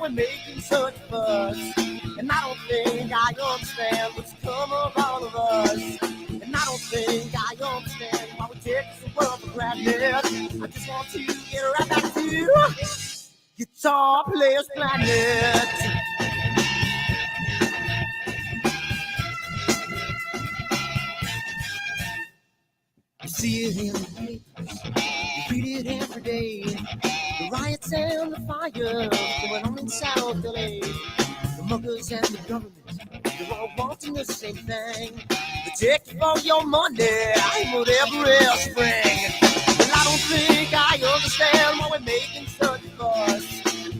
we're making such fuss. And I don't think I understand what's come of all of us. And I don't think I understand why we take this world for granted. I just want to get right back to Guitar Players Planet. You see it in the papers, you read it every day. The riots and the fires going on in South LA. The muggers and the government, they're all wanting the same thing. They take you for your money, whatever else spring. Well, I don't think I understand why we're making such a fuss.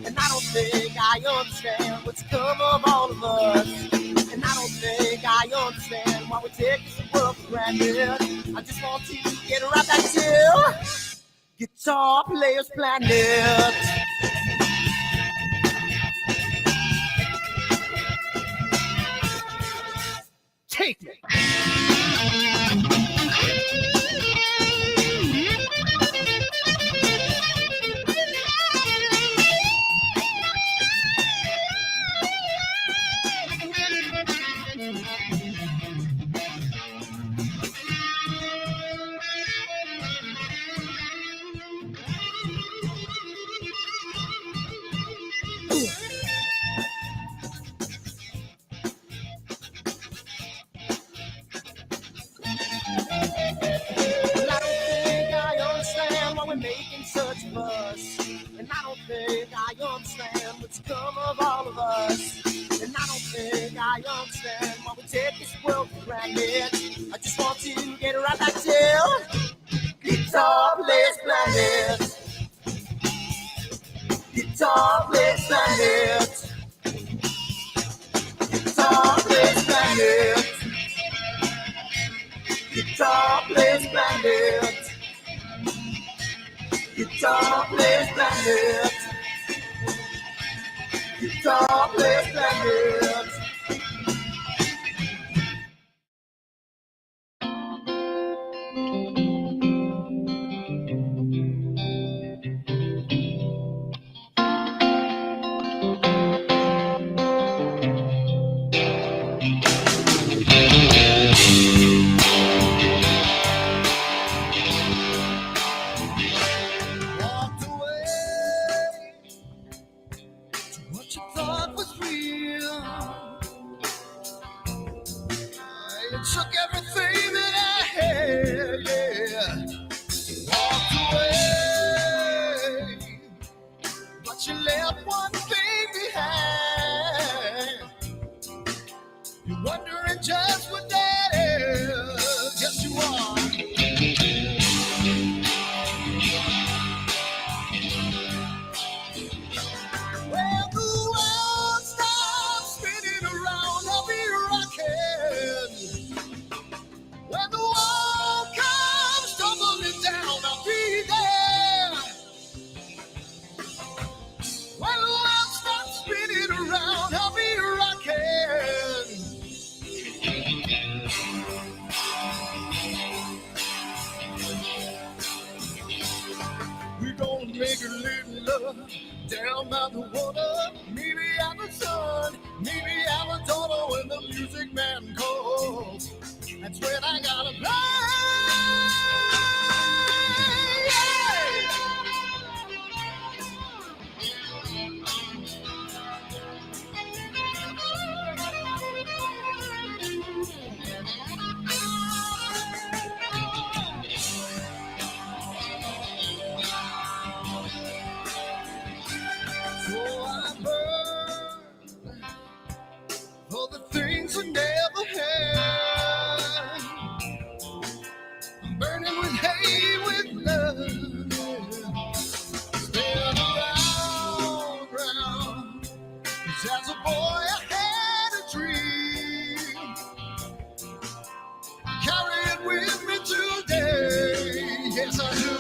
And I don't think I understand what's come of all of us. And I don't think I understand why we take this world for granted. I just want to get right back to Guitar Players Planet. Take me. Making such a fuss, and I don't think I understand what's come of all of us. And I don't think I understand why we take this world for granted. I just want to get right back to Guitar Players Planet. Guitar Players Planet. Guitar Players Planet. Guitar Players Planet. Guitar Players Planet. Guitar Players Planet. Down by the water, maybe I'm the sun, maybe I'm a daughter when the music man calls. That's when I gotta play. So I burn for the things I never had. I'm burning with hate, with love. Spin around, round. 'Cause as a boy I had a dream. Carry it with me today. Yes, I do.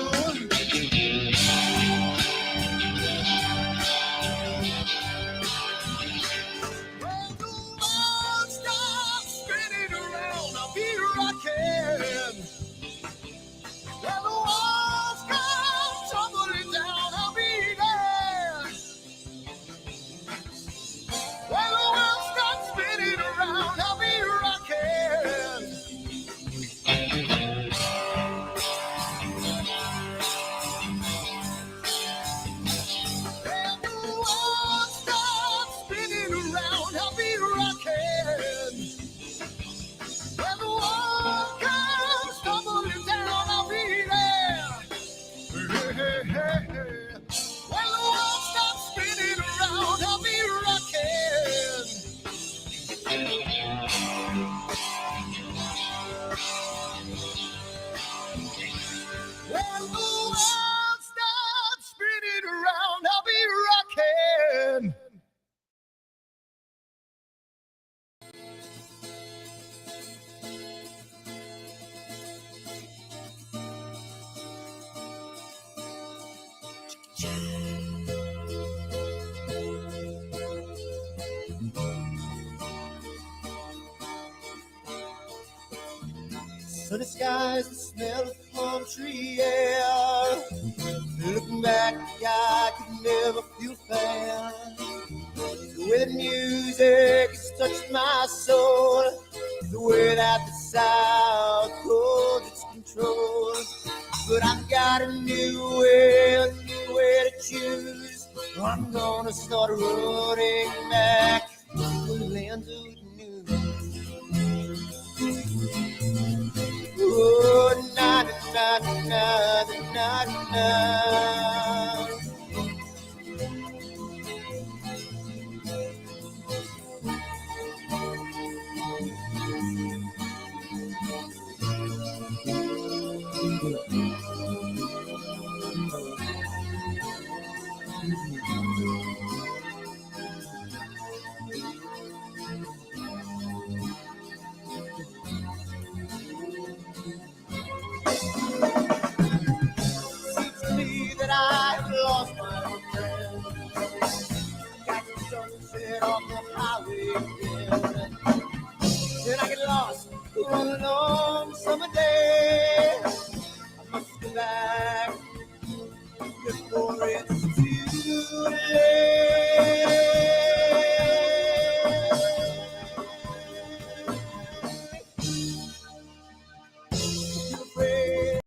Sunny skies, the smell of palm tree air. Looking back, I could never feel fair. The way the music has touched my soul, the way that the South holds its control. But I've got a new way to choose. I'm gonna start running back to the land of the new. Oh, na na na na na na. Seems to me that I have lost my old friend. Got the sunset off the highway again. Then I get lost on a long summer day. I must go back before it's too late. Too afraid.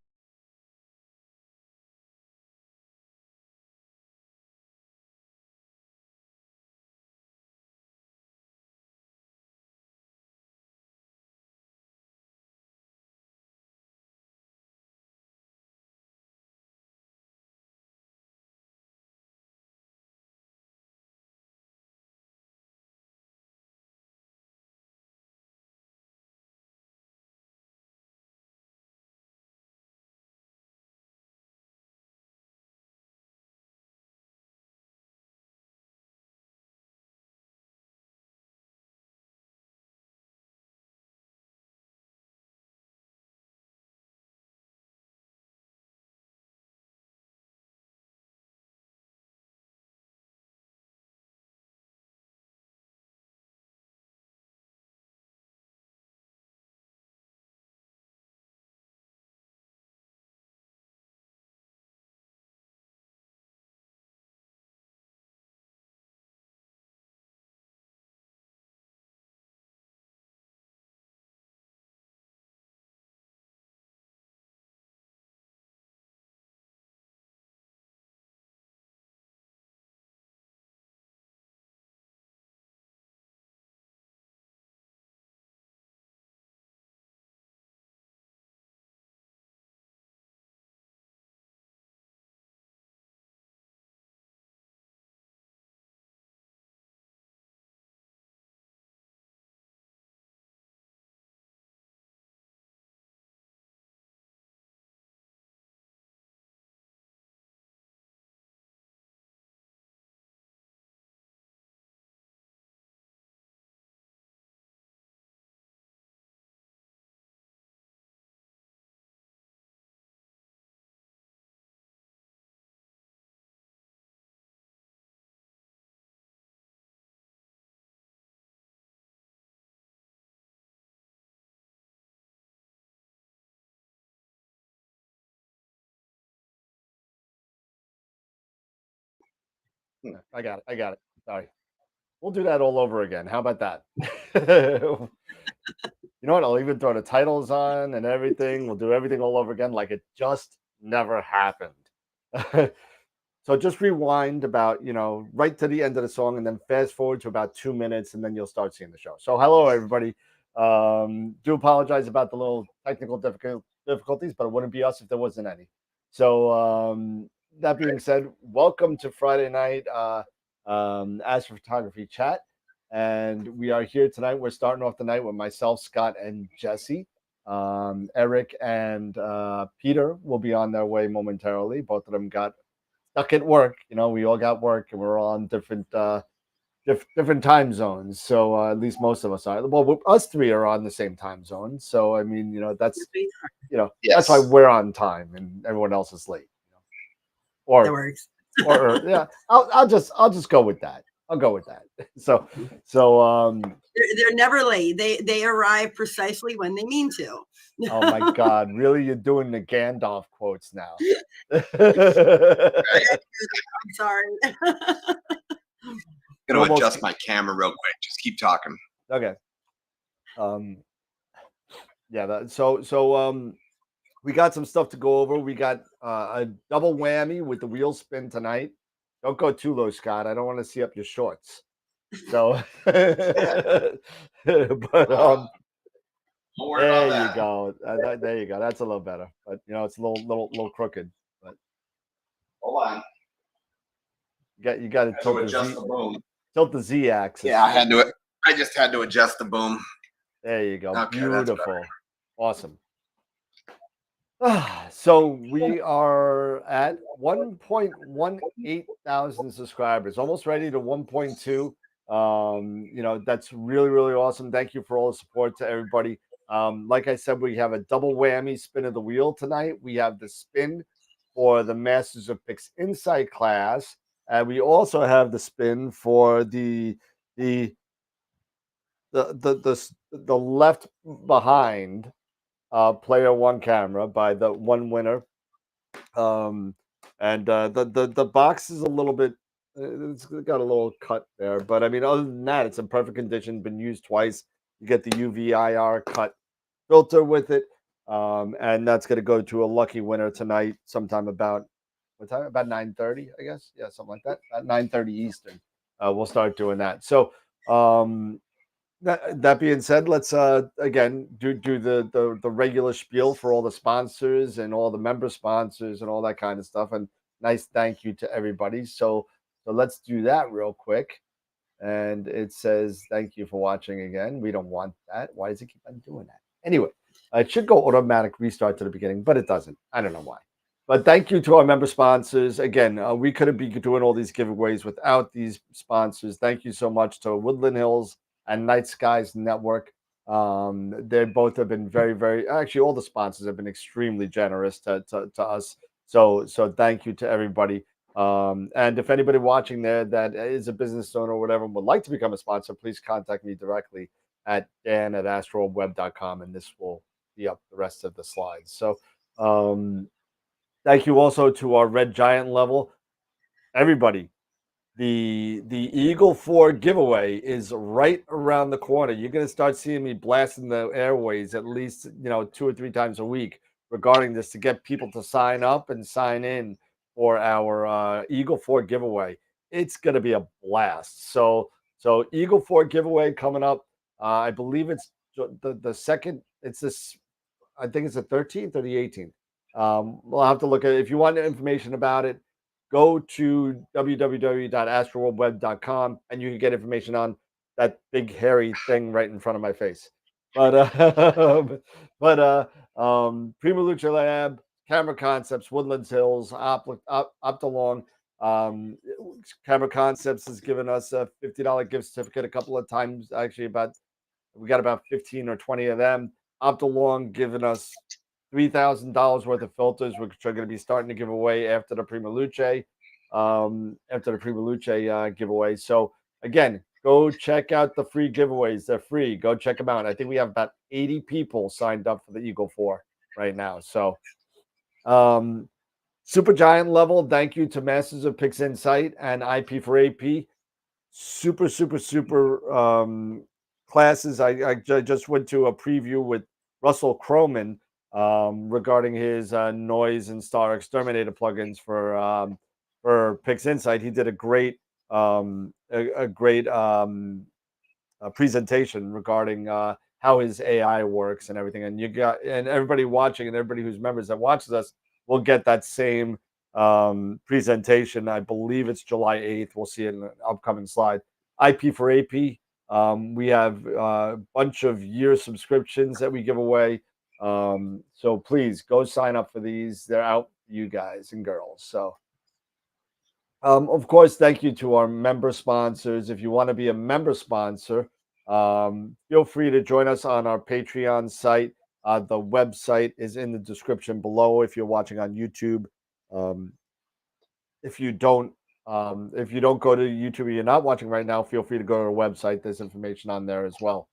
I got it. I got it. Sorry. We'll do that all over again. How about that? You know what? I'll even throw the titles on and everything. We'll do everything all over again like it just never happened. So just rewind about, right to the end of the song and then fast forward to about 2 minutes and then you'll start seeing the show. So hello, everybody. Do apologize about the little technical difficulties, but it wouldn't be us if there wasn't any. So that being said, welcome to Friday night astrophotography chat. And we are here tonight. We're starting off the night with myself, Scott, and Jesse. Eric and Peter will be on their way momentarily. Both of them got stuck at work. We all got work, and we're all on different time zones. So at least most of us are. Well, us three are on the same time zone. So I mean, that's that's why we're on time and everyone else is late. That works. or yeah, I'll just go with that. I'll go with that. So they're never late. They arrive precisely when they mean to. Oh my God! Really, you're doing the Gandalf quotes now. I'm sorry. Gonna adjust my camera real quick. Just keep talking. Okay. Yeah. So we got some stuff to go over. We got a double whammy with the wheel spin tonight. Don't go too low, Scott. I don't want to see up your shorts. So, but Don't worry about there you that. go. There you go. That's a little better. But it's a little crooked. But Hold on. you got to tilt adjust the boom. Tilt the Z axis. Yeah, I just had to adjust the boom. There you go. Okay, beautiful. Awesome. So we are at 1.18 thousand subscribers, almost ready to 1.2. That's really, really awesome. Thank you for all the support to everybody. Like I said, we have a double whammy spin of the wheel tonight. We have the spin for the Masters of Pixinsight class, and we also have the spin for the left behind player one camera by the one winner. And the box is a little bit, it's got a little cut there, but I mean, other than that, it's in perfect condition, been used twice. You get the UV-IR cut filter with it. And that's going to go to a lucky winner tonight, sometime about, what time? About 9:30, I guess. Yeah, something like that. At 9:30 Eastern. We'll start doing that. So, that being said, let's again do the regular spiel for all the sponsors and all the member sponsors and all that kind of stuff. And nice thank you to everybody. So let's do that real quick. And it says thank you for watching again. We don't want that. Why does it keep on doing that? Anyway, it should go automatic restart to the beginning, but it doesn't. I don't know why. But thank you to our member sponsors. Again, we couldn't be doing all these giveaways without these sponsors. Thank you so much to Woodland Hills and Night Skies Network. They both have been very, very, actually all the sponsors have been extremely generous to us. So thank you to everybody. And if anybody watching there that is a business owner or whatever would like to become a sponsor, please contact me directly at dan@astroworldweb.com, and this will be up the rest of the slides. So thank you also to our Red Giant level. Everybody, the Eagle 4 giveaway is right around the corner. You're going to start seeing me blasting the airways at least 2 or 3 times a week regarding this to get people to sign up and sign in for our Eagle 4 giveaway. It's going to be a blast. So Eagle 4 giveaway coming up. I believe it's the second. It's this. I think it's the 13th or the 18th. We'll have to look at it. If you want information about it, go to www.astroworldweb.com and you can get information on that big hairy thing right in front of my face. But Prima Lucha Lab, Camera Concepts, Woodlands Hills, Optalong. Camera Concepts has given us a $50 gift certificate a couple of times. Actually, we got about 15 or 20 of them. Optalong giving us $3,000 worth of filters, which are going to be starting to give away after the Prima Luce, giveaway. So again, go check out the free giveaways. They're free. Go check them out. I think we have about 80 people signed up for the Eagle 4 right now. So Super Giant level, thank you to Masters of Pixinsight and IP for AP. Super classes. I just went to a preview with Russell Croman regarding his noise and Star Exterminator plugins for Pixinsight. He did a great presentation regarding how his AI works and everything. And everybody watching and everybody who's members that watches us will get that same presentation. I believe it's July 8th. We'll see it in an upcoming slide. IP for AP. We have a bunch of year subscriptions that we give away. So please go sign up for these. They're out for you guys and girls. So of course, thank you to our member sponsors. If you want to be a member sponsor, feel free to join us on our Patreon site. The website is in the description below if you're watching on YouTube. If you don't go to YouTube or you're not watching right now, feel free to go to our website. There's information on there as well.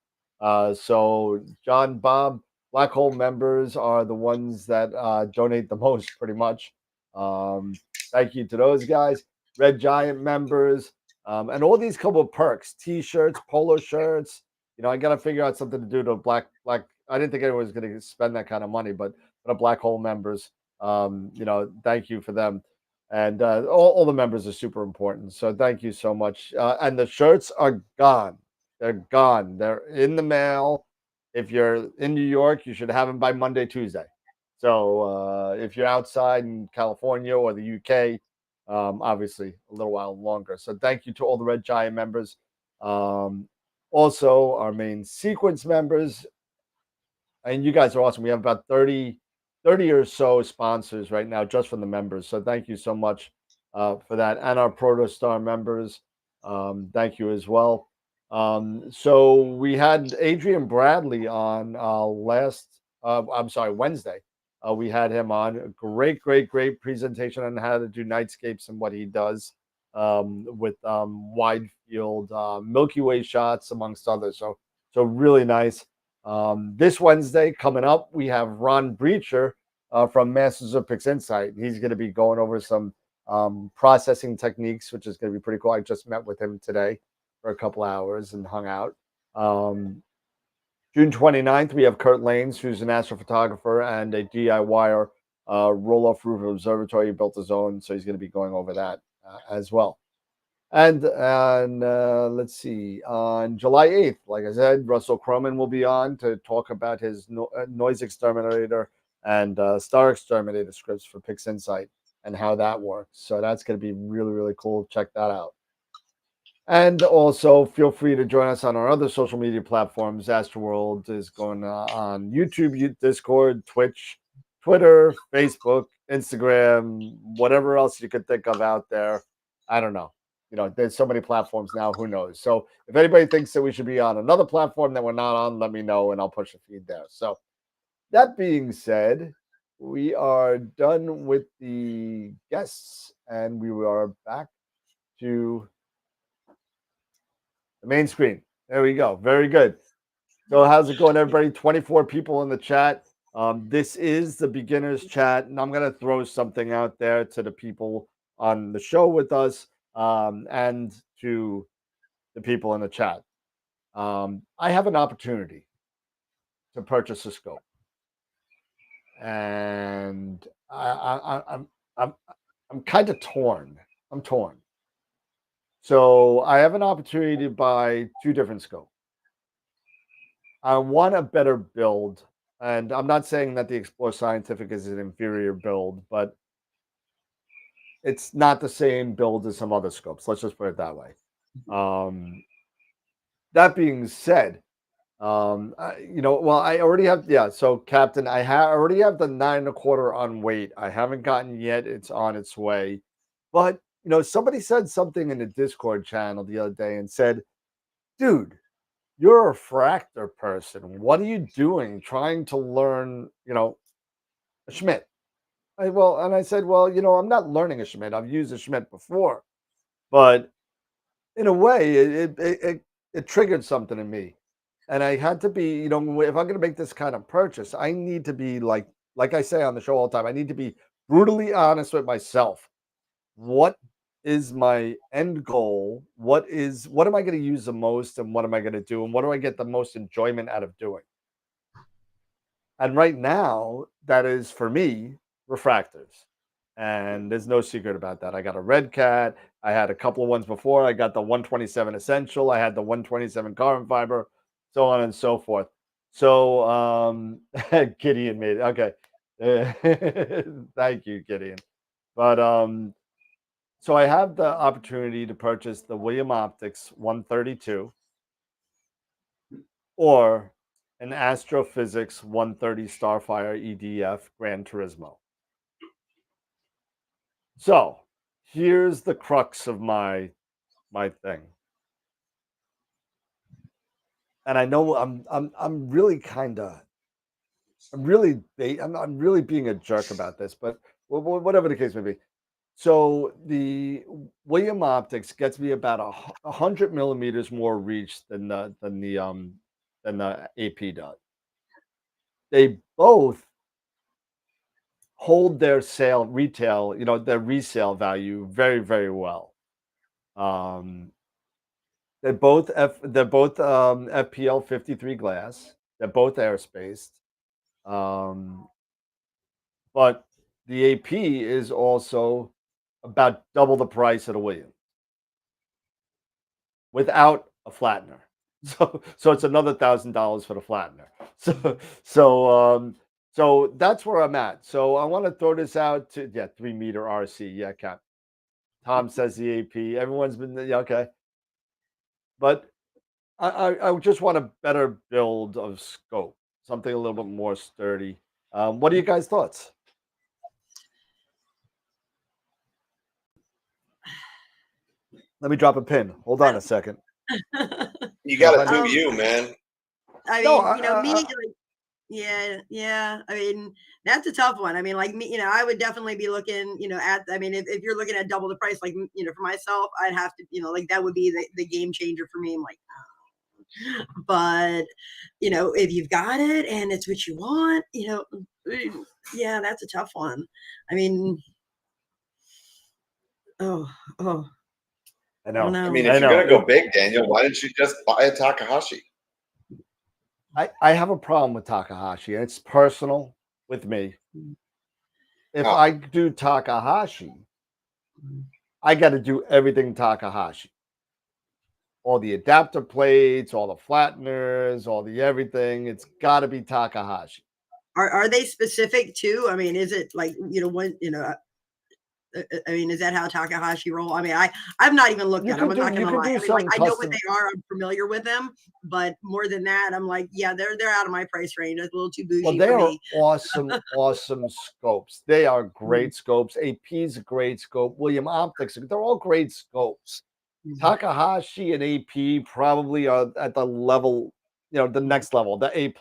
So John, Bob, Black Hole members are the ones that donate the most, pretty much. Thank you to those guys. Red Giant members, and all these couple of perks: T-shirts, polo shirts. I got to figure out something to do to black. I didn't think anyone was going to spend that kind of money, but for the Black Hole members, thank you for them. And all the members are super important. So thank you so much. And the shirts are gone. They're gone. They're in the mail. If you're in New York, you should have them by Monday, Tuesday. So if you're outside in California or the UK, obviously a little while longer. So thank you to all the Red Giant members. Also, our main sequence members. And you guys are awesome. We have about 30 or so sponsors right now just from the members. So thank you so much for that. And our Protostar members, thank you as well. So we had Adrian Bradley on Wednesday. We had him on. A great presentation on how to do nightscapes and what he does with wide field Milky Way shots, amongst others. So really nice. This Wednesday coming up, we have Ron Breacher from Masters of Pixinsight. He's going to be going over some processing techniques, which is going to be pretty cool. I just met with him today for a couple hours and hung out. June 29th, we have Kurt Lanes, who's an astrophotographer and a DIYer, roll-off roof observatory. He built his own, so he's going to be going over that as well. And let's see, on July 8th, like I said, Russell Croman will be on to talk about his noise exterminator and star exterminator scripts for Pixinsight and how that works. So that's going to be really cool. Check that out. And also feel free to join us on our other social media platforms. AstroWorld is going on YouTube, Discord, Twitch, Twitter, Facebook, Instagram, whatever else you could think of out there. I don't know. There's so many platforms now, who knows? So if anybody thinks that we should be on another platform that we're not on, let me know and I'll push a feed there. So that being said, we are done with the guests and we are back to the main screen. There we go. Very good. So how's it going, everybody? 24 people in the chat. This is the beginner's chat, and I'm going to throw something out there to the people on the show with us. And to the people in the chat. I have an opportunity to purchase a scope, and I'm kind of torn. I'm torn. So I have an opportunity to buy 2 different scopes. I want a better build, and I'm not saying that the Explore Scientific is an inferior build, but it's not the same build as some other scopes. Let's just put it that way. That being said, I already have, so Captain, I already have the 9 1/4 on weight. I haven't gotten yet. It's on its way. But, somebody said something in the Discord channel the other day and said, dude, you're a fractor person. What are you doing trying to learn, a Schmidt? I said, I'm not learning a Schmidt. I've used a Schmidt before, but in a way, it triggered something in me, and I had to be, if I'm going to make this kind of purchase, I need to be like I say on the show all the time. I need to be brutally honest with myself. What is my end goal? What am I going to use the most, and what am I going to do, and what do I get the most enjoyment out of doing? And right now, that is for me refractors. And there's no secret about that. I got a Red Cat. I had a couple of ones before. I got the 127 Essential. I had the 127 Carbon Fiber, so on and so forth. So Gideon made it. Okay. Thank you, Gideon. But so I have the opportunity to purchase the William Optics 132 or an Astrophysics 130 Starfire EDF Gran Turismo. So here's the crux of my thing, and I know I'm really being a jerk about this, but whatever the case may be. So the William Optics gets me about 100 millimeters more reach than the AP does. they both hold their retail, their resale value very, very well. They're both FPL 53 glass. They're both air-spaced. But the AP is also about double the price of the Williams without a flattener. So it's another $1,000 for the flattener. So that's where I'm at. So I want to throw this out to 3-meter RC. Yeah, Cap. Tom says the AP. Everyone's been okay. But I just want a better build of scope, something a little bit more sturdy. What are you guys' thoughts? Let me drop a pin. Hold on a second. You got to do you, man. I mean, me, yeah. I mean, that's a tough one. I mean, like me, I would definitely be looking, at. I mean, if you're looking at double the price, like for myself, I'd have to, like that would be the game changer for me. I'm like, but if you've got it and it's what you want, yeah, that's a tough one. I mean, oh. I know. I mean, if you're gonna go big, Daniel, why didn't you just buy a Takahashi? I have a problem with Takahashi, and it's personal with me. If I do Takahashi, I got to do everything Takahashi. All the adapter plates, all the flatteners, all the everything. It's got to be Takahashi. Are they specific too? I mean, is it like I mean, is that how Takahashi roll? I mean, I've not even looked at them. I'm not gonna lie. I mean, like, I know what they are. I'm familiar with them, but more than that, I'm like, yeah, they're out of my price range. That's a little too bougie well, they for are me. awesome scopes. They are great scopes. AP's a great scope. William Optics, they're all great scopes. Takahashi and AP probably are at the level, the next level, the A++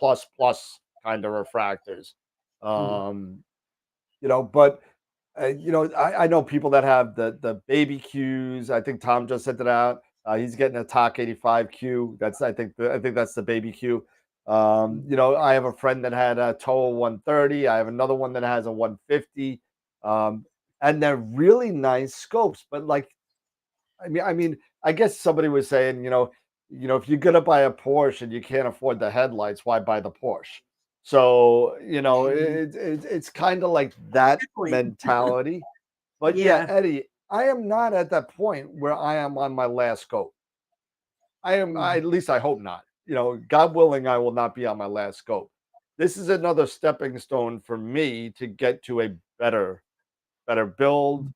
kind of refractors. But I know people that have the baby Qs. I think Tom just sent it out. He's getting a TAC 85Q. I think that's the baby Q. I have a friend that had a TOA 130. I have another one that has a 150. And they're really nice scopes. But I mean, I guess somebody was saying, if you're gonna buy a Porsche and you can't afford the headlights, why buy the Porsche? So it's kind of like that mentality. But yeah, Eddie, I am not at that point where I am on my last scope. At least I hope not. God willing, I will not be on my last scope. This is another stepping stone for me to get to a better build,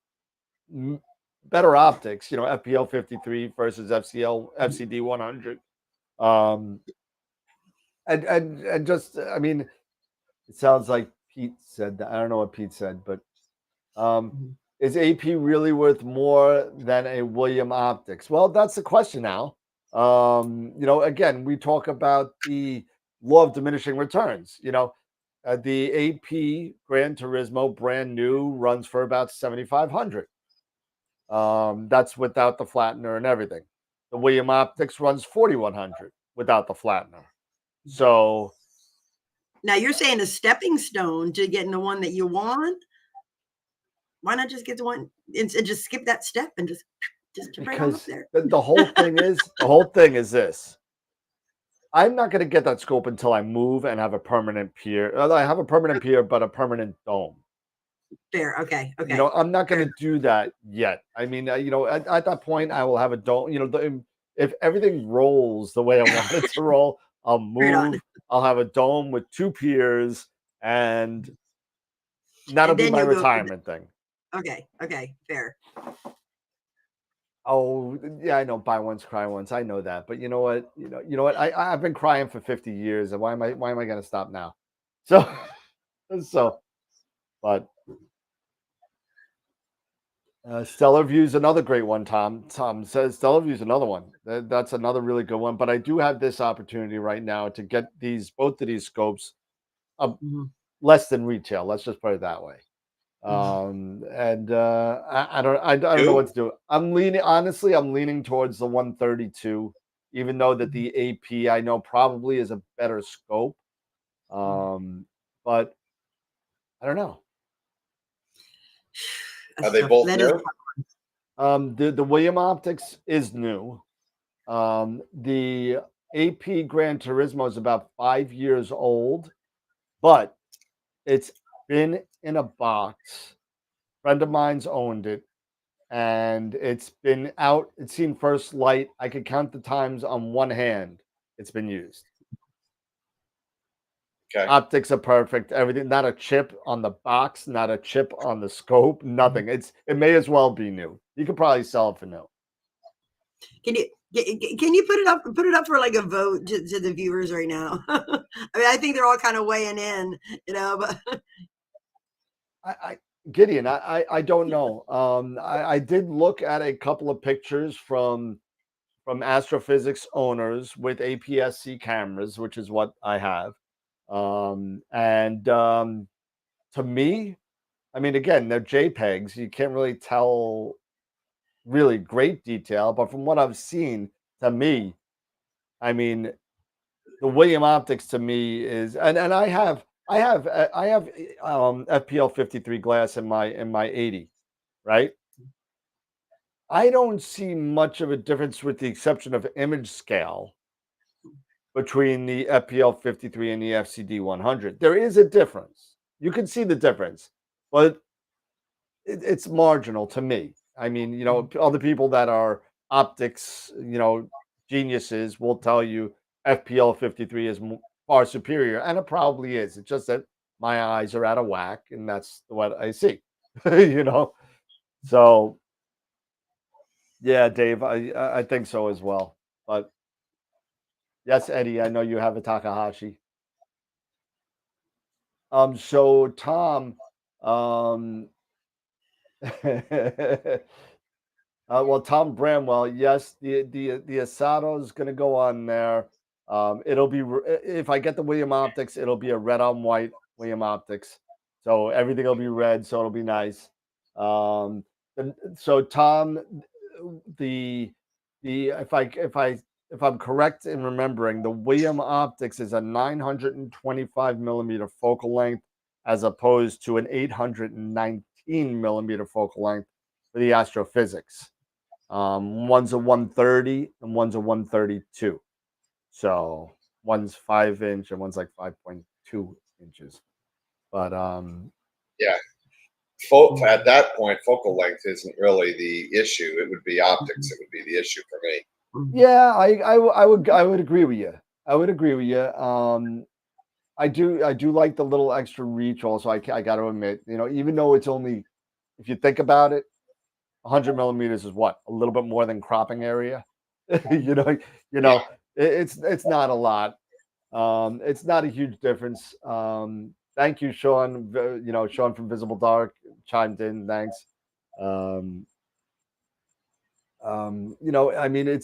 better optics. FPL 53 versus FCD 100. And just, I mean, it sounds like Pete said that. I don't know what Pete said, but is AP really worth more than a William Optics? Well, that's the question now. Again, we talk about the law of diminishing returns. The AP Gran Turismo brand new runs for about 7,500. That's without the flattener and everything. The William Optics runs 4,100 without the flattener. So now you're saying a stepping stone to getting the one that you want. Why not just get the one and just skip that step and just right on up there? The whole thing is this. I'm not going to get that scope until I move and have a permanent pier. I have a permanent pier, but a permanent dome. Fair. Okay. I'm not going to do that yet. I mean, at that point, I will have a dome. If everything rolls the way I want it to roll, I'll move. I'll have a dome with 2 piers, and that'll be my retirement thing. Okay. Fair. Oh yeah, I know. Buy once, cry once. I know that, but you know what? I've been crying for 50 years, and why am I going to stop now? But Stellar View's another great one. Tom says Stellar View's another one. That's another really good one. But I do have this opportunity right now to get both of these scopes less than retail. Let's just put it that way. I don't know what to do. I'm leaning towards the 132, even though that the AP I know probably is a better scope. But I don't know. Are they both That is new? The William Optics is new. The AP Gran Turismo is about 5 years old, but it's been in a box. Friend of mine's owned it, and it's been out. It's seen first light. I could count the times on one hand it's been used. Okay. Optics are perfect. Everything, not a chip on the box, not a chip on the scope, nothing. It may as well be new. You could probably sell it for new. Can you put it up for like a vote to the viewers right now? I mean, I think they're all kind of weighing in, but Gideon, I don't know. I did look at a couple of pictures from astrophysics owners with APS-C cameras, which is what I have. To me, I mean, again, they're JPEGs. You can't really tell really great detail, but from what I've seen, to me, I mean, the William Optics to me is, and I have FPL 53 glass in my 80, right? I don't see much of a difference with the exception of image scale between the FPL 53 and the FCD 100. There is a difference. You can see the difference, but it's marginal to me. I mean, you know, other people that are optics, you know, geniuses will tell you FPL 53 is far superior, and it probably is. It's just that my eyes are out of whack, and that's what I see, you know. So, yeah, Dave, I think so as well. But yes, Eddie, I know you have a Takahashi. So Tom, um, well, Tom Bramwell, yes, the Asado is going to go on there. It'll be if I get the William Optics, it'll be a red on white William Optics, so everything will be red, so it'll be nice. So Tom, the if I'm correct in remembering, the William Optics is a 925 millimeter focal length as opposed to an 819 millimeter focal length for the astrophysics. One's a 130 and one's a 132. So one's 5-inch and one's like 5.2 inches. But yeah, at that point, focal length isn't really the issue. It would be optics. It would be the issue for me. Yeah, I would agree with you. I would agree with you. I do like the little extra reach. Also, I got to admit, you know, even though it's only, if you think about it, 100 millimeters is what, a little bit more than cropping area. you know, it's not a lot. It's not a huge difference. Thank you, Sean. You know, Sean from Visible Dark chimed in. Thanks. You know, I mean,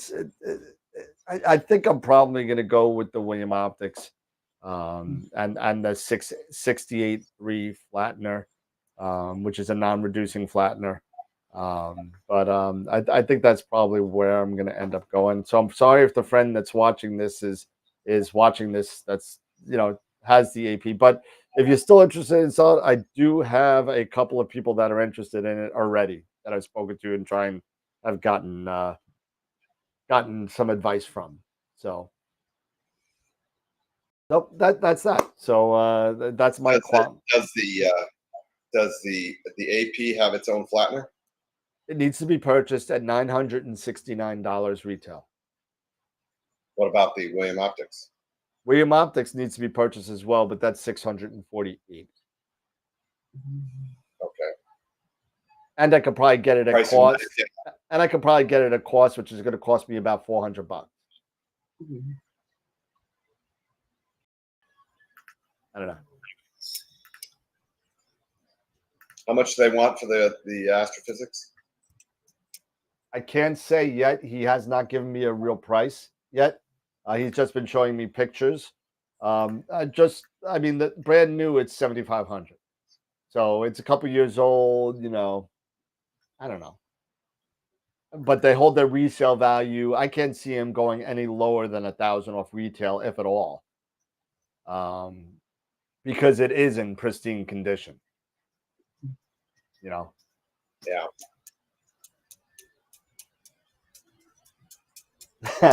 I think I'm probably going to go with the William Optics, and the 668.3 flattener, which is a non-reducing flattener. I think that's probably where I'm going to end up going. So I'm sorry if the friend that's watching this is watching this. That's, you know, has the AP. But if you're still interested in selling, I do have a couple of people that are interested in it already that I've spoken to and try and have gotten some advice from. So nope, that's that. So that's my qualm. Does the AP have its own flattener? It needs to be purchased at $969 retail. What about the William Optics? William Optics needs to be purchased as well, but that's $648. Okay. And I could probably get it at cost. And I could probably get it at cost, which is going to cost me about $400. I don't know. How much do they want for the astrophysics? I can't say yet. He has not given me a real price yet. He's just been showing me pictures. I mean, the brand new, it's 7,500. So it's a couple years old, you know. I don't know. But they hold their resale value. I can't see him going any lower than 1,000 off retail, if at all. because it is in pristine condition. You know. Yeah.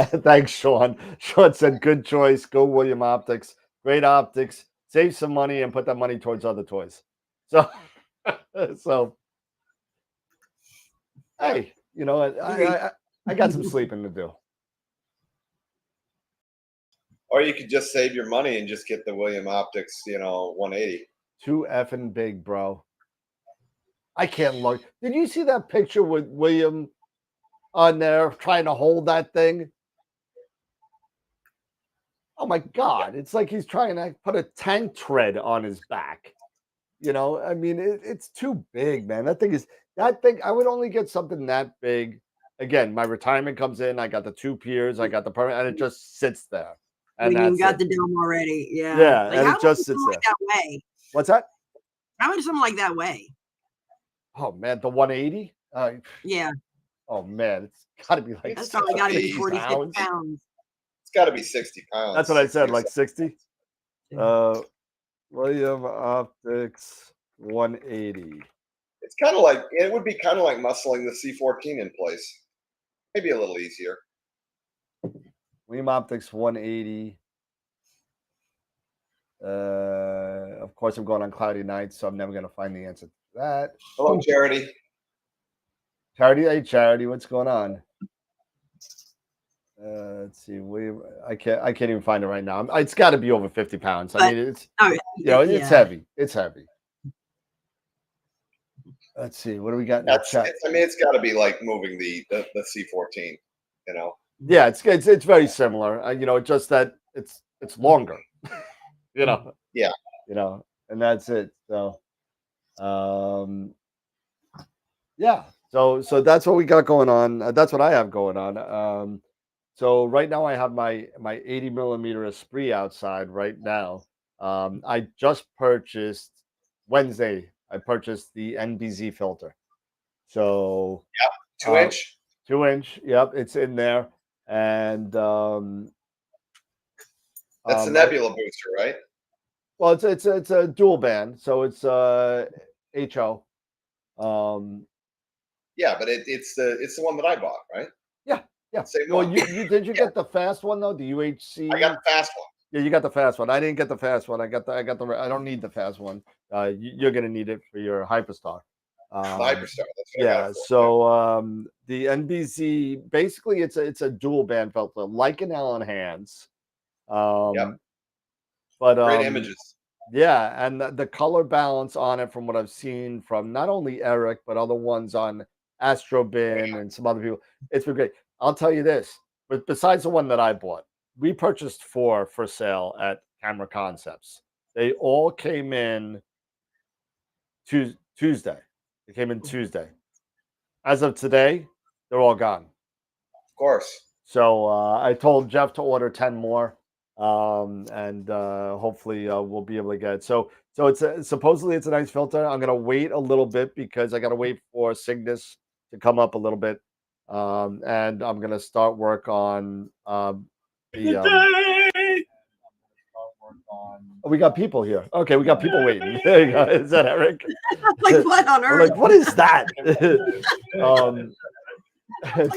Thanks, Sean. Sean said, "Good choice. Go William Optics. Great optics. Save some money and put that money towards other toys." So, so hey, you know, I got some sleeping to do. Or you could just save your money and just get the William Optics, 180. Too effing big, bro. I can't look. Did you see that picture with William on there trying to hold that thing? Oh my God. It's like he's trying to put a tank tread on his back. You know, I mean, it's too big, man. That thing, I would only get something that big. Again, my retirement comes in. I got the 2 piers. I got the permit, and it just sits there. And you got it. the dome already. Yeah. Yeah. Like, And how it just sits like there. that way? What's that? How much something like that weigh? Oh, man. The 180? Yeah. Oh, man. It's got to be like That's probably got to be 46 pounds. pounds. It's got to be 60 pounds. That's what I said, like 60. Yeah. William Optics 180. It's kind of like, it would be kind of like muscling the C14 in place. Maybe a little easier. William Optics 180. Of course, I'm going on cloudy nights, so I'm never going to find the answer to that. Hello, Charity. Charity, hey, Charity, what's going on? Let's see. I can't even find it right now. It's got to be over 50 pounds. I mean, it's it's heavy. It's heavy. Let's see. What do we got in the chat? It's got to be like moving the C14. Yeah, it's very similar. Just that it's longer. Yeah. And that's it. So, yeah. So that's what we got going on. That's what I have going on. So right now I have my 80 millimeter Esprit outside right now. I just purchased Wednesday. I purchased the NBZ filter. So 2 inch. 2 inch. Yep, it's in there. And that's the Nebula booster, right? Well, it's a dual band, so it's HO. Yeah, but it's the one that I bought, right? Yeah. Same Well, one. did you get the fast one though? The UHC? I got the fast one. Yeah, you got the fast one. I didn't get the fast one. I don't need the fast one. You're gonna need it for your Hyperstar. Hyperstar. That's what yeah. I got it for. So the NBZ basically it's a dual band filter like an Allen Hands. Yep. But great images. Yeah, and the color balance on it, from what I've seen from not only Eric but other ones on AstroBin and some other people, it's been great. I'll tell you this, but besides the one that I bought, we purchased 4 for sale at Camera Concepts. They all came in Tuesday. They came in Tuesday. As of today, they're all gone. Of course. So I told Jeff to order 10 more, and hopefully we'll be able to get it. So it's supposedly it's a nice filter. I'm gonna wait a little bit because I gotta wait for Cygnus to come up a little bit. And I'm gonna start work on we got people here. Okay, we got people waiting. There you go. Is that Eric? Like, what on earth? Like, what is that?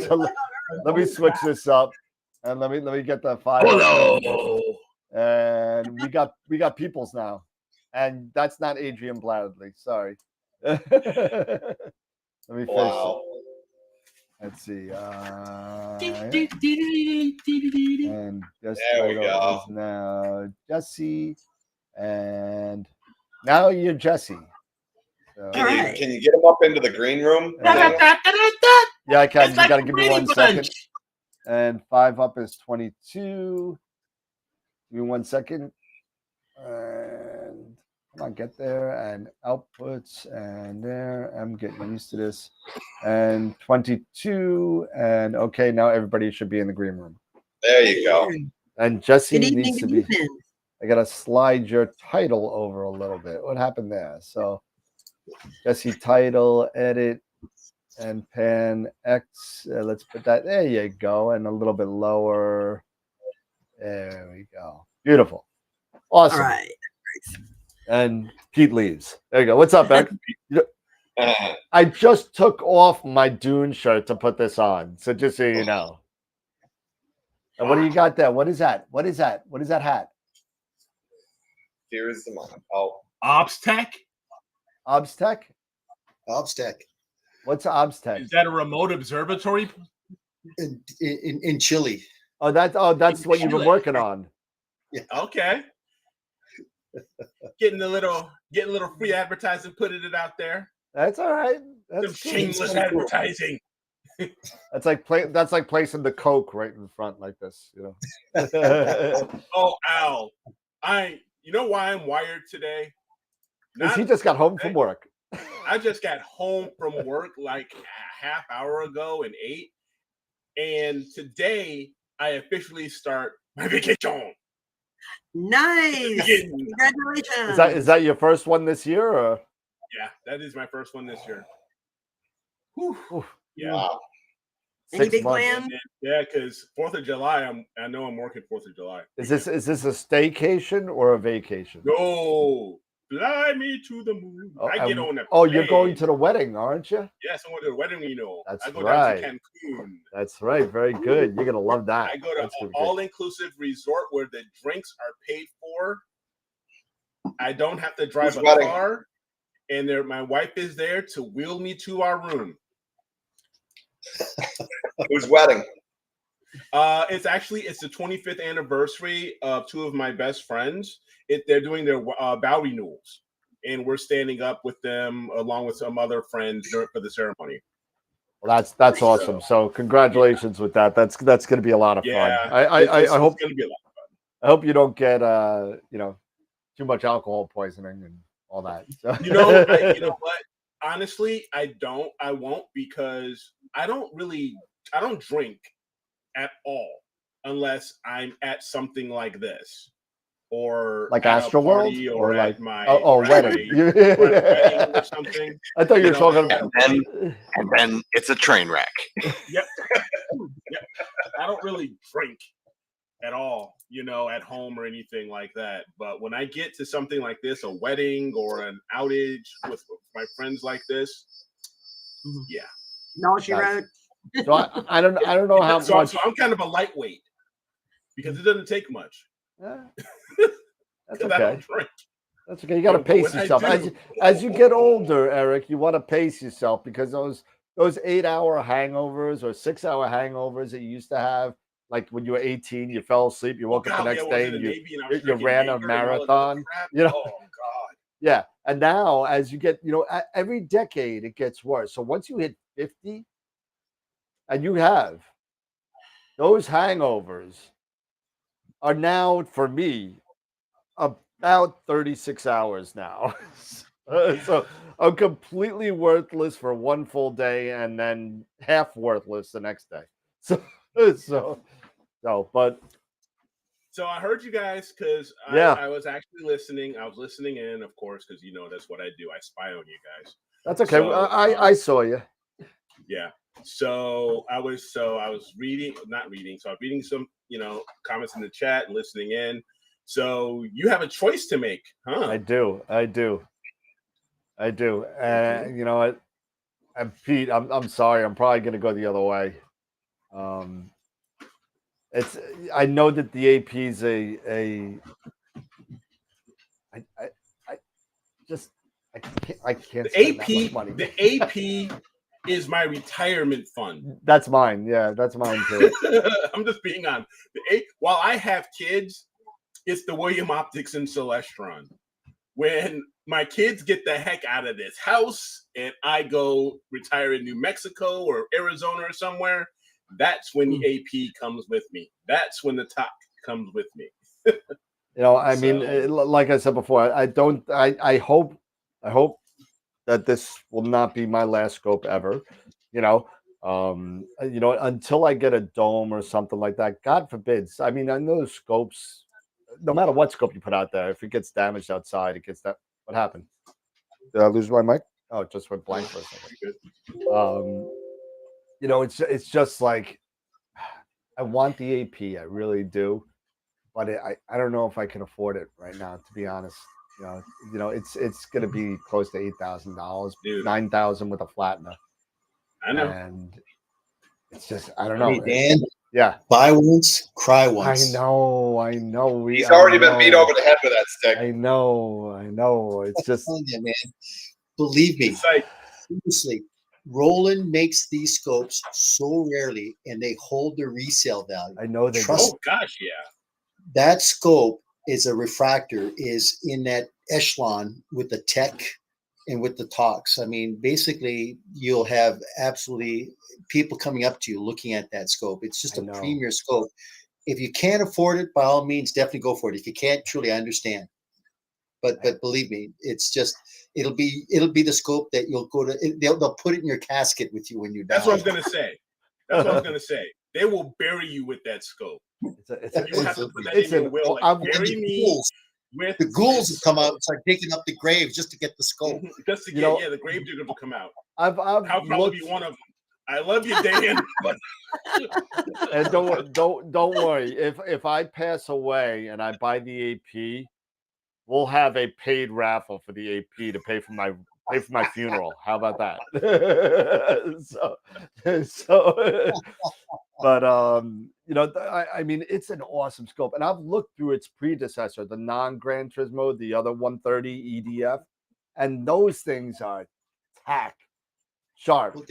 So let me switch this up, and let me get the 5. Hello. And we got peoples now, and that's not Adrian Bladley. Sorry. Let me finish. Wow. Let's see. And just there we go. is now Jesse, and now you're Jesse. So, Can you get him up into the green room? Yeah, I can. You got to give me 1 second. And 5 up is 22. Give me 1 second. And come on, get there. And outputs. And there. I'm getting used to this. And 22. And okay, now everybody should be in the green room. There you go. And Jesse Good evening, needs to good be. evening. I got to slide your title over a little bit. What happened there? So Jesse title, edit, and pan X. Let's put that. There you go. And a little bit lower. There we go. Beautiful. Awesome. All right. And Pete leaves. There you go. What's up, Beck? I just took off my Dune shirt to put this on. So just so you know. And what do you got there? What is that? What is that? What is that hat? Here's the mod. Oh, ObsTech? ObsTech? ObsTech What's ObsTech? Is that a remote observatory? in Chile. That's what you've been working on. Okay. Getting a little free advertising, putting it out there. That's all right. Some That's cool. shameless advertising. That's like placing the Coke right in front like this, you know. Oh, Al. You know why I'm wired today? Because he just got home from work. I just got home from work like a half hour ago and ate. And today I officially start my vacation. Nice. Congratulations. Is that your first one this year, or? Yeah, that is my first one this year. Whew. Yeah. wow. Any big plans? Yeah, because 4th of July, I know I'm working 4th of July. Is this a staycation or a vacation? No, fly me to the moon. I get on that. You're going to the wedding, aren't you? Yes, I'm going to the wedding. That's I go right. down to Cancun. That's right. Very good. You're gonna love that. I go to an all-inclusive resort where the drinks are paid for. I don't have to drive a car, and my wife is there to wheel me to our room. Whose wedding? It's the 25th anniversary of two of my best friends. They're doing their vow renewals, and we're standing up with them along with some other friends for the ceremony. Well, that's awesome. So congratulations with that. That's going to be a lot of fun. I hope it's going to be a lot of fun. I hope you don't get too much alcohol poisoning and all that. So. You know what? Honestly, I won't, because I don't drink at all unless I'm at something like this, or like AstroWorld's, or like my wedding. Wedding or something. I thought you were talking about. And then it's a train wreck. Yep. I don't really drink at all, at home or anything like that. But when I get to something like this, a wedding or an outage with my friends like this, yeah. No, she wrote. So I don't know how much. So I'm kind of a lightweight because it doesn't take much. That's okay. I don't drink. That's okay. You got to pace yourself as you get older, Eric. You want to pace yourself, because those 8-hour hangovers or 6-hour hangovers that you used to have, like when you were 18, you fell asleep, you woke up the next day, and you ran a marathon. Oh God. Yeah, and now as you get, every decade it gets worse. So once you hit 50, and you have those hangovers, are now for me about 36 hours now. So I'm completely worthless for one full day and then half worthless the next day. So I heard you guys, because I was actually listening. I was listening in, of course, because that's what I do. I spy on you guys. That's okay. So, I saw you. Yeah. So I was reading. So I was reading some comments in the chat and listening in. So you have a choice to make, huh? I do. And you know what? And Pete, I'm sorry. I'm probably going to go the other way. I know that the AP is I can't. The AP is my retirement fund. That's mine. Yeah, that's mine too. I'm just being honest. While I have kids, it's the William Optics and Celestron. When my kids get the heck out of this house and I go retire in New Mexico or Arizona or somewhere, that's when the AP comes with me. That's when the top comes with me. I mean, like I said before, I hope that this will not be my last scope ever. Until I get a dome or something like that. God forbid. I mean, I know scopes, no matter what scope you put out there, if it gets damaged outside, it gets that. What happened? Did I lose my mic? Oh, it just went blank for a second. It's just like, I want the AP, I really do, but I don't know if I can afford it right now, to be honest. It's going to be close to $8,000, Dude. $9,000 with a flattener, I know. and it's just I don't know. Hey, Dan, Yeah, buy once, cry once. I know. He's already been beat over the head with that stick. I know. It's just I'm telling you, man. Believe me, It's like, seriously, Roland makes these scopes so rarely, and they hold their resale value. I know they Trust oh gosh, yeah. that scope is a refractor is in that echelon with the tech and with the talks. I mean, basically, you'll have absolutely people coming up to you looking at that scope. It's just I a know. premier scope. If you can't afford it, by all means, definitely go for it. If you can't, truly, I understand. But believe me, it's just it'll be the scope that you'll go to. They'll put it in your casket with you when you die. That's what I was gonna say. They will bury you with that scope. You have to put that in your will. Like, bury me with the ghouls this have come out scope. and start digging up the grave just to get the scope. Just to get the grave digger will come out. I'll I'll probably be one of them. I love you, Dan. But and don't worry. If I pass away and I buy the AP, we'll have a paid raffle for the AP to pay for my funeral. How about that? But I mean, it's an awesome scope, and I've looked through its predecessor, the non-Gran Turismo, the other 130 EDF, and those things are tack sharp. Well,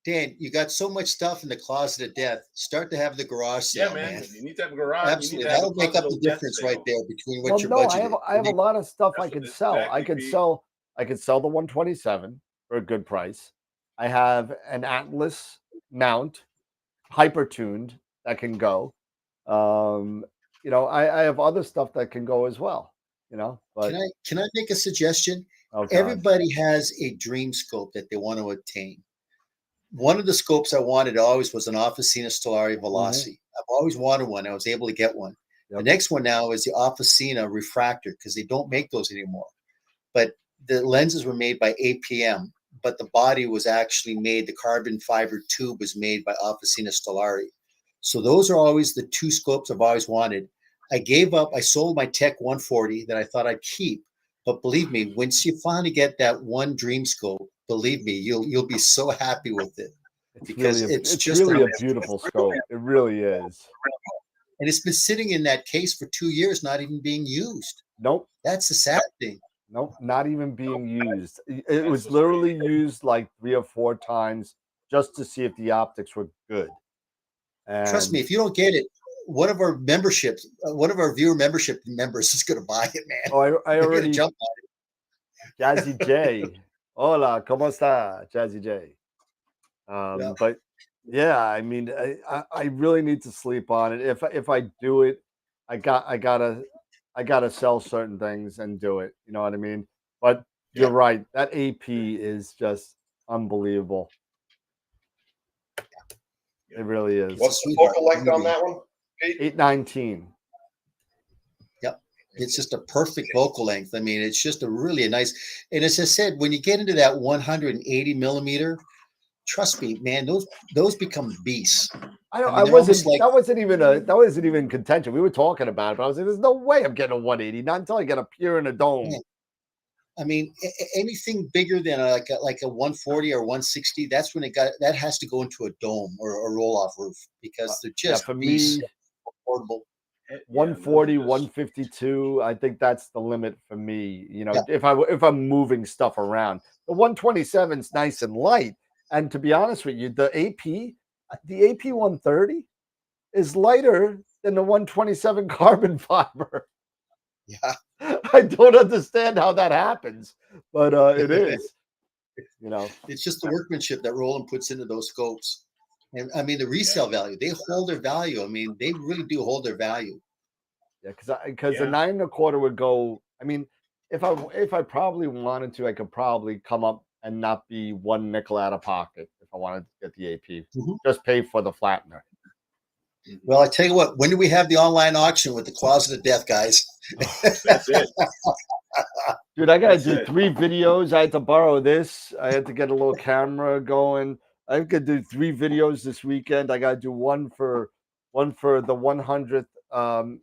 Dan, you got so much stuff in the closet of death. Start to have the garage sale, man. You need to have a garage. Absolutely, that'll make up the difference right there between what your budget is. I have a lot of stuff I can sell. Exactly, I could sell the 127 for a good price. I have an Atlas mount, hyper tuned, that can go. I have other stuff that can go as well. But Can I make a suggestion? oh, God. Everybody has a dream scope that they want to attain. One of the scopes I wanted always was an Officina Stellari Velocity. I've always wanted one. I was able to get one. Yep. The next one now is the Officina Refractor because they don't make those anymore. But the lenses were made by APM, but the body was actually made, the carbon fiber tube was made by Officina Stellari. So those are always the two scopes I've always wanted. I gave up. I sold my Tech 140 that I thought I'd keep. But believe me, once you finally get that one dream scope, believe me, you'll be so happy with it. It's really a beautiful scope. It really is. And it's been sitting in that case for 2 years, not even being used. Nope. That's the sad thing. Nope, not even being used. It was literally used like 3 or 4 times just to see if the optics were good. And trust me, if you don't get it, one of our viewer membership members is going to buy it, man. Oh, I already jump on it. Jazzy J. Hola, ¿cómo está, Jazzy J? But yeah, I mean, I really need to sleep on it. If I do it, I gotta sell certain things and do it. You know what I mean? But you're right. That AP is just unbelievable. It really is. What's the focal length on that one? 819. Yep. It's just a perfect vocal length. I mean, it's just a really nice, and as I said, when you get into that 180 millimeter, trust me, man, those become beasts. That wasn't even contention. We were talking about it, but I was like, there's no way I'm getting a 180, not until I get up here in a dome. Man. I mean, anything bigger than like a 140 or 160, that's when that has to go into a dome or a roll-off roof because they're just for me, affordable. 140, 152, I think that's the limit for me. If I'm moving stuff around. The 127's nice and light. And to be honest with you, the AP 130 is lighter than the 127 carbon fiber. Yeah. I don't understand how that happens, but it is. It's just the workmanship that Roland puts into those scopes. And I mean, the resale value, they hold their value. I mean, they really do hold their value. Yeah, because the 9 1/4 would go. I mean, if I probably wanted to, I could probably come up and not be 1 nickel out of pocket if I wanted to get the AP. Just pay for the flattener. Well, I tell you what, when do we have the online auction with the Closet of Death, guys? That's it. Dude, I got to do 3 videos. I had to borrow this. I had to get a little camera going. I could do 3 videos this weekend. I got to do one for the 100th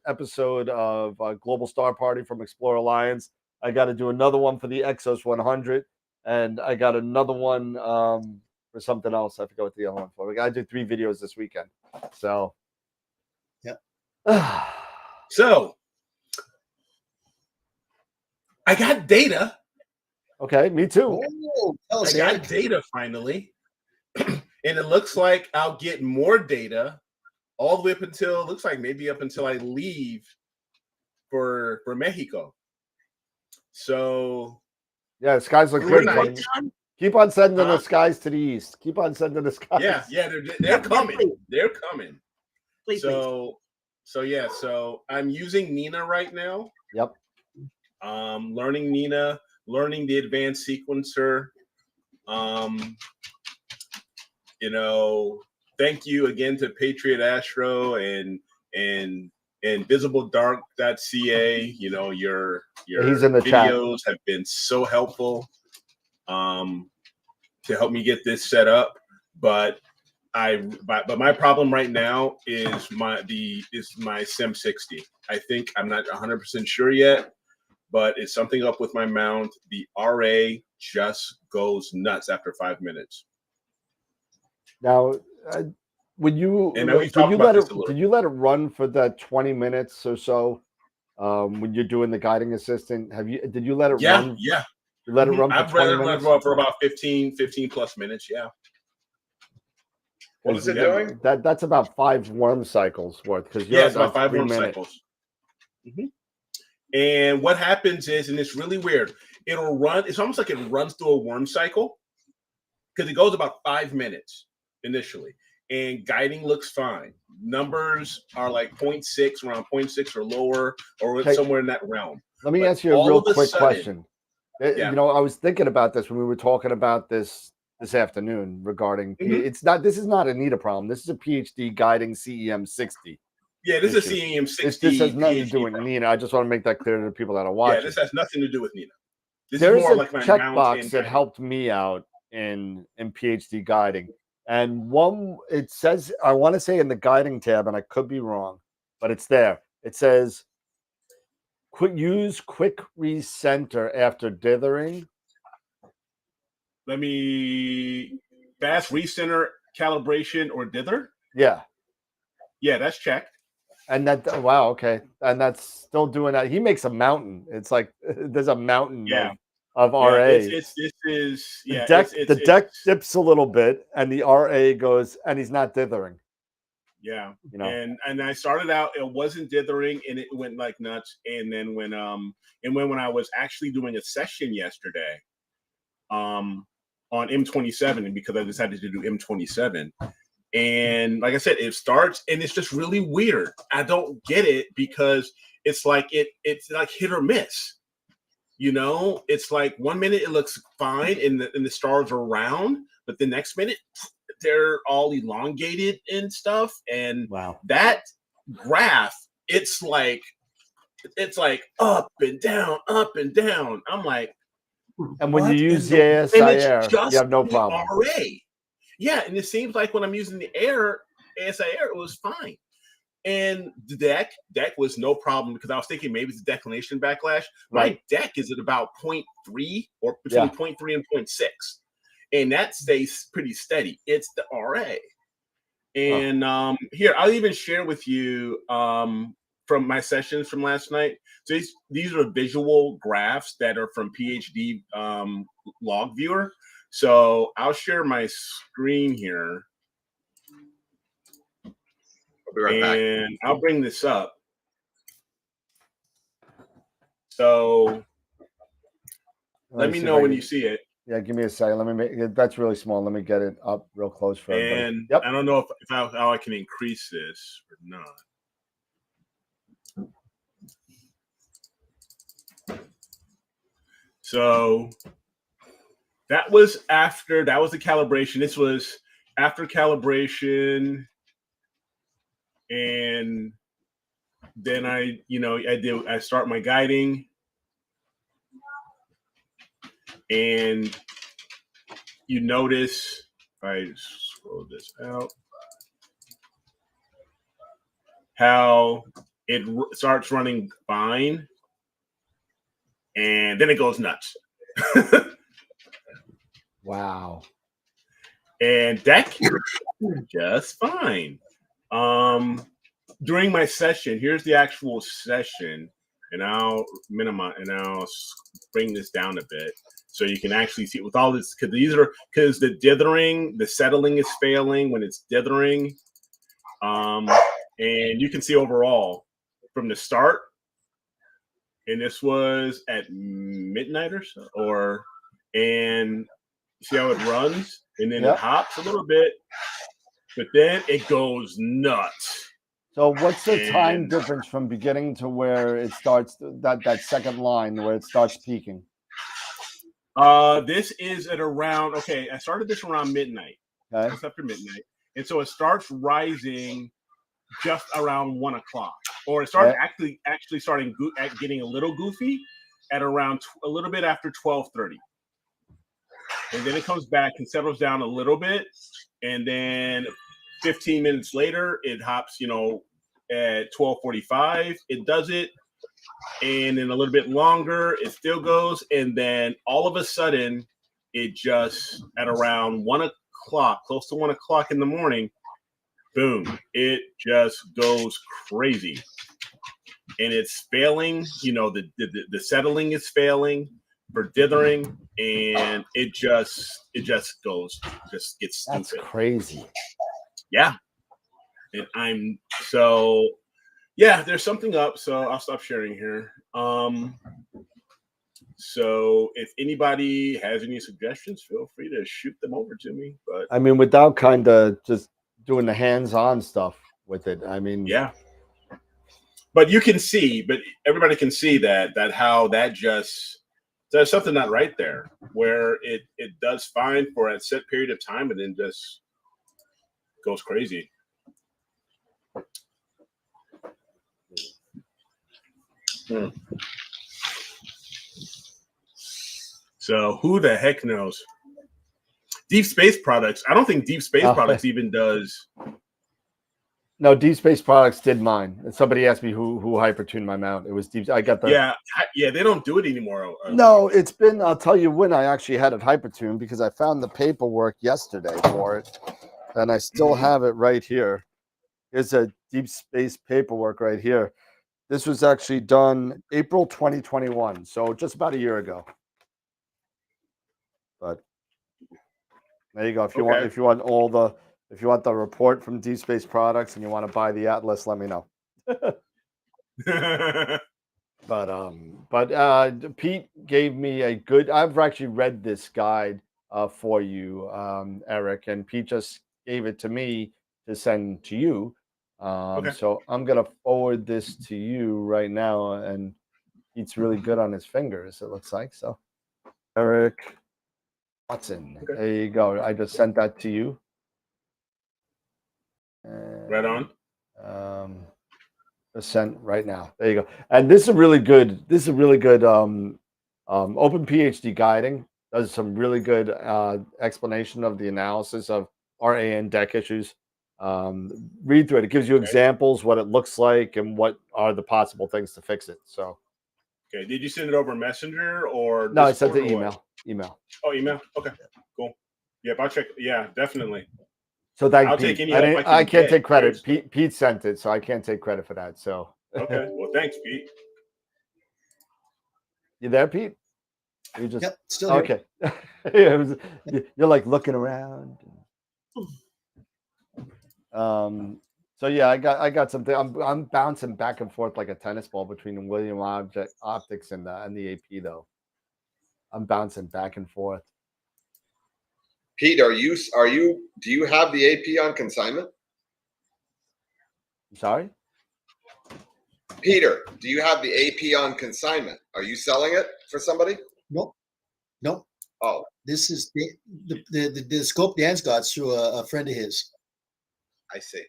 episode of Global Star Party from Explore Alliance. I got to do another one for the Exos 100, and I got another one for something else. I forgot what the other one for. We got to do 3 videos this weekend. So, yeah. So I got data. Okay, me too. Oh, tell us, I got Eric. data finally. And it looks like I'll get more data all the way up until, looks like maybe up until I leave for Mexico. So Yeah, the skies look We're good. not- Buddy. Keep on sending the Huh? skies to the east. Keep on sending the skies. yeah, they're coming. They're coming. Please, please. So I'm using Nina right now. Yep. Learning Nina, learning the advanced sequencer. You know, thank you again to Patriot Astro and visibledark.ca. You know, your He's in the chat. videos have been so helpful to help me get this set up. But my problem right now is my Sim 60. I think I'm not 100% sure yet, but it's something up with my mount. The RA just goes nuts after 5 minutes. Now, would you And we've talked about this a little. did you let it run for that 20 minutes or so when you're doing the guiding assistant? Did you let it run? Yeah. You let it run for I've 20 read it minutes? run for about 15 plus minutes. Yeah. What is it doing? That's about 5 worm cycles worth, because Yeah, it's about 5 worm cycles. And what happens is, and it's really weird, it'll run, it's almost like it runs through a worm cycle because it goes about 5 minutes initially. And guiding looks fine. Numbers are like 0.6, around 0.6 or lower, or somewhere in that realm. Let me ask you a real quick question. Yeah. You know, I was thinking about this when we were talking about this afternoon regarding this is not a NITA problem. This is a PhD guiding CEM 60. Yeah, this is CEM 60. This has nothing to do with NITA. I just want to make that clear to the people that are watching. Yeah, this has nothing to do with NITA. There's a checkbox that helped me out in PhD guiding. And one, it says, I want to say in the guiding tab, and I could be wrong, but it's there. It says, use quick recenter after dithering. Let me fast recenter, calibration, or dither. Yeah. Yeah, that's checked. And that, wow, okay. And that's still doing that. He makes a mountain. It's like there's a mountain of RA. The deck dips a little bit, and the RA goes, and he's not dithering. Yeah, you know. And I started out, it wasn't dithering, and it went like nuts. And then when I was actually doing a session yesterday, on M27, and because I decided to do M27, and like I said, it starts and it's just really weird. I don't get it because it's like it's like hit or miss. You know, it's like 1 minute it looks fine and the stars are round, but the next minute they're all elongated and stuff. And that graph, it's like up and down, up and down. I'm like, and when you use the ASI Air, you have no problem. RA. Yeah, and it seems like when I'm using the ASI Air, it was fine. And the deck was no problem because I was thinking maybe it's a declination backlash. My deck is at about 0.3 or between 0.3 and 0.6. And that stays pretty steady. It's the RA. And here, I'll even share with you from my sessions from last night. So these are visual graphs that are from PhD log viewer. So I'll share my screen here. I'll be right back. I'll bring this up. So let me know when you see it. Yeah, give me a second. Let me make it. That's really small. Let me get it up real close for everybody. And I don't know how I can increase this or not. So that was the calibration. This was after calibration. And then I start my guiding. And you notice, if I scroll this out, how it starts running fine. and then it goes nuts. Wow. And that came just fine. During my session, here's the actual session, and I'll minimize and I'll bring this down a bit so you can actually see with all this, because the dithering, the settling is failing when it's dithering. And you can see overall from the start, and this was at midnight or so, and see how it runs, and then it hops a little bit, but then it goes nuts. So what's the time difference from beginning to where it starts, that second line where it starts peaking? This is at around, okay, I started this around midnight. Okay. Just after midnight. And so it starts rising just around 1 o'clock. Or it started actually starting getting a little goofy at around a little bit after 12:30. And then it comes back and settles down a little bit. And then 15 minutes later, it hops, at 12:45. It does it. And then a little bit longer, it still goes. And then all of a sudden, it just, at around 1 o'clock, close to 1 o'clock in the morning, boom, it just goes crazy. And it's failing, the settling is failing for dithering, and it just gets stupid. That's crazy. Yeah. And there's something up, so I'll stop sharing here. So if anybody has any suggestions, feel free to shoot them over to me. But I mean, without kind of just doing the hands-on stuff with it, I mean, yeah. But you can see, everybody can see that how that just, there's something not right there, where it does fine for a set period of time and then just goes crazy. So who the heck knows? Deep Space Products. I don't think Deep Space Products even does. No, Deep Space Products did mine. And somebody asked me who hypertuned my mount. It was Deep. I got the. Yeah. They don't do it anymore. No, it's been. I'll tell you when I actually had it hypertuned, because I found the paperwork yesterday for it, and I still have it right here. Here's a Deep Space paperwork right here. This was actually done April 2021, so just about a year ago. But there you go. If you want the report from Deep Space Products and you want to buy the Atlas, let me know. But Pete gave me a good. I've actually read this guide for you, Eric, and Pete just gave it to me to send to you. So I'm gonna forward this to you right now, and Pete's really good on his fingers, it looks like. So Eric Watson, there you go. I just sent that to you. Right on. Sent right now. There you go. And this is really good. Open PhD guiding does some really good explanation of the analysis of RAN deck issues. Read through it. It gives you examples, what it looks like, and what are the possible things to fix it. So, okay. Did you send it over Messenger or? No, I sent the email. Oh, email. Okay, cool. Yep, I'll check. Yeah, definitely. So thank I'll Pete. take any. I can't take credit. Pete sent it, so I can't take credit for that. So. Okay. Well, thanks, Pete. You there, Pete? You just still here. Okay. You're like looking around. So yeah, I got something. I'm bouncing back and forth like a tennis ball between the William Optics and the AP though. I'm bouncing back and forth. Pete, do you have the AP on consignment? I'm sorry? Peter, do you have the AP on consignment? Are you selling it for somebody? Nope. Oh, this is the scope Dan's got through a friend of his. I see.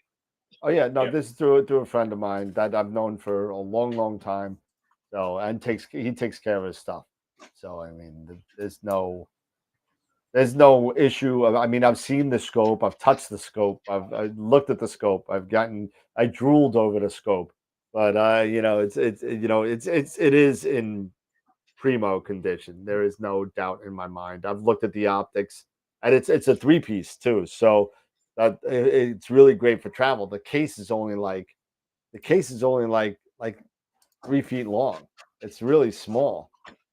Oh yeah, no, this is through a friend of mine that I've known for a long time. So he takes care of his stuff. So I mean, there's no issue. I mean, I've seen the scope, I've touched the scope, I've looked at the scope, I drooled over the scope, but it is in primo condition. There is no doubt in my mind. I've looked at the optics, and it's a 3-piece too, so that it's really great for travel. The case is only like 3 feet long. It's really small,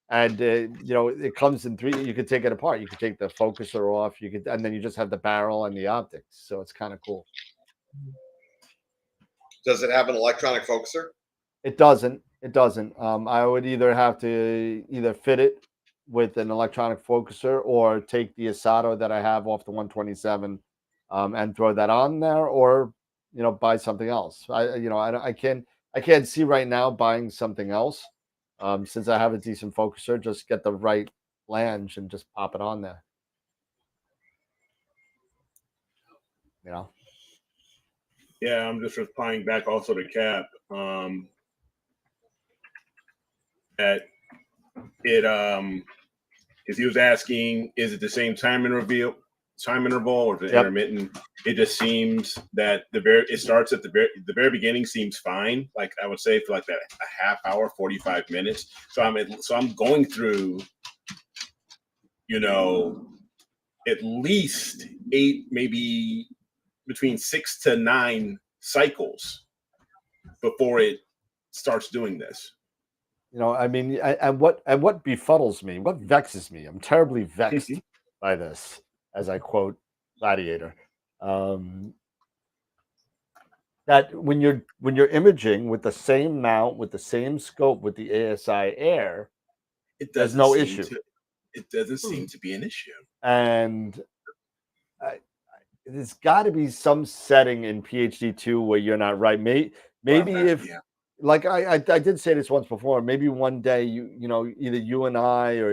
and it comes in 3. You could take it apart. You could take the focuser off. You could, and then you just have the barrel and the optics. So it's kind of cool. Does it have an electronic focuser? It doesn't. It doesn't. I would either have to fit it with an electronic focuser or take the Asato that I have off the 127 and throw that on there, or buy something else. I can't see right now buying something else since I have a decent focuser. Just get the right flange and just pop it on there. Yeah, I'm just replying back also to Cap. That it because he was asking, is it the same time interval or is it intermittent? It just seems that it starts at the very beginning seems fine. Like I would say for like that a half hour, 45 minutes. So I'm going through, at least 8, maybe between 6 to 9 cycles before it starts doing this. And what befuddles me, what vexes me, I'm terribly vexed by this, as I quote Gladiator, that when you're imaging with the same mount, with the same scope, with the ASI Air, there's no issue. It doesn't seem to be an issue. And there's got to be some setting in PhD2 where you're not right. Maybe like I did say this once before, maybe one day either you and I or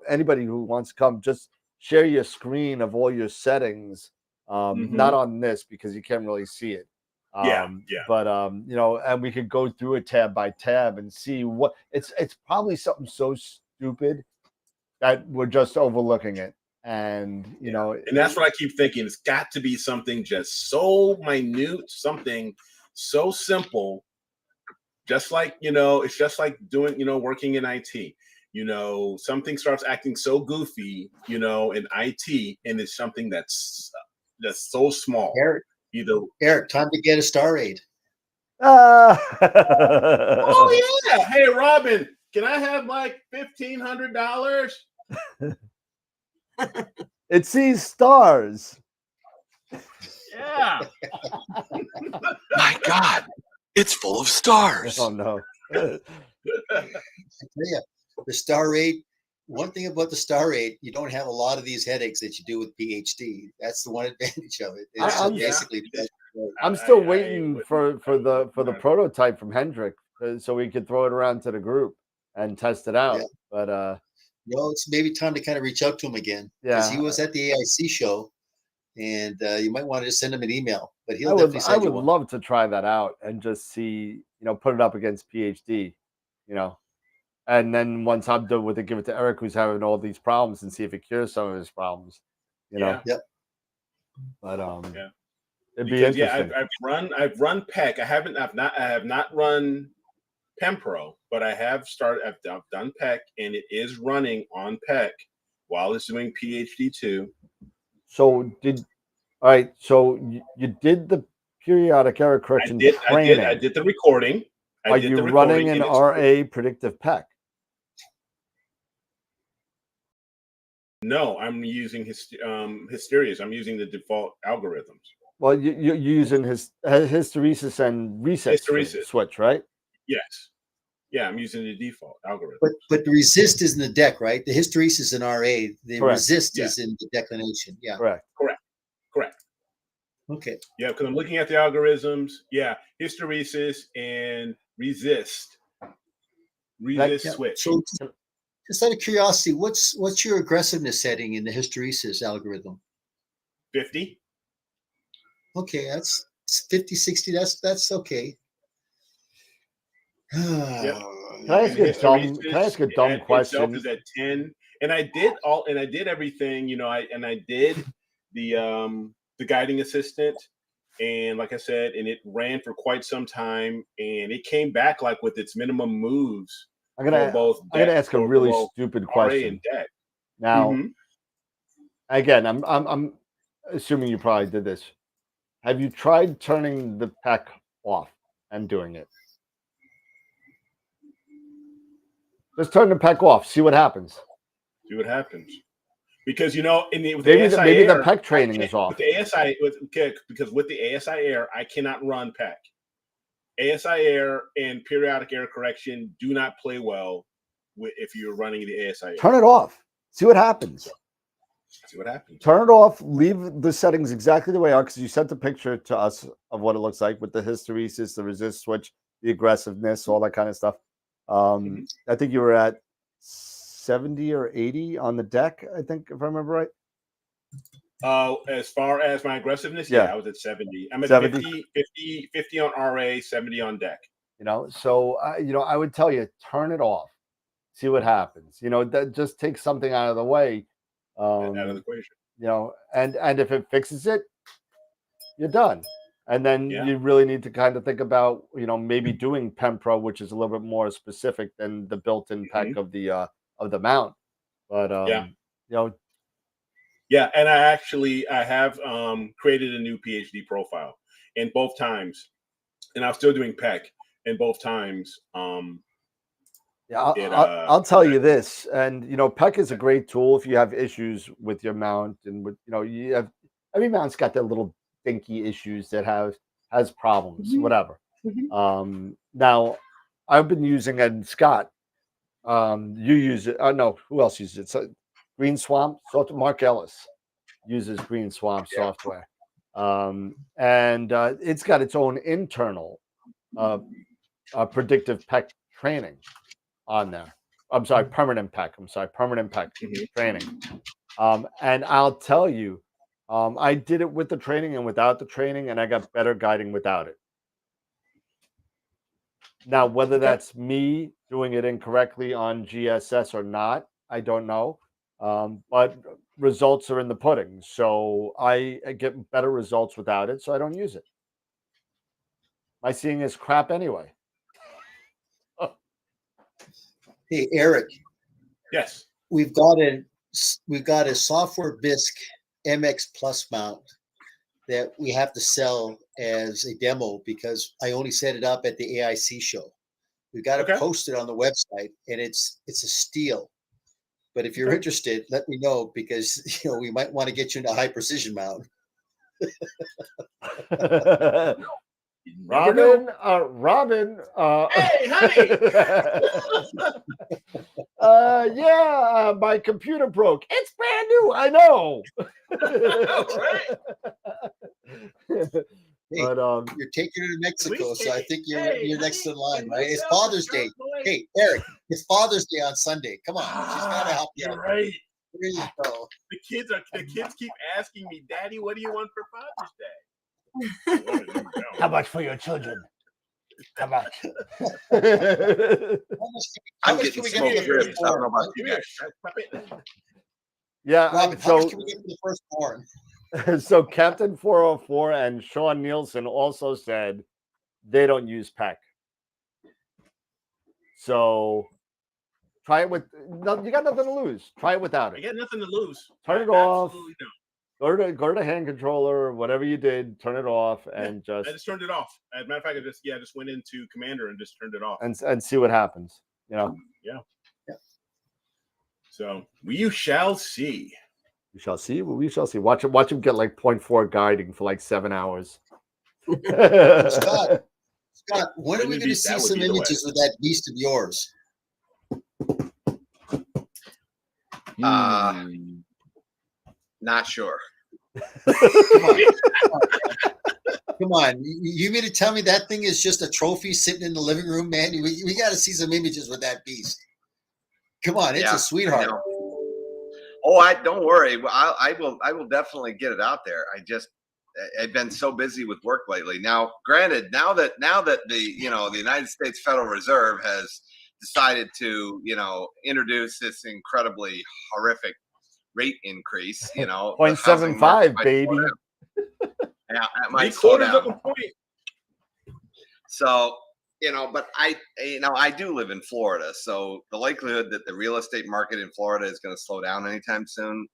anybody who wants to come, just share your screen of all your settings. Not on this because you can't really see it. But and we could go through it tab by tab and see what it's probably something so stupid that we're just overlooking it. And and that's what I keep thinking. It's got to be something just so minute, something so simple. Just like, it's just like doing, working in IT, something starts acting so goofy, in IT, and it's something that's so small. Eric, time to get a star aid. Oh yeah. Hey, Robin, can I have like $1,500? It sees stars. Yeah. My God. It's full of stars. Oh no. I tell you, the star rate. One thing about the star rate, you don't have a lot of these headaches that you do with PhD. That's the one advantage of it. I'm still waiting for the prototype from Hendrik so we could throw it around to the group and test it out. Yeah. But it's maybe time to kind of reach out to him again. Because he was at the AIC show. And you might want to just send him an email, but he'll definitely send you one. I would love to try that out and just see, put it up against PhD, and then once I'm done with it, give it to Eric, who's having all these problems, and see if it cures some of his problems, Yep. But it'd be interesting. I've run PEC. I have not run Pempro, but I've done PEC, and it is running on PEC while it's doing PhD2. So you did the periodic error correction training. I did the recording. Are you running an RA predictive PEC? No, I'm using Hysterias. I'm using the default algorithms. Well, you're using hysteresis and reset switch, right? Yes. Yeah, I'm using the default algorithm. But the resist is in the deck, right? The hysteresis in RA. The resist is in the declination. Yeah. Correct. Okay. Yeah, because I'm looking at the algorithms. Yeah, hysteresis and resist switch. So, just out of curiosity, what's your aggressiveness setting in the hysteresis algorithm? 50. Okay, that's 50, 60. That's okay. Yep. Can I ask a dumb question? Is at 10, and I did everything. I did the guiding assistant, and like I said, and it ran for quite some time, and it came back like with its minimum moves I'm gonna ask a really stupid RA question. and deck. Now, Mhm. again, I'm assuming you probably did this. Have you tried turning the PEC off and doing it? Just turn the PEC off. See what happens. See what happens. Because, you know, with Maybe the ASI maybe the Air, PEC training is with off. the ASI, because with the ASI Air, I cannot run PEC. ASI Air and periodic air correction do not play well if you're running the ASI Air. Turn it off. See what happens. See what happens. Turn it off. Leave the settings exactly the way they are, because you sent the picture to us of what it looks like with the hysteresis, the resist switch, the aggressiveness, all that kind of stuff. I think you were at 70 or 80 on the deck, I think, if I remember right. As far as my aggressiveness, Yeah. I was at 70. I'm at 70. 50 on RA, 70 on deck. You know, so you know, I would tell you, turn it off. See what happens. You know, that just takes something out of the way. Out of the equation. You know, and if it fixes it, you're done. And then you really need to kind of think about, you know, maybe doing Pempro, which is a little bit more specific than the built-in PEC of the mount. But you know, and I have created a new PhD profile, and both times, and I'm still doing PEC, and both times. I'll tell you this, and you know, PEC is a great tool if you have issues with your mount, and with, you know, you have every mount's got their little dinky issues that has problems, whatever. Now I've been using, and Scott, you use it. No, who else uses it? So Green Swamp. So Mark Ellis uses Green Swamp software, and it's got its own internal predictive PEC training on there. I'm sorry, permanent PEC. Permanent PEC training. And I'll tell you, I did it with the training and without the training, and I got better guiding without it. Now, whether that's me doing it incorrectly on GSS or not, I don't know. But results are in the pudding. So I get better results without it, so I don't use it. My seeing is crap anyway. Hey, Eric. Yes. We've got a software BISC MX Plus mount that we have to sell as a demo because I only set it up at the AIC show. We've got to post it on the website, and it's a steal. But if you're interested, let me know, because you know we might want to get you into a high precision mount. Robin, hey, honey. My computer broke. It's brand new. I know. Hey, but you're taking her to Mexico, so I think you're next in line, right? It's Father's Day. Hey, Eric, it's Father's Day on Sunday. Come on, she's gotta help you. You're right. There you go. The kids keep asking me, Daddy, what do you want for Father's Day? How much for your children? How much? How much can we get for the firstborn? I don't know about you guys. Yeah, Robin, how much can we get for the firstborn? So Captain 404 and Sean Nielsen also said they don't use PEC. So try it with you got nothing to lose. Try it without it. I got nothing to lose. Turn it off. Go to the hand controller or whatever you did, turn it off, and I just turned it off. As a matter of fact, I just went into Commander and just turned it off. And see what happens. You know. Yeah. So we shall see. We shall see. We shall see. Watch him get like 0.4 guiding for like 7 hours. Scott, when are we going to see some images of that beast of yours? Not sure. Come on. You mean to tell me that thing is just a trophy sitting in the living room, man? We got to see some images with that beast. Come on, it's a sweetheart. Oh, don't worry. I will definitely get it out there. I've been so busy with work lately. Now, granted, now that the United States Federal Reserve has decided to introduce this incredibly horrific rate increase, 0.75, baby. Yeah, that might slow down. So but I do live in Florida, so the likelihood that the real estate market in Florida is going to slow down anytime soon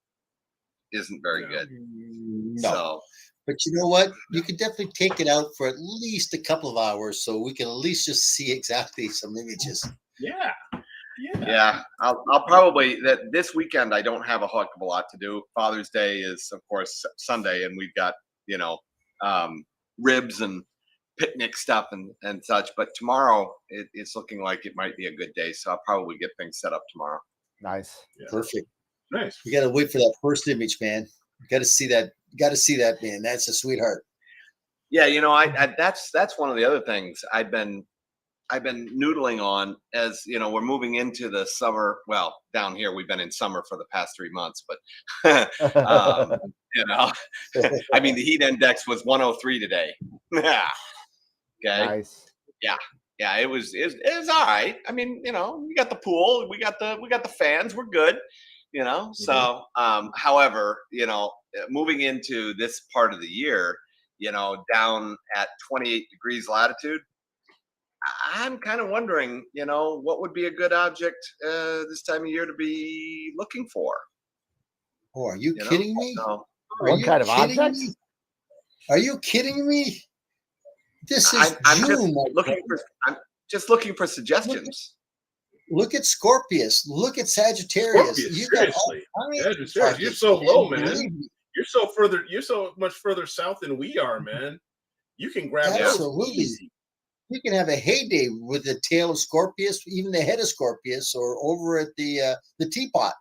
isn't very good. No. So, But you know what? You could definitely take it out for at least a couple of hours so we can at least just see exactly some images. Yeah. yeah, I'll probably this weekend. I don't have a heck of a lot to do. Father's Day is, of course, Sunday, and we've got ribs and picnic stuff and such. But tomorrow, it's looking like it might be a good day, so I'll probably get things set up tomorrow. Nice. Yeah. Perfect. Nice. You got to wait for that first image, man. You got to see that. You got to see that, man. That's a sweetheart. Yeah, that's one of the other things I've been noodling on as we're moving into the summer. Well, down here we've been in summer for the past 3 months, but I mean the heat index was 103 today. Yeah. Okay. Nice. Yeah, it was all right. I mean, we got the pool, we got the fans, we're good. So however, moving into this part of the year, down at 28 degrees latitude, I'm kind of wondering, what would be a good object this time of year to be looking for. Oh, are you kidding me? So, What kind of object? Are you kidding me? This is I'm June. I'm just looking for suggestions. Look at Scorpius. Look at Sagittarius. Scorpius, You got all Sagittarius, kinds of you're so low, man. believe me. You're so much further south than we are, man. You can grab those Absolutely. easy. You can have a heyday with the tail of Scorpius, even the head of Scorpius, or over at the teapot.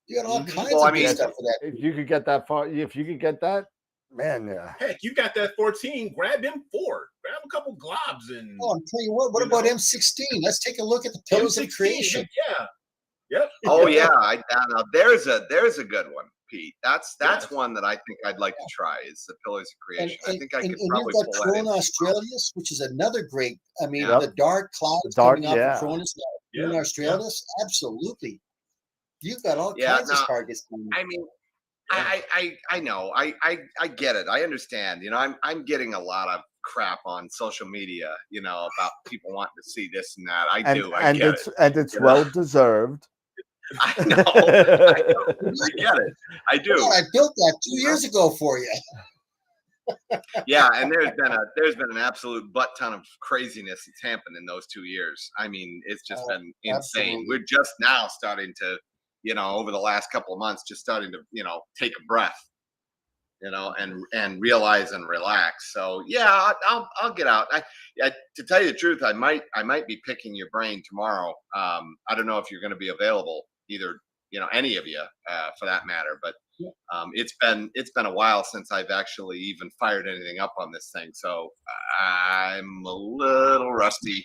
You got all kinds of good stuff for that. If you could get that far, if you could get that, man, yeah. Heck, you got that 14. Grab M4. Grab a couple globs and. Oh, I'm telling you what. What about M16? Let's take a look at the pillars of creation. Yeah. Yep. Oh yeah, now there's a good one, Pete. That's one that I think I'd like to try. Is the pillars of creation? I think I could probably you've got pull that in. Corona Australis, which is another great. I mean, Yep. the dark clouds coming off of Cronus, Corona Australis. Absolutely, you've got all kinds of targets. I mean, I know. I get it. I understand. I'm getting a lot of crap on social media. About people wanting to see this and that. I get it's well deserved. I know. I get it. I do. I built that 2 years ago for you. Yeah, and there's been an absolute butt ton of craziness that's happened in those 2 years. I mean, it's just been insane. Absolutely. We're just now starting to, over the last couple of months, just starting to, take a breath, and realize and relax. So yeah, I'll get out. To tell you the truth, I might be picking your brain tomorrow. I don't know if you're going to be available, either any of you for that matter, but it's been a while since I've actually even fired anything up on this thing, so I'm a little rusty.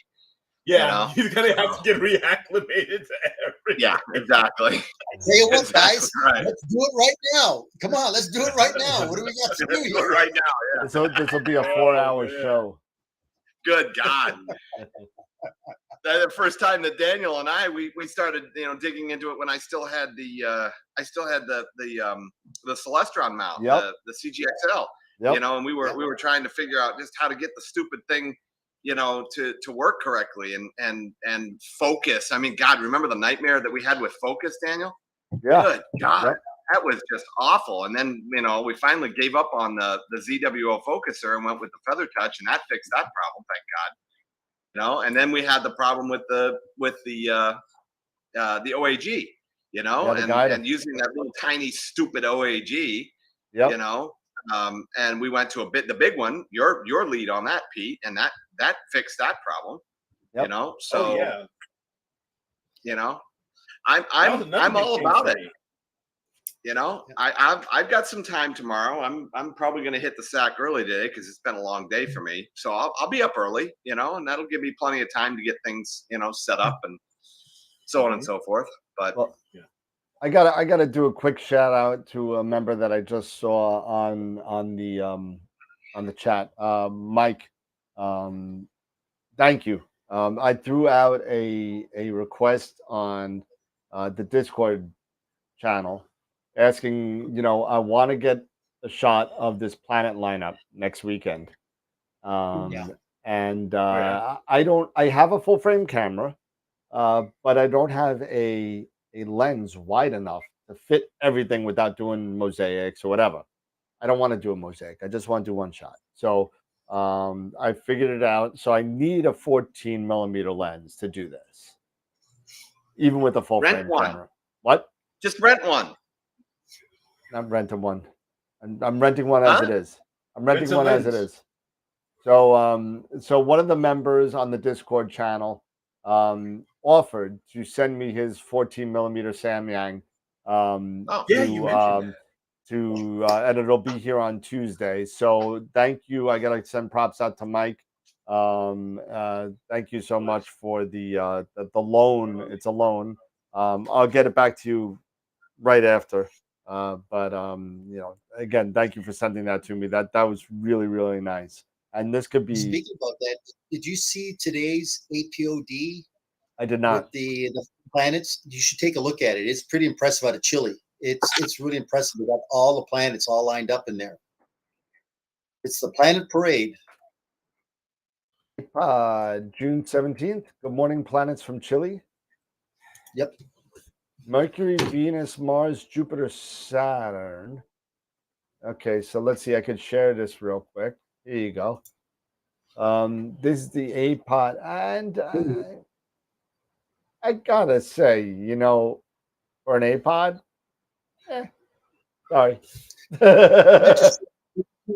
Yeah, you're gonna have to get reacclimated to everything. Yeah, exactly. Tell you what, Exactly guys, right. let's do it right now. Come on, let's do it right now. What do we got to do here? Right now, yeah. This will be a 4-hour show. Good God. The first time that Daniel and I we started digging into it when I still had the Celestron mount, the CGXL, and we were trying to figure out just how to get the stupid thing to work correctly and focus. I mean, God, remember the nightmare that we had with focus, Daniel? Yeah. Good God. That was just awful. And then, we finally gave up on the ZWO focuser and went with the Feather Touch, and that fixed that problem, thank God. And then we had the problem with the OAG, and using that little tiny stupid OAG, and we went to the big one, your lead on that, Pete, and that fixed that problem. So I'm all about it. I've got some time tomorrow. I'm probably going to hit the sack early today because it's been a long day for me. So I'll be up early, and that'll give me plenty of time to get things, set up and so on and so forth. But I gotta do a quick shout out to a member that I just saw on the chat, Mike. Thank you. I threw out a request on the Discord channel, asking, I want to get a shot of this planet lineup next weekend. And yeah. I have a full frame camera, but I don't have a lens wide enough to fit everything without doing mosaics or whatever. I don't want to do a mosaic. I just want to do one shot. So I figured it out. So I need a 14 millimeter lens to do this, even with a full Rent frame one. camera. What? Just rent one. I'm renting one. I'm renting one as Huh? it is. I'm renting Rent a one as it lens. is. So so one of the members on the Discord channel offered to send me his 14 millimeter Samyang Oh, Yeah, you mentioned and it'll be here on Tuesday. So thank you. I gotta send props out to Mike. Thank you so much for the loan. It's a loan. I'll get it back to you right after. But you know, again, thank you for sending that to me. That was really, really nice. And this could be. Speaking about that, did you see today's APOD I did with not. the planets? You should take a look at it. It's pretty impressive out of Chile. It's really impressive. We got all the planets all lined up in there. It's the planet parade. June 17th. Good morning, planets from Chile. Yep. Mercury, Venus, Mars, Jupiter, Saturn. Okay, so let's see. I could share this real quick. Here you go. This is the APOD, and I gotta say, you know, for an APOD, sorry.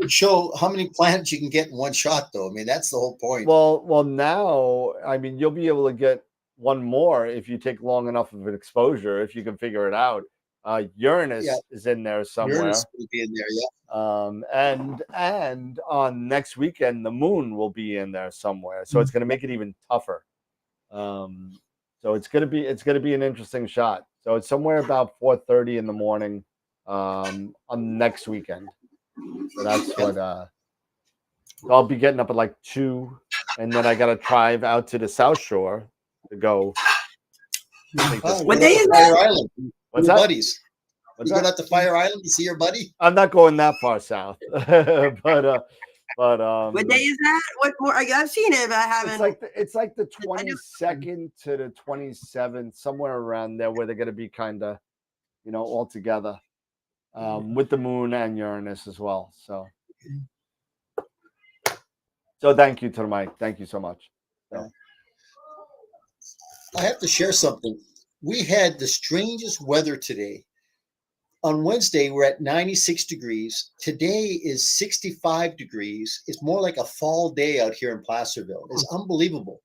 Show how many planets you can get in one shot, though. I mean, that's the whole point. Well, now, I mean, you'll be able to get one more if you take long enough of an exposure, if you can figure it out. Uranus is in there somewhere. Uranus will be in there, yeah. And on next weekend, the moon will be in there somewhere. So it's going to make it even tougher. So it's going to be an interesting shot. So it's somewhere about 4:30 in the morning on next weekend. So that's what so I'll be getting up at like 2, and then I got to drive out to the South Shore to go. What day is that? Fire Island. What's Your that? buddies. What's You that? go out to Fire Island to see your buddy? I'm not going that far south, but What day is that? What more? I've seen it, but I haven't. It's like the 22nd to the 27th, somewhere around there, where they're going to be kind of, you know, all together, with the moon and Uranus as well. So thank you to Mike. Thank you so much. So. I have to share something. We had the strangest weather today. On Wednesday, we're at 96 degrees. Today is 65 degrees. It's more like a fall day out here in Placerville. It's unbelievable.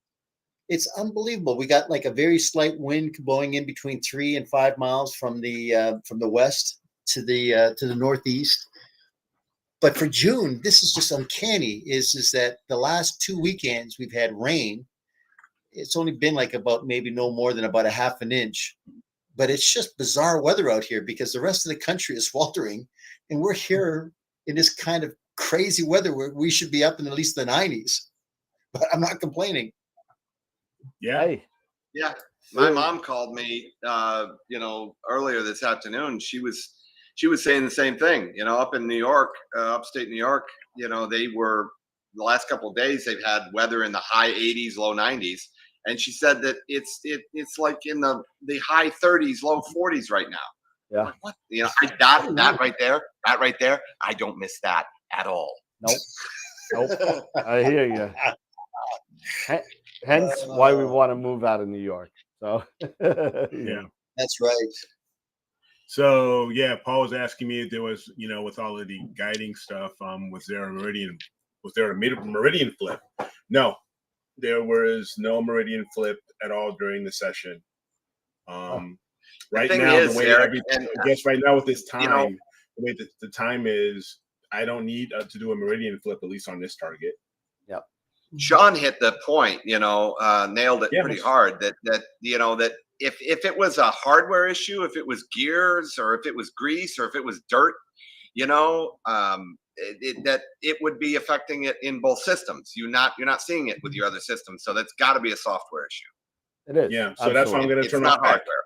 It's unbelievable. We got like a very slight wind blowing in between 3 and 5 miles from the west to the northeast. But for June, this is just uncanny. Is that the last 2 weekends we've had rain. It's only been like about maybe no more than about a half an inch. But it's just bizarre weather out here because the rest of the country is sweltering, and we're here in this kind of crazy weather where we should be up in at least the 90s. But I'm not complaining. Yeah. Hey. Yeah. My mom called me, you know, earlier this afternoon. She was saying the same thing. You know, up in New York, upstate New York, you know, they were the last couple of days they've had weather in the high 80s, low 90s. And she said that it's like in the high 30s, low 40s right now. Yeah. Like, what? You know, that right there, I don't miss that at all. Nope. I hear you. Hence why we want to move out of New York. So Yeah. That's right. So yeah, Paul was asking me if there was, you know, with all of the guiding stuff, was there a meridian flip? No. There was no meridian flip at all during the session. Right now, the way everything, I guess right now with this time, you know, the way the time is, I don't need to do a meridian flip, at least on this target. Yep. Sean hit the point, you know, nailed it pretty hard. That you know that if it was a hardware issue, if it was gears, or if it was grease, or if it was dirt, you know, that it would be affecting it in both systems. You're not seeing it with your other systems, so that's got to be a software issue. It is. Yeah, so that's why I'm going to turn off off back. hardware.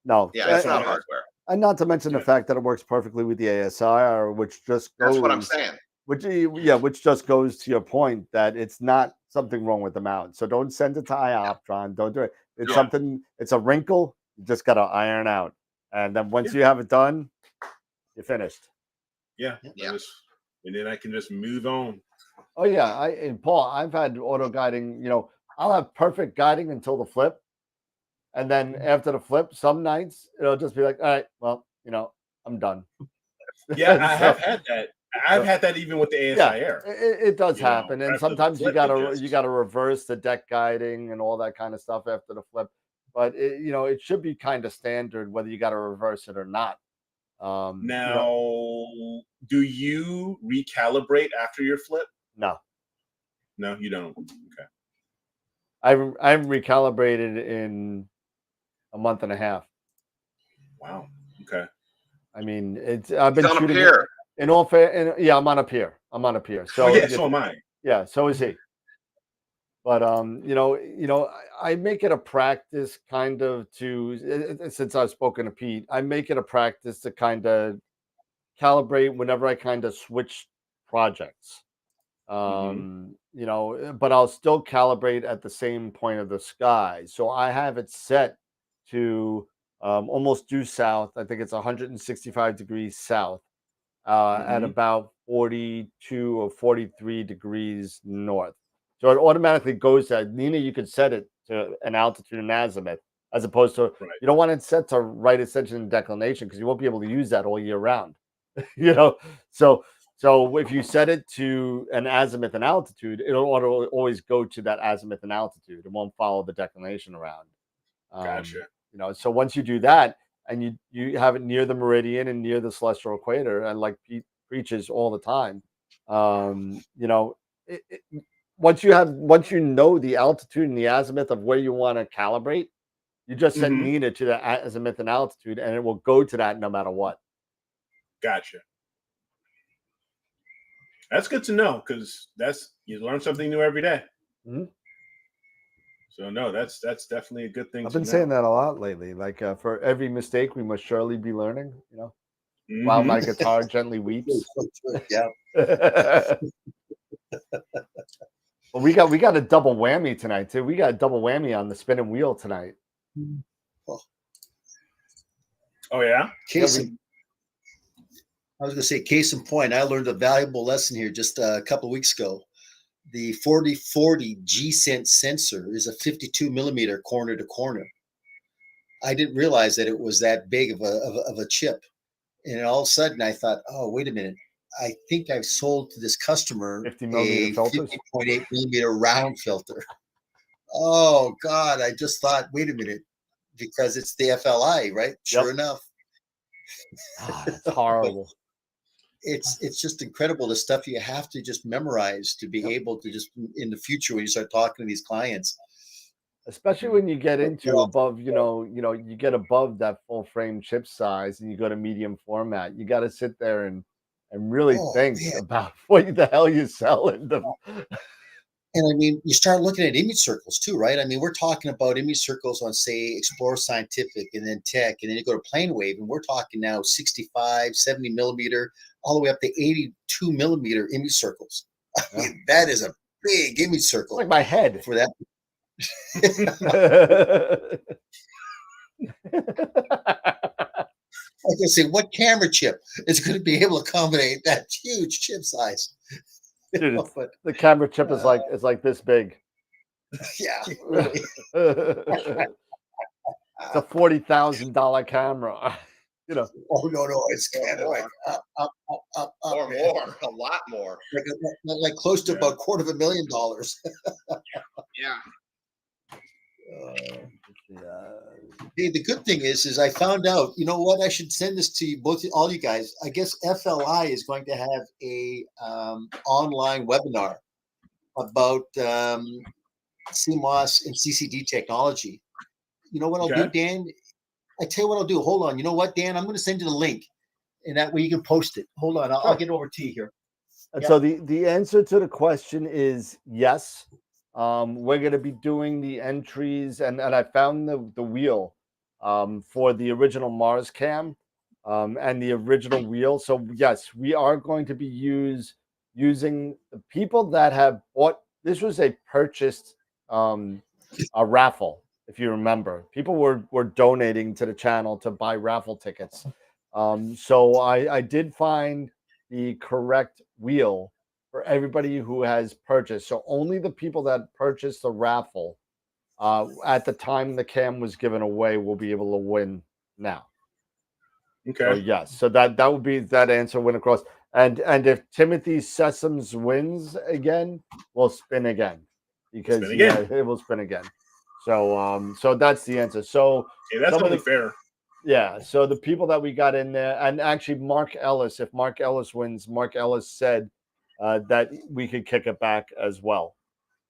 No, yeah, it's not hardware. And not to mention the fact that it works perfectly with the ASIR, which just goes. That's what I'm saying. Which just goes to your point that it's not something wrong with the mount. So don't send it to Ioptron. Don't do it. It's Yeah. something. It's a wrinkle. You just gotta iron out, and then once you have it done, you're finished. Yeah. And then I can just move on. Oh yeah, and Paul, I've had auto guiding. I'll have perfect guiding until the flip, and then after the flip, some nights it'll just be like, all right, well, I'm done. Yeah, I have had that. I've had that even with the ASI Air. It does happen, and after the sometimes you flip, gotta reverse the deck guiding and all that kind of stuff after the flip. But it should be kind of standard whether you got to reverse it or not. Now, do you recalibrate after your flip? No, you don't. Okay. I've recalibrated in a month and a half. Wow. Okay. I mean, I've been He's on a shooting pier. in all fair. And I'm on a pier. So so am I. Yeah, so is he. But I make it a practice kind of since I've spoken to Pete, I make it a practice to kind of calibrate whenever I kind of switch projects. But I'll still calibrate at the same point of the sky. So I have it set to almost due south. I think it's 165 degrees south at about 42 or 43 degrees north. So it automatically goes to Nina. You could set it to an altitude and azimuth, as opposed to you don't want it set to right ascension and declination because you won't be able to use that all year round. So if you set it to an azimuth and altitude, it'll always go to that azimuth and altitude. It won't follow the declination around. Gotcha. So once you do that and you have it near the meridian and near the celestial equator, and like Pete preaches all the time, once you know the altitude and the azimuth of where you want to calibrate, you just send Nina to the azimuth and altitude, and it will go to that no matter what. Gotcha. That's good to know because you learn something new every day. So no, that's definitely a good thing. I've been saying that a lot lately. Like for every mistake, we must surely be learning. While my guitar gently weeps. Yeah. Well, we got a double whammy tonight too. We got a double whammy on the spinning wheel tonight. Oh yeah. I was going to say, case in point, I learned a valuable lesson here just a couple of weeks ago. The 4040 G-Sense sensor is a 52 millimeter corner to corner. I didn't realize that it was that big of a chip. And all of a sudden I thought, oh, wait a minute. I think I've sold to this customer 50 a millimeter filters? 50.8 millimeter round filter. Oh God, I just thought, wait a minute, because it's the FLI, right? Sure enough. It's horrible. It's just incredible, the stuff you have to just memorize to be able to just in the future when you start talking to these clients. Especially when you get into above, you get above that full frame chip size and you go to medium format. You got to sit there and really think about what the hell you're selling. And I mean, you start looking at image circles too, right? I mean, we're talking about image circles on, say, Explore Scientific and then Tech, and then you go to Plane Wave, and we're talking now 65, 70 millimeter, all the way up to 82 millimeter image circles. I mean, that is a big image circle. Like my head. For that. Like I say, what camera chip is going to be able to accommodate that huge chip size? Dude, the camera chip is like this big. Yeah, really. It's a $40,000 camera. Oh no, it's kind of like up, or man. more, a lot more. Like close to about $250,000. Yeah. Hey, the good thing is I found out, you know what, I should send this to you, all you guys. I guess FLI is going to have a online webinar about CMOS and CCD technology. You know what I'll do, Dan? I tell you what I'll do. Hold on. You know what, Dan? I'm going to send you the link, and that way you can post it. Hold on. I'll get over to you here. And so the answer to the question is yes. We're going to be doing the entries, and I found the wheel for the original Mars cam and the original wheel. So yes, we are going to be using the people that have bought this was a purchased a raffle, if you remember. People were donating to the channel to buy raffle tickets. So I did find the correct wheel for everybody who has purchased. So only the people that purchased the raffle at the time the cam was given away will be able to win now. Okay. So yes, so that would be that answer went across. And if Timothy Sessoms wins again, we'll spin again because Spin again. yeah, it will spin again. So so that's the answer. So Yeah, that's some of only the- fair. yeah, so the people that we got in there, and actually Mark Ellis, if Mark Ellis wins, Mark Ellis said that we could kick it back as well.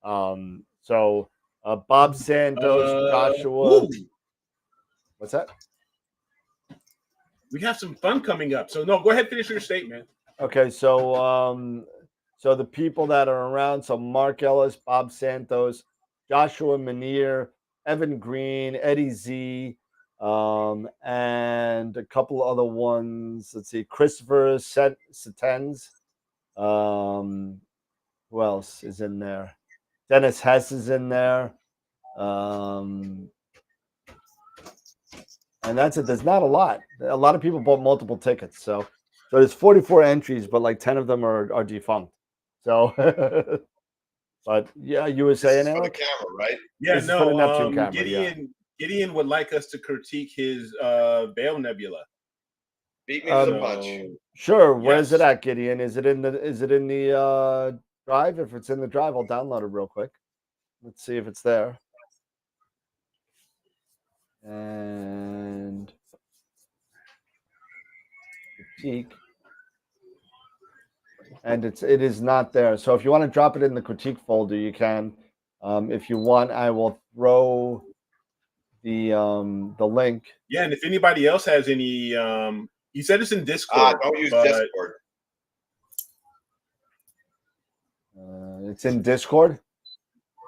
So Bob Santos, Joshua, Ooh, what's that? we have some fun coming up. So no, go ahead, finish your statement. Okay, so so the people that are around, so Mark Ellis, Bob Santos, Joshua Manier, Evan Green, Eddie Z, and a couple other ones. Let's see, Christopher Setens. Who else is in there? Dennis Hess is in there. And that's it. There's not a lot. A lot of people bought multiple tickets. So there's 44 entries, but like 10 of them are defunct. So, but yeah, you were saying, For the Alec? camera, right? Yeah, This is for the Neptune camera, Gideon would like us to critique his Veil Nebula. Beat me to the punch. Sure. Where's it Yes. at, Gideon? Is it in the drive? If it's in the drive, I'll download it real quick. Let's see if it's there. And critique. And it is not there. So if you want to drop it in the critique folder, you can. If you want, I will throw the link. Yeah, and if anybody else has any, he said it's in Discord. Don't use but Discord. It's in Discord.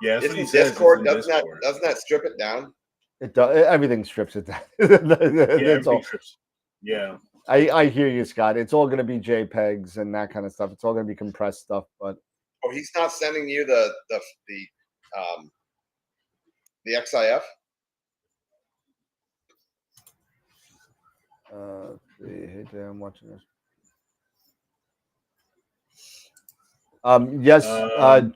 Yeah, that's what he Isn't says. Discord It's in doesn't that strip it down? It does. Everything strips it down. Yeah, That's everything all. strips. Yeah. I hear you, Scott. It's all going to be JPEGs and that kind of stuff. It's all going to be compressed stuff. But Oh, he's not sending you the XIF. hey, I'm watching this. Yes,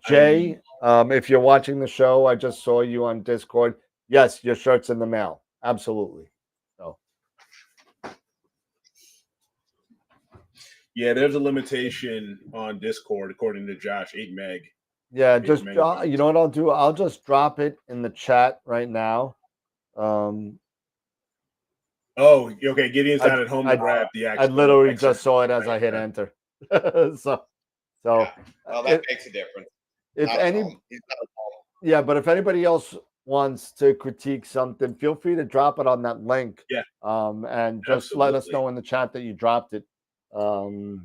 Jay. If you're watching the show, I just saw you on Discord. Yes, your shirt's in the mail. Absolutely. So. Yeah, there's a limitation on Discord, according to Josh, 8 meg. Yeah, 8 just megabytes. you know what I'll do? I'll just drop it in the chat right now. Oh, okay. Gideon's not at home to grab the actual. I literally XIF. just saw it as I hit enter. so Well, that makes a difference. If Not any, home. He's not at home. yeah, but if anybody else wants to critique something, feel free to drop it on that link. Yeah. And just let us know in the chat that you dropped it. And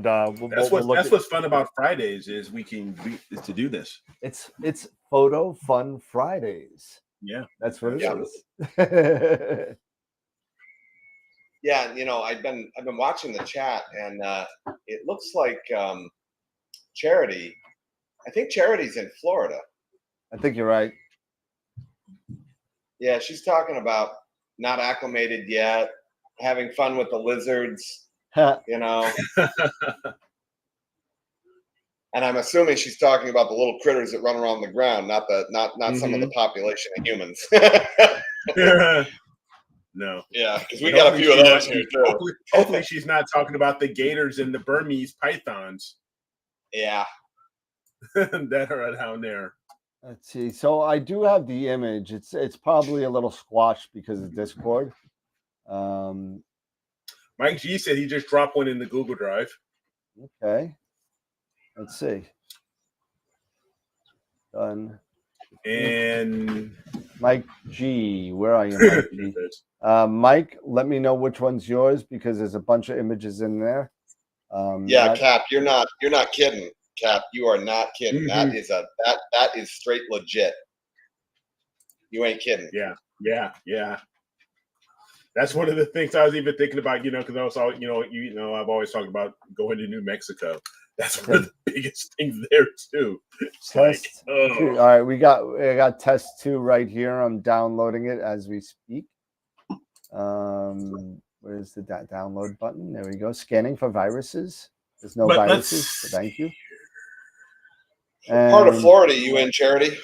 that's what's fun about Fridays is is to do this. It's Photo Fun Fridays. Yeah, that's what it is. Yeah, you know, I've been watching the chat, and it looks like Charity. I think Charity's in Florida. I think you're right. Yeah, she's talking about not acclimated yet, having fun with the lizards. You know. And I'm assuming she's talking about the little critters that run around the ground, not some of the population of humans. No. Yeah, because we got a few of those here too. Hopefully she's not talking about the gators and the Burmese pythons. Yeah. That are down there. Let's see. So I do have the image. It's probably a little squashed because of Discord. Mike G said he just dropped one in the Google Drive. Okay. Let's see. Done. And Mike G, where are you, Mike G? Mike, let me know which one's yours because there's a bunch of images in there. Yeah, Cap, you're not kidding. Cap, you are not kidding. Mm-hmm. That is straight legit. You ain't kidding. Yeah. That's one of the things I was even thinking about, because I was all, I've always talked about going to New Mexico. That's one of the biggest things there too. It's Test like, two. All right, I got test 2 right here. I'm downloading it as we speak. Where's the download button? There we go. Scanning for viruses. There's no viruses. So thank you. What part of Florida are you in, Charity?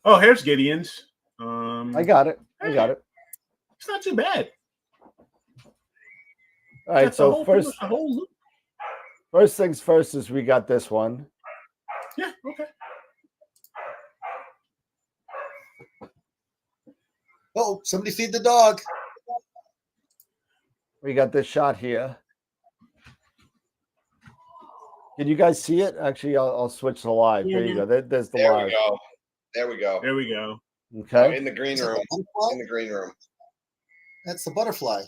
oh, here's Gideon's. I got it. I got it. It's not too bad. All right. That's So first things first is we got this one. Yeah. Okay. Oh, somebody feed the dog. We got this shot here. Can you guys see it? Actually, I'll switch to live. There you go. There's the There live. we go. There we go. There we go. Okay. In the green Is that room. the butterfly? In the green room. That's the butterfly.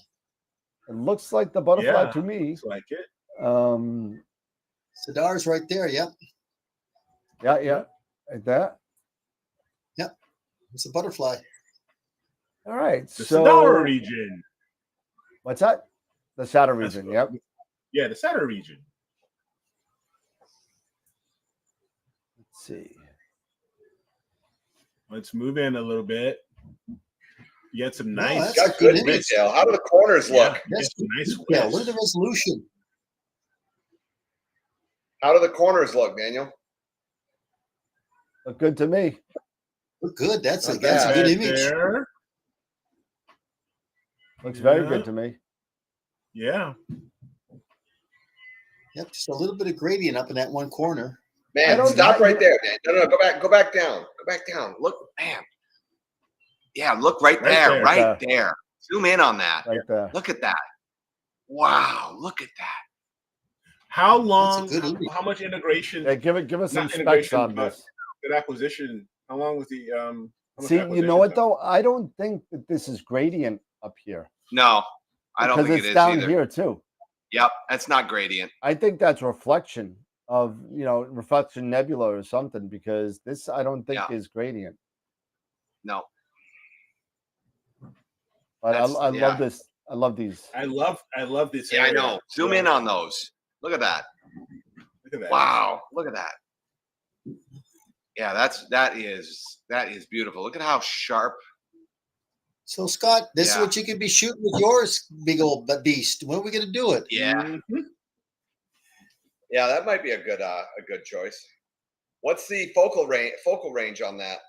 It looks like the butterfly Yeah, to me. looks like it. Sidar's right there. Yep. Yeah. Like that. Yep. It's a butterfly. All right. The So Sadara region. what's that? The shadow That's region. what- Yep. Yeah, the Sadara region. Let's see. Let's move in a little bit. You got some No, nice. that's Got good good. detail. How do the corners look? Yeah, That's some nice. Yeah. whips. Look at the resolution. How do the corners look, Daniel? Look good to me. Look good. That's a Not that's a bad. good Right image. there. Looks very Yeah. good to me. Yeah. Yep. Just a little bit of gradient up in that one corner. I Man, don't- stop right there, man. No, go back down. Go back down. Look, man. Yeah, look right Right there, there. right there. Zoom in on that. Right there. Look at that. Wow, look at that. How long? good image. How much integration? Yeah, give us some Not specs integration, on but this. That acquisition. How long was the? How much See, you acquisition know what time? though? I don't think that this is gradient up here. No, I don't Because think it's it is down either. here too. Yep, that's not gradient. I think that's reflection of reflection nebula or something, because this I don't think Yeah. is gradient. No. But I That's- love this. I love these. I love this. Yeah, I area. know. Zoom in on those. Look at that. Look at that. Wow, look at that. Yeah, that is beautiful. Look at how sharp. So Scott, this is Yeah. what you could be shooting with yours, big old beast. When are we going to do it? Yeah, Mhm. yeah, that might be a good choice. What's the focal range on that?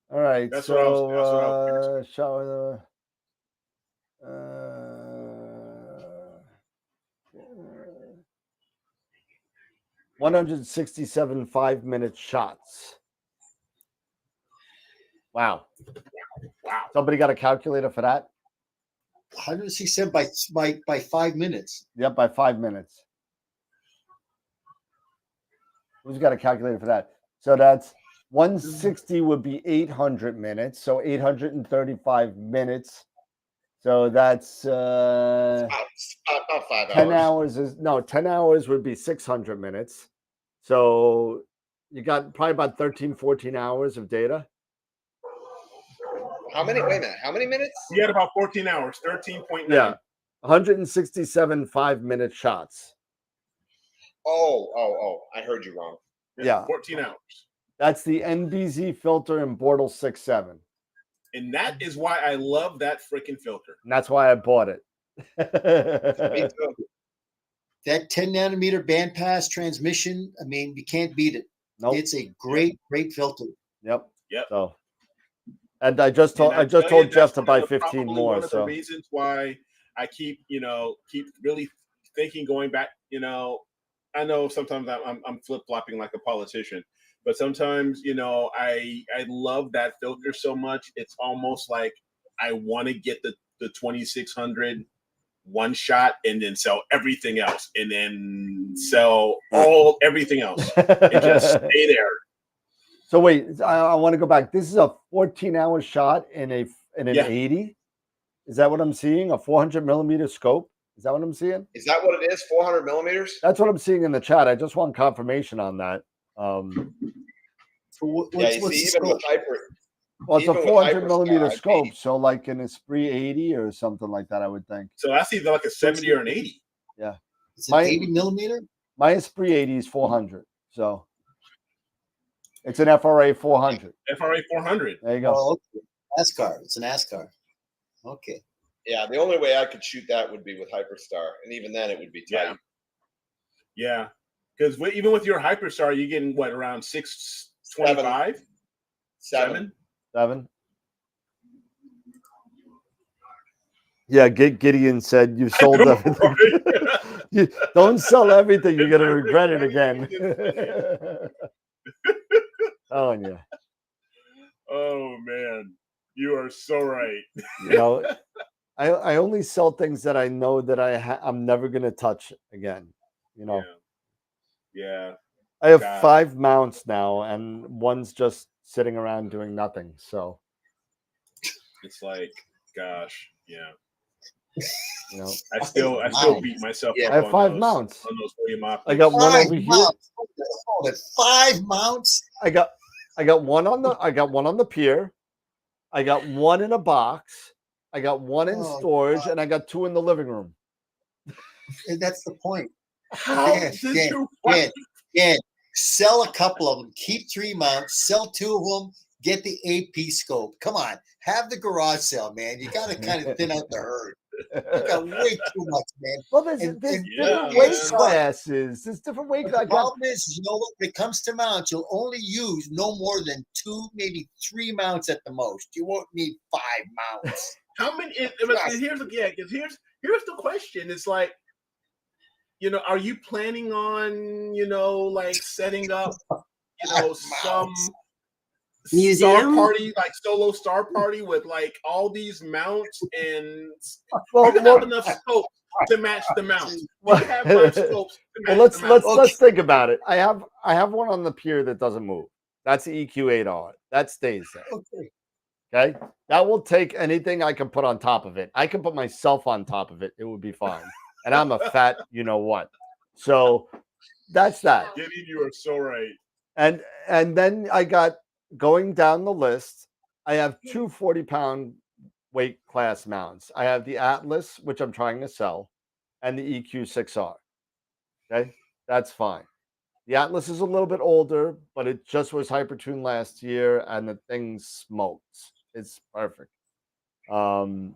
All right. That's what I was- that's what I was show 167 5-minute shots. Wow. Wow. Somebody got a calculator for that? 167 by 5 minutes. Yep, by 5 minutes. Who's got a calculator for that? So that's 160 would be 800 minutes. So 835 minutes. So that's About 5 10 hours. hours 10 hours would be 600 minutes. So you got probably about 13, 14 hours of data. How many? Wait a minute. How many minutes? You had about 14 hours. 13.9. Yeah. 167 5-minute shots. Oh, I heard you wrong. Yeah. 14 hours. That's the NBZ filter in Bortle 6.7. And that is why I love that freaking filter. And that's why I bought it. Me too. That 10 nanometer bandpass transmission, I mean, you can't beat it. Nope. It's a great filter. Yep. Yep. So, and I just told And I just tell you, told Jeff that's to buy one of the- 15 probably more. One of So the reasons why I keep really thinking, going back. I know sometimes I'm flip flopping like a politician, but sometimes I love that filter so much. It's almost like I want to get the 2600 one shot and then sell everything else, and then sell everything else, and just stay there. So wait, I want to go back. This is a 14-hour shot in an Yeah. 80. Is that what I'm seeing? A 400 millimeter scope? Is that what I'm seeing? Is that what it is? 400 millimeters? That's what I'm seeing in the chat. I just want confirmation on that. What's even the scope? with hyper, Well, it's a even with 400 Hyperstar, millimeter I'd be- scope, so like an Esprit 80 or something like that, I would think. So that's either like a 70 or an 80. Yeah, It's an My- 80 millimeter. my Esprit 80 is 400, so it's an FRA 400. FRA 400. There you go. Oh, okay. NASCAR. It's an NASCAR. Okay. Yeah, the only way I could shoot that would be with Hyperstar, and even then it would be tight. Yeah. Because even with your Hyperstar, you're getting what, around 625? 7. 7. Yeah, Gideon said you sold everything. You don't sell everything. You're gonna regret it again. Telling you. Oh man, you are so right. You know, I only sell things that I know that I'm never gonna touch again. You know, Yeah. I have God. 5 mounts now, and one's just sitting around doing nothing. So It's like, gosh, yeah. you know, I still beat myself Yeah. up I have on 5 those, mounts. on those William optics. I got one 5 over here. mounts. Hold it. 5 mounts. I got one on the pier. I got one in a box. I got one in Oh, storage, and I got 2 in the living room. And that's the point. How Dan, did Dan, you Dan, sell a couple of them. Keep 3 mounts. Sell 2 of them. Get the AP scope. Come on. Have the garage sale, man. You got to kind of thin out the herd. You got way too much, man. Well, there's And- different yeah, weight man. classes. There's different weight But the classes. problem is, you know what? When it comes to mounts, you'll only use no more than 2, maybe 3 mounts at the most. You won't need 5 mounts. How many? Here's the here's the question. It's like, are you planning on like setting up some Museum? star party, like solo star party with like all these mounts, and Well, you have enough scope to match the mounts. You have 5 scopes to match well, the mounts. let's think about it. I have one on the pier that doesn't move. That's the EQ8R. That stays there. Okay. Okay, that will take anything I can put on top of it. I can put myself on top of it. It would be fine. And I'm a fat, you know what. So that's that. Gideon, you are so right. And then I got going down the list. I have 2 40-pound weight class mounts. I have the Atlas, which I'm trying to sell, and the EQ6R. Okay, that's fine. The Atlas is a little bit older, but it just was hypertuned last year, and the thing smokes. It's perfect. Then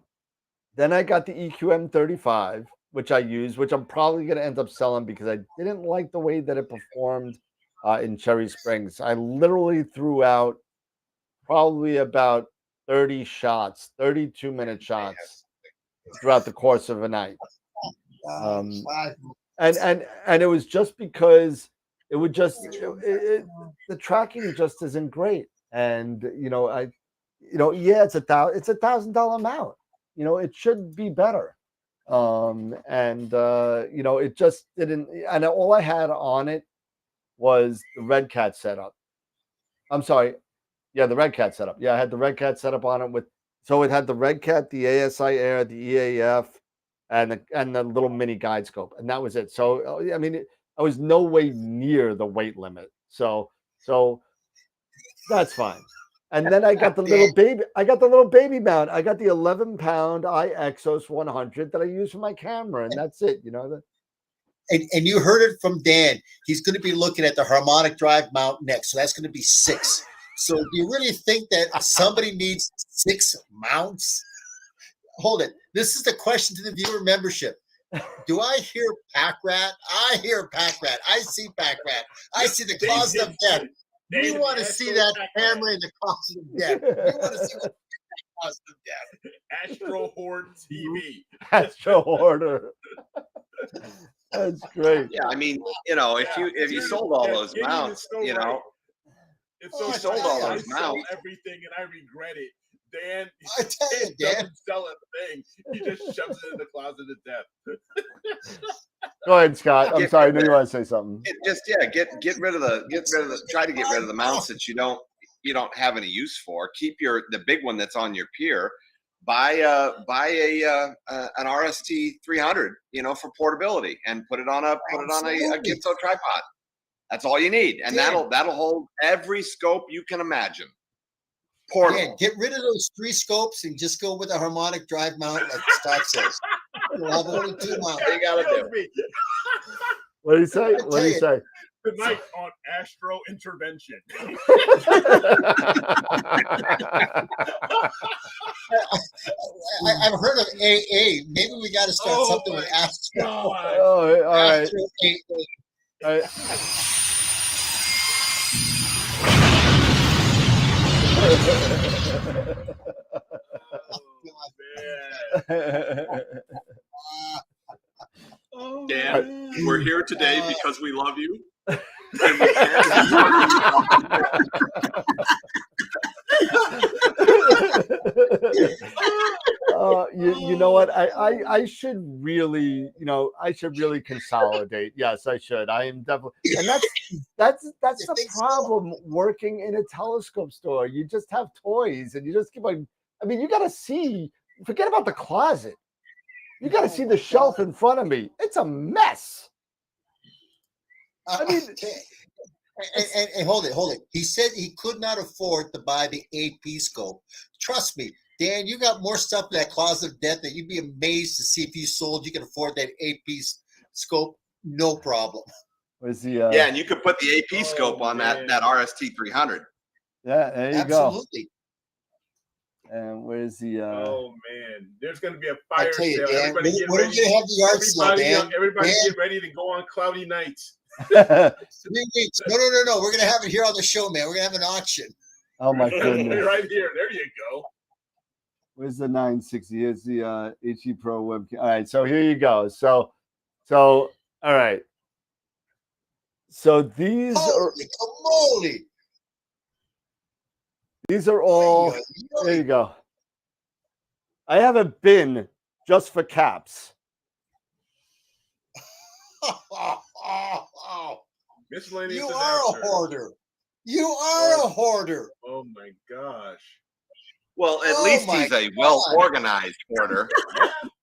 I got the EQM35, which I use, which I'm probably going to end up selling because I didn't like the way that it performed in Cherry Springs. I literally threw out probably about 30 shots, 32-minute shots throughout the course of a night. 5. And it was just because it would just the tracking just isn't great. And yeah, it's $1,000 mount. It should be better. It just didn't. And all I had on it was the Red Cat setup. I'm sorry. Yeah, the Red Cat setup. Yeah, I had the Red Cat setup on it so it had the Red Cat, the ASI Air, the EAF, and the little mini guide scope, and that was it. So I mean, I was no way near the weight limit. So that's fine. And then I got the little baby. I got the little baby mount. I got the 11-pound iExos 100 that I use for my camera, and that's it. And you heard it from Dan. He's going to be looking at the harmonic drive mount next. So that's going to be 6. So do you really think that somebody needs 6 mounts? Hold it. This is the question to the viewer membership. Do I hear Pack Rat? I hear Pack Rat. I see Pack Rat. I see the closet of death. We want to see that camera in the closet of death. We want to see what closet of death. Astro Horde TV. Astro Hoarder. That's great. Yeah, I mean, if you sold all those Gideon is mounts, so right. It's so You sold funny. all I those sell mounts. everything and I regret it. Dan, I tell you, Dan. doesn't sell a thing. He just shoves it in the closet of death. Go ahead, Scott. I'm Get sorry. I rid knew of you want to say something. Get rid of the try to get rid of the mounts that you don't have any use for. Keep the big one that's on your pier. Buy an RST 300, for portability, and put it on a Gitzo tripod. That's all you need, and Dan. that'll hold every scope you can imagine. Portable. Dan, get rid of those 3 scopes and just go with a harmonic drive mount, like Scott says. You'll have only 2 mounts. What you gotta do? What do you say? What do you say? Tonight on Astro Intervention. I've heard of AA. Maybe we got to start something with Astro. God. Oh, all right. Astro AA. All right. Dan, we're here today because we love you. And we You know what? I should really, I should really consolidate. Yes, I should. I am definitely, and that's the problem working in a telescope store. You just have toys, and you just keep like, I mean, you got to see. Forget about the closet. You got to see the shelf in front of me. It's a mess. I mean, and hold it. He said he could not afford to buy the AP scope. Trust me, Dan, you got more stuff in that closet of death that you'd be amazed to see if you sold. You can afford that AP scope, no problem. Where's the? Yeah, and you could put the AP scope on that RST 300. Yeah, there you Absolutely. go. And where's the? Oh man, there's going to be a fire I tell you, sale. Dan, Everybody get we're ready. going to have the yard sale, Dan. Everybody Dan. get ready to go on cloudy nights. 3 weeks. No. We're going to have it here on the show, man. We're going to have an auction. Oh my goodness! Right here. There you go. Where's the 960? Here's the HE Pro webcam. All right, so here you go. So all right. So these are all. There you go. I have a bin just for caps. Miscellaneous. You are a hoarder. You are a hoarder. Oh my gosh. Well, at least he's a well-organized hoarder.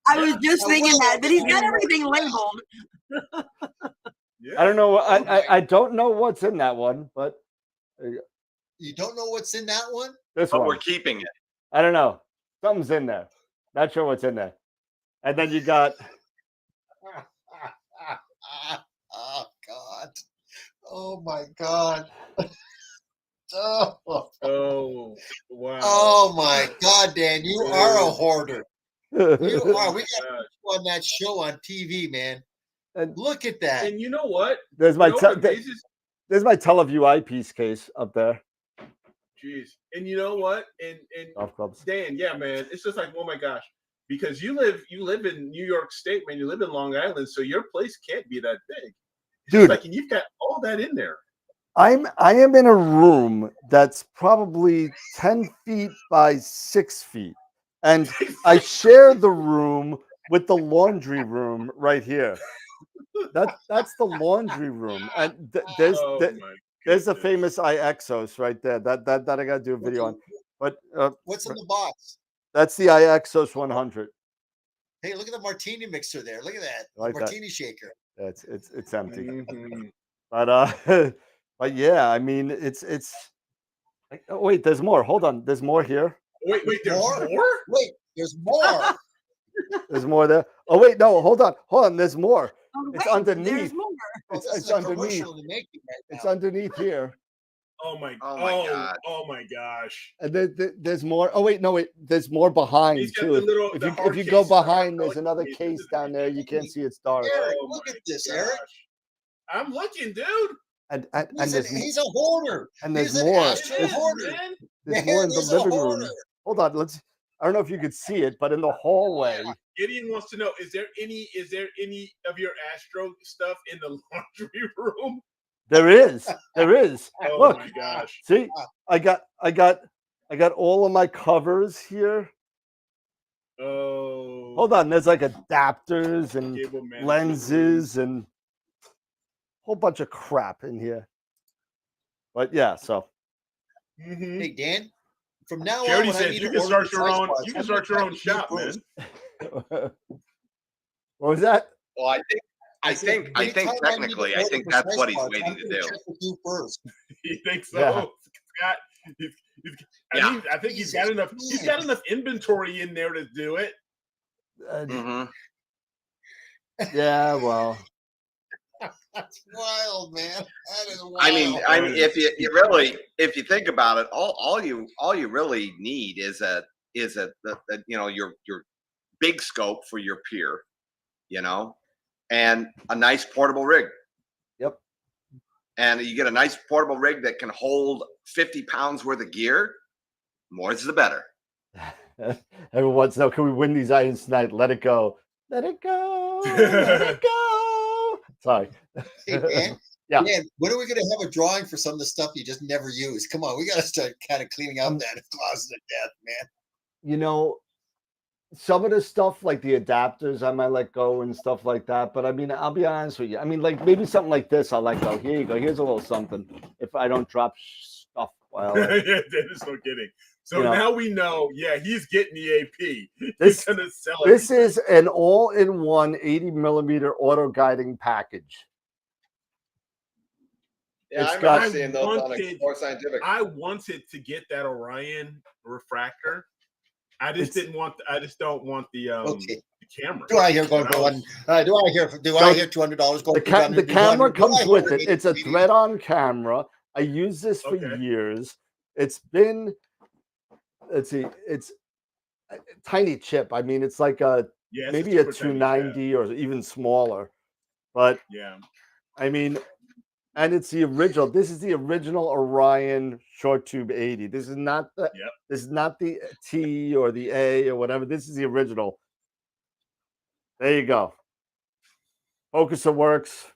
I was just thinking that, but he's got everything labeled. Yeah. I don't know. I don't know what's in that one, but You don't know what's in that one? this But one. we're keeping it. I don't know. Something's in there. Not sure what's in there. And then you got. Oh God. Oh my God. Oh. Oh wow. Oh my God, Dan, you are a hoarder. You are. We got Gosh. you on that show on TV, man. And Look at that. And you know what? there's my You know what amazes- there's my Teleview eyepiece case up there. Jeez. And you know what? And Golf clubs. Dan, yeah, man. It's just like, oh my gosh. Because you live in New York State, man. You live in Long Island, so your place can't be that big. It's Dude. just like, and you've got all that in there. I am in a room that's probably 10 feet by 6 feet. And I share the room with the laundry room right here. That's the laundry room. And there's Oh the, my there's the goodness. famous iXos right there. That I gotta do a video on. But What's in the box? that's the iXos 100. Hey, look at the martini mixer there. Look at that. I like that. Martini shaker. It's empty. Mhm. But but yeah, I mean it's oh, wait, there's more. Hold on. There's more here. Wait, there's More? more? Wait, there's more. There's more there. Oh wait, no, hold on. There's more. Oh, It's wait, underneath. There's more. Oh, It's, this it's is a underneath. commercial in the making right It's now. underneath here. Oh my God. Oh my gosh. And there's more. Oh wait, no, wait. There's more behind He's got too. the little- If the you hard go case, the hard behind, there's case. another This case is down there. You can't see it's dark. Eric, Oh look my at this, gosh. Eric. I'm looking, dude. And He's a hoarder. and there's He's an more. Astro It is, hoarder. man. There's Man, more in the he's a living room. hoarder. Hold on, I don't know if you could see it, but in the hallway, Gideon wants to know: Is there any of your Astro stuff in the laundry room? there is. Oh Look, my gosh! see, I got all of my covers here. Oh, Hold on, there's like adapters and cable management lenses and a whole bunch of crap in here. But yeah, so room. Mhm. Hey, Dan, from now Jody on, when I says need you to can order start your precise own. parts, You can I'm start gonna your own talk to you shop, first. man. what was that? Well, I think technically, I think that's what he's waiting to do. Check with you first. You think so, Yeah. Scott? I think he's got enough. He's got enough inventory in there to do it. Mm-hmm. Yeah, well, That's wild, man. That is wild. I mean, if you think about it, all you really need is your big scope for your pier, and a nice portable rig. yep. And you get a nice portable rig that can hold 50 pounds worth of gear. More is the better. Everyone wants to know, can we win these items tonight? Let it go. Let it go. Let it go. Sorry. Hey, man. Yeah. Man, when are we going to have a drawing for some of the stuff you just never use? Come on, we got to start kind of cleaning out that closet of death, man. Some of the stuff like the adapters I might let go and stuff like that. But I mean, I'll be honest with you. I mean, like maybe something like this, I'll let go. Here you go. Here's a little something. If I don't drop stuff, well, Yeah, Dennis, no kidding. So now we know. Yeah, he's getting the AP. This- He's gonna sell it. this is an all-in-one 80mm auto guiding package. Yeah, It's I remember got- seeing those on Explore Scientific. I wanted to get that Orion refractor. I just don't want the Okay. the camera. Do I hear going But I on? was- Do I hear $200 going? The camera comes with it. It's a thread. thread-on camera. I use this for Okay. years. It's been, let's see, it's a tiny chip. I mean, it's like Yeah, it's maybe a super tiny, 290 or even smaller. But Yeah. I mean, and it's the original. This is the original Orion short tube 80. This is not the Yep. this is not the T or the A or whatever. This is the original. There you go. Focuser works,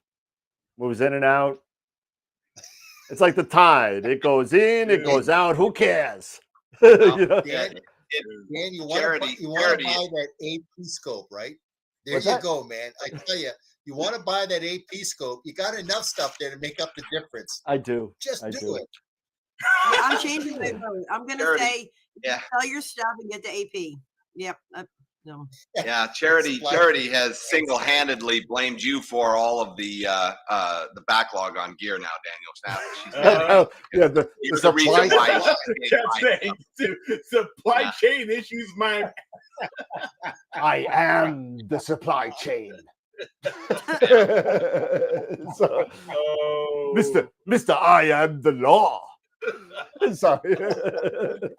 moves in and out. It's like the tide. It goes in, it goes out. Who cares? You know? Dan, Dan, you want Charity- to buy that AP scope, right? There What's you that? go, man. I tell you, you want to buy that AP scope. You got enough stuff there to make up the difference. I do. Just I do do. it. Yeah, I'm changing my vote. I'm gonna Charity. say Yeah. sell your stuff and get the AP. Yep. No. Yeah, Charity Supply- has single-handedly blamed you for all of the backlog on gear now, Daniel Snap. Yeah, the You're the reason supply. why. Kept saying supply Yeah. chain issues, man. I am the supply chain. So, Oh, Mr. I am the law. Sorry.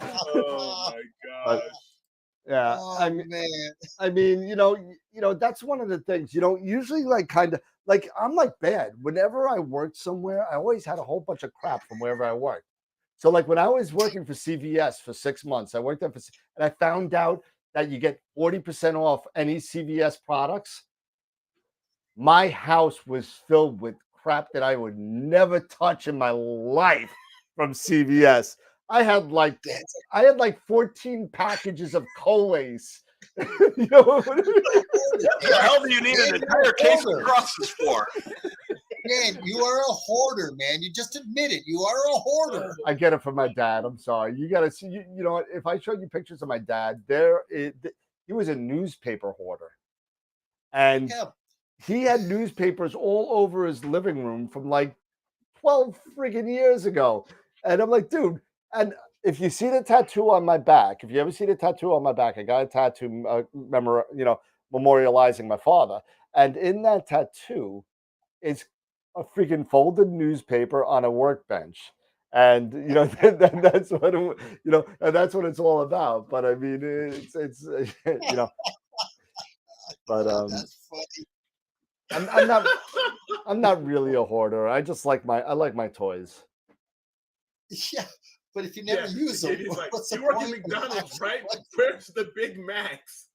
Oh my gosh. Yeah, Oh, I mean, you know, that's one of the things, usually like kind of like I'm like bad. Whenever I worked somewhere, I always had a whole bunch of crap from wherever I worked. So like when I was working for CVS for 6 months, I worked there and I found out that you get 40% off any CVS products. My house was filled with crap that I would never touch in my life from CVS. I had like 14 packages of Colace. What the hell do you need an entire case of crosses for? Man, you are a hoarder, man. You just admit it. You are a hoarder. I get it from my dad. I'm sorry. You got to see. You know what? If I showed you pictures of my dad, he was a newspaper hoarder, and Yeah. he had newspapers all over his living room from like 12 friggin' years ago. And I'm like, dude. And if you see the tattoo on my back, if you ever see the tattoo on my back, I got a tattoo, memorializing my father. And in that tattoo is a freaking folded newspaper on a workbench. And that's what and that's what it's all about. But I mean, it's But That's funny. I'm not really a hoarder. I just like my toys. Yeah, but if you never use them, He's like, what's the you work at point? McDonald's, right? Where's the Big Macs?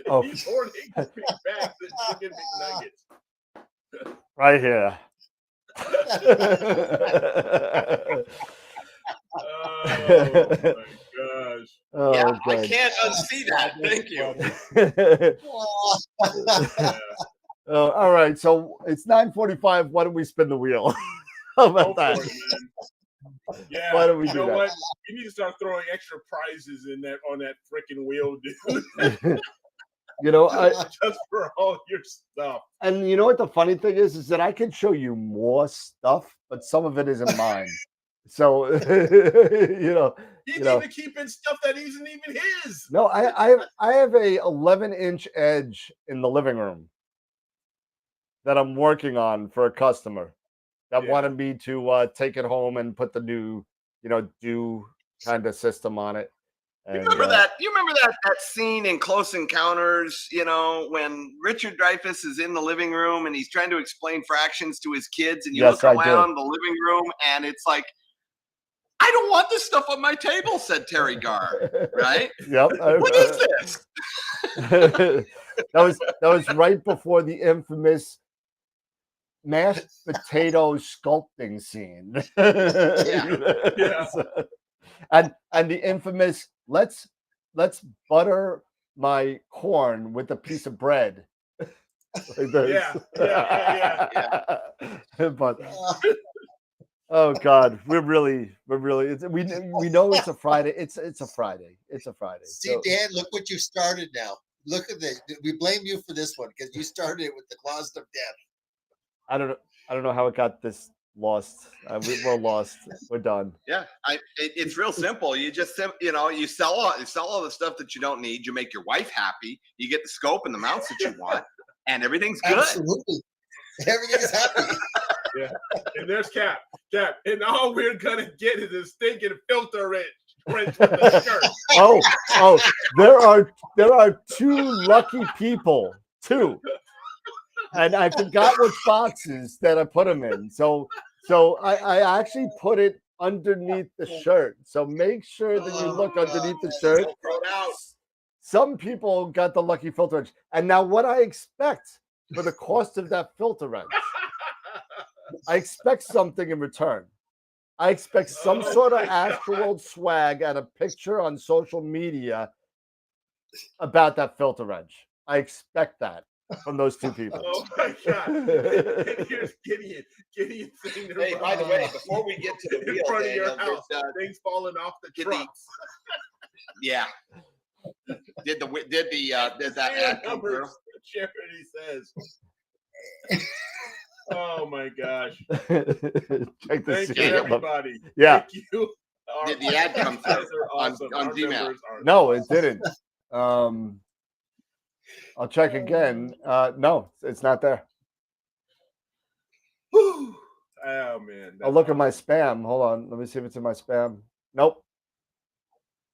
Oh. He's hoarding Big Macs and chicken McNuggets. Right here. Oh my gosh. Oh, Yeah, I God. can't unsee that. Thank you. Yeah. Oh, all right. So it's 9:45. Why don't we spin the wheel? How about Go that? for it, man. Yeah, Why don't we you do know that? what? You need to start throwing extra prizes on that freaking wheel, dude. You know, just for all your stuff. and you know what the funny thing is that I can show you more stuff, but some of it isn't mine. So He's you know, even keeping stuff that isn't even his. no, I have a 11-inch edge in the living room that I'm working on for a customer that Yeah. wanted me to take it home and put the new, do kind of system on it. You And, remember that? You remember that scene in Close Encounters? When Richard Dreyfuss is in the living room and he's trying to explain fractions to his kids, and you Yes, I look do. around the living room, and it's like, I don't want this stuff on my table," said Terry Garr. Right? Yep. What is this? that was right before the infamous mashed potato sculpting scene. Yeah. And the infamous let's butter my corn with a piece of bread. Like this. Yeah. But oh God, we're really we know it's a Friday. It's a Friday. It's a Friday. See, Dan, look what you started now. Look at this. We blame you for this one because you started it with the closet of death. I don't know how it got this lost. We're lost. We're done. Yeah, it's real simple. You just you sell all the stuff that you don't need. You make your wife happy. You get the scope and the mounts that you want, and everything's good. Absolutely, everything is happy. Yeah, and there's Cap, and all we're gonna get is a stinking filter wrench with the shirt. Oh, there are two lucky people, two, and I forgot which boxes that I put them in. So I actually put it underneath the shirt. So make sure that you look underneath the shirt. Some people got the lucky filter wrench, and now what I expect for the cost of that filter wrench. I expect something in return. I expect some sort of AstroWorld swag and a picture on social media about that filter wrench. I expect that from those two people. Oh my God! And here's Gideon saying, Hey, by the way, before we get to the in wheel, front of your Daniel, house, things falling off the Get the- trucks. yeah. Did that ad come through? Charity says. Oh my gosh! Check this Thank you, out. everybody. Yeah. Thank you. Did the ad come through Guys are awesome. on Our Gmail? members are No, it awesome. didn't. I'll check again. No, it's not there. Whew. Oh man! I'll look at my spam. Hold on. Let me see if it's in my spam. Nope.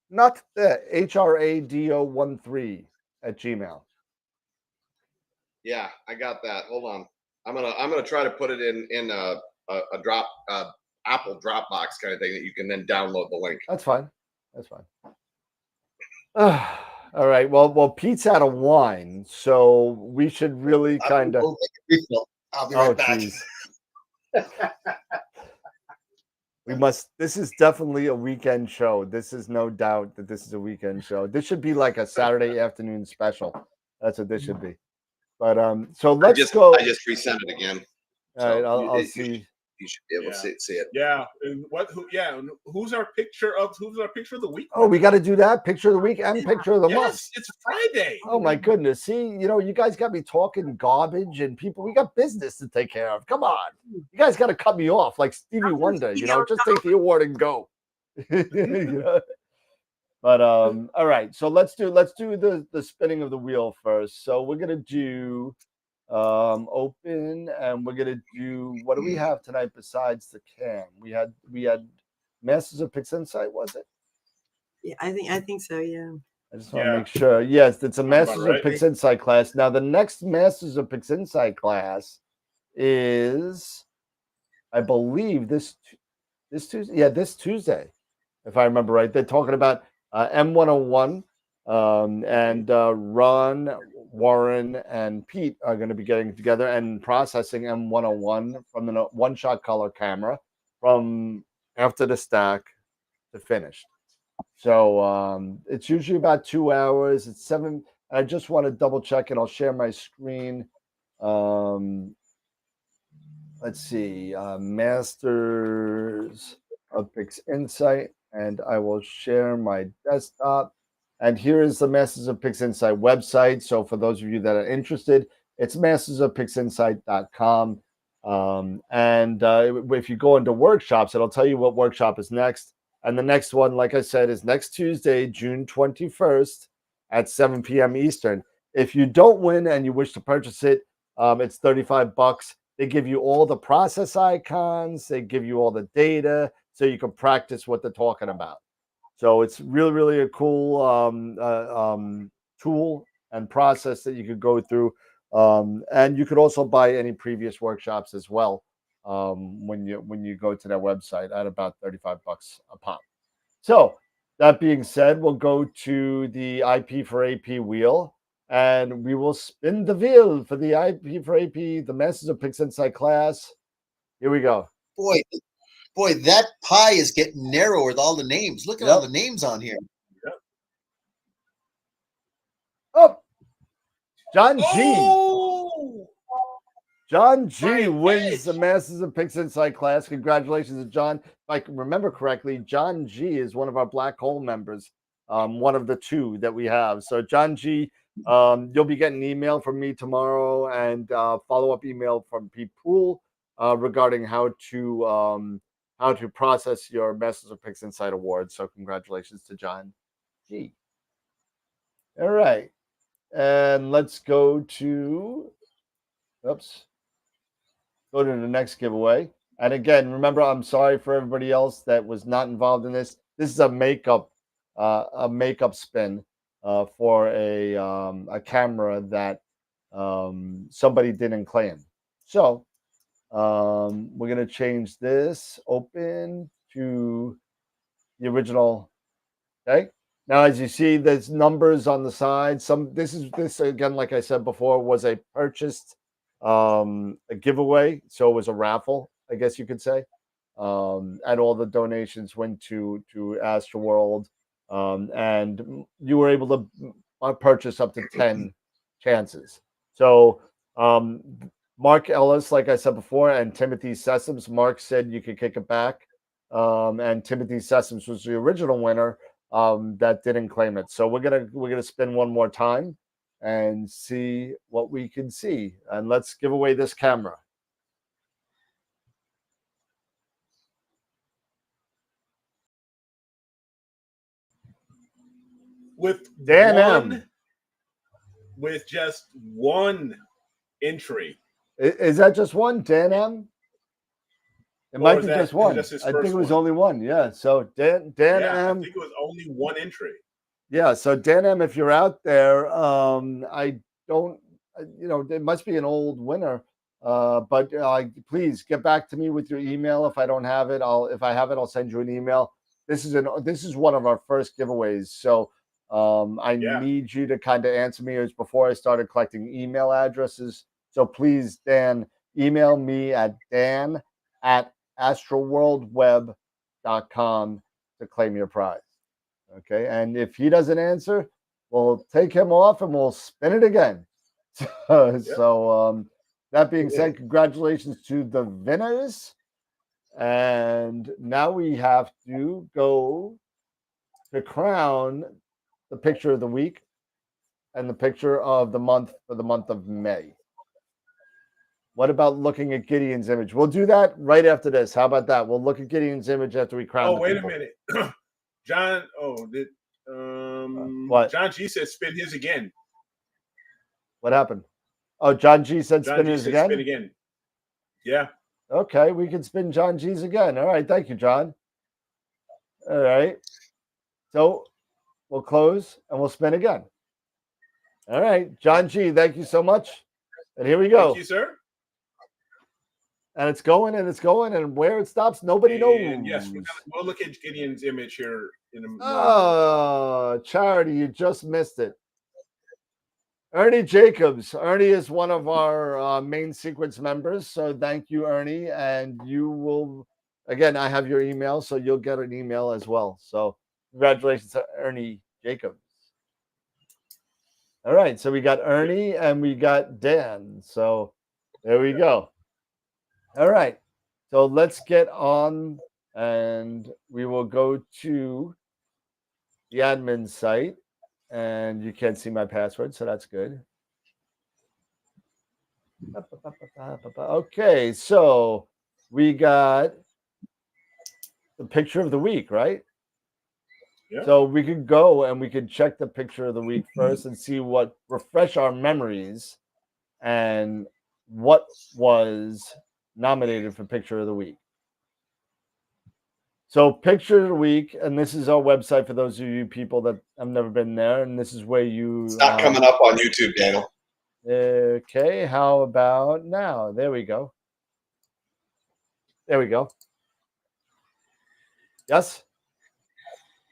Not there. HRADO13 at Gmail. Yeah, I got that. Hold on. I'm gonna try to put it in a drop Apple Dropbox kind of thing that you can then download the link. That's fine. That's fine. All right. Well, Pete's out of wine, so we should really kind of. I'll be right back. Geez. We must. This is definitely a weekend show. This is no doubt that this is a weekend show. This should be like a Saturday afternoon special. That's what this should be. But so let's go. I just resent it again. All right, I'll see. You should be able to see it. Yeah, and who's our picture of the week? Oh, we got to do that picture of the week and picture of the month. Yes, it's Friday. Oh my goodness! See, you guys got me talking garbage, and people. We got business to take care of. Come on, you guys got to cut me off like Stevie Wonder. Just take the award and go. But all right. So let's do the spinning of the wheel first. So we're gonna do open, and we're gonna do, what do we have tonight besides the cam? We had Masters of Pixinsight, was it? Yeah, I think so. Yeah. I just want to make sure. Yes, it's a Masters of Pixinsight class. Now the next Masters of Pixinsight class is, I believe, this Tuesday. Yeah, this Tuesday, if I remember right. They're talking about M101, and Ron, Warren, and Pete are going to be getting together and processing M101 from the one-shot color camera from after the stack to finished. So it's usually about 2 hours. It's 7. I just want to double check it. I'll share my screen. Let's see, Masters of Pixinsight, and I will share my desktop. And here is the Masters of Pixinsight website. So for those of you that are interested, it's mastersofpixinsight.com. And if you go into workshops, it'll tell you what workshop is next. And the next one, like I said, is next Tuesday, June 21st at 7 p.m. Eastern. If you don't win and you wish to purchase it, it's $35. They give you all the process icons. They give you all the data so you can practice what they're talking about. So it's really, really a cool tool and process that you could go through. And you could also buy any previous workshops as well when you go to their website at about $35 a pop. So that being said, we'll go to the IP for AP wheel, and we will spin the wheel for the IP for AP, the Masters of Pixinsight class. Here we go. Boy, that pie is getting narrow with all the names. Look at all the names on here. Oh, John G. Oh! John G wins the Masters of Pixinsight class. Congratulations to John. If I can remember correctly, John G is one of our Black Hole members, one of the two that we have. So John G, you'll be getting an email from me tomorrow and follow-up email from Pete Poole regarding how to process your Masters of Pixinsight award. So congratulations to John G. All right. And let's go to, go to the next giveaway. And again, remember, I'm sorry for everybody else that was not involved in this. This is a makeup spin for a camera that somebody didn't claim. So we're gonna change this open to the original. Okay. Now, as you see, there's numbers on the side. This again, like I said before, was a purchased a giveaway, so it was a raffle, I guess you could say. And all the donations went to AstroWorld, and you were able to purchase up to 10 chances. So Mark Ellis, like I said before, and Timothy Sessoms. Mark said you could kick it back, and Timothy Sessoms was the original winner that didn't claim it. So we're gonna spin one more time and see what we can see. And let's give away this camera. With Dan with just one entry. Is that just one, Dan M? It might be just one. I think it was only one. Yeah. So Dan M. I think it was only one entry. Yeah. So Dan M, if you're out there, I don't, it must be an old winner. But please get back to me with your email. If I don't have it, if I have it, I'll send you an email. This is one of our first giveaways. So I need you to kind of answer me. It was before I started collecting email addresses. So please, Dan, email me at dan@astroworldweb.com to claim your prize. Okay. And if he doesn't answer, we'll take him off and we'll spin it again. So that being said, congratulations to the winners. And now we have to go to crown the picture of the week and the picture of the month for the month of May. What about looking at Gideon's image? We'll do that right after this. How about that? We'll look at Gideon's image after we crown. Oh, wait a minute. John, what? John G said spin his again. What happened? Oh, John G said spin his again? Spin again. Yeah. Okay, we can spin John G's again. All right, thank you, John. All right. So we'll close and we'll spin again. All right, John G, thank you so much. And here we go. Thank you, sir. And it's going and it's going, and where it stops, nobody knows. Yes, we'll look at Gideon's image here in a moment. Oh, Charity, you just missed it. Ernie Jacobs. Ernie is one of our main sequence members. So thank you, Ernie. And you will, again, I have your email, so you'll get an email as well. So congratulations to Ernie Jacobs. All right. So we got Ernie and we got Dan. So there we go. All right. So let's get on and we will go to the admin site. And you can't see my password, so that's good. Okay, so we got the picture of the week, right? Yeah. So we could go and we could check the picture of the week first and see refresh our memories and what was nominated for picture of the week. So picture of the week, and this is our website for those of you people that have never been there, and this is where you. It's not coming up on YouTube, Daniel. Okay, how about now? There we go. There we go. Yes?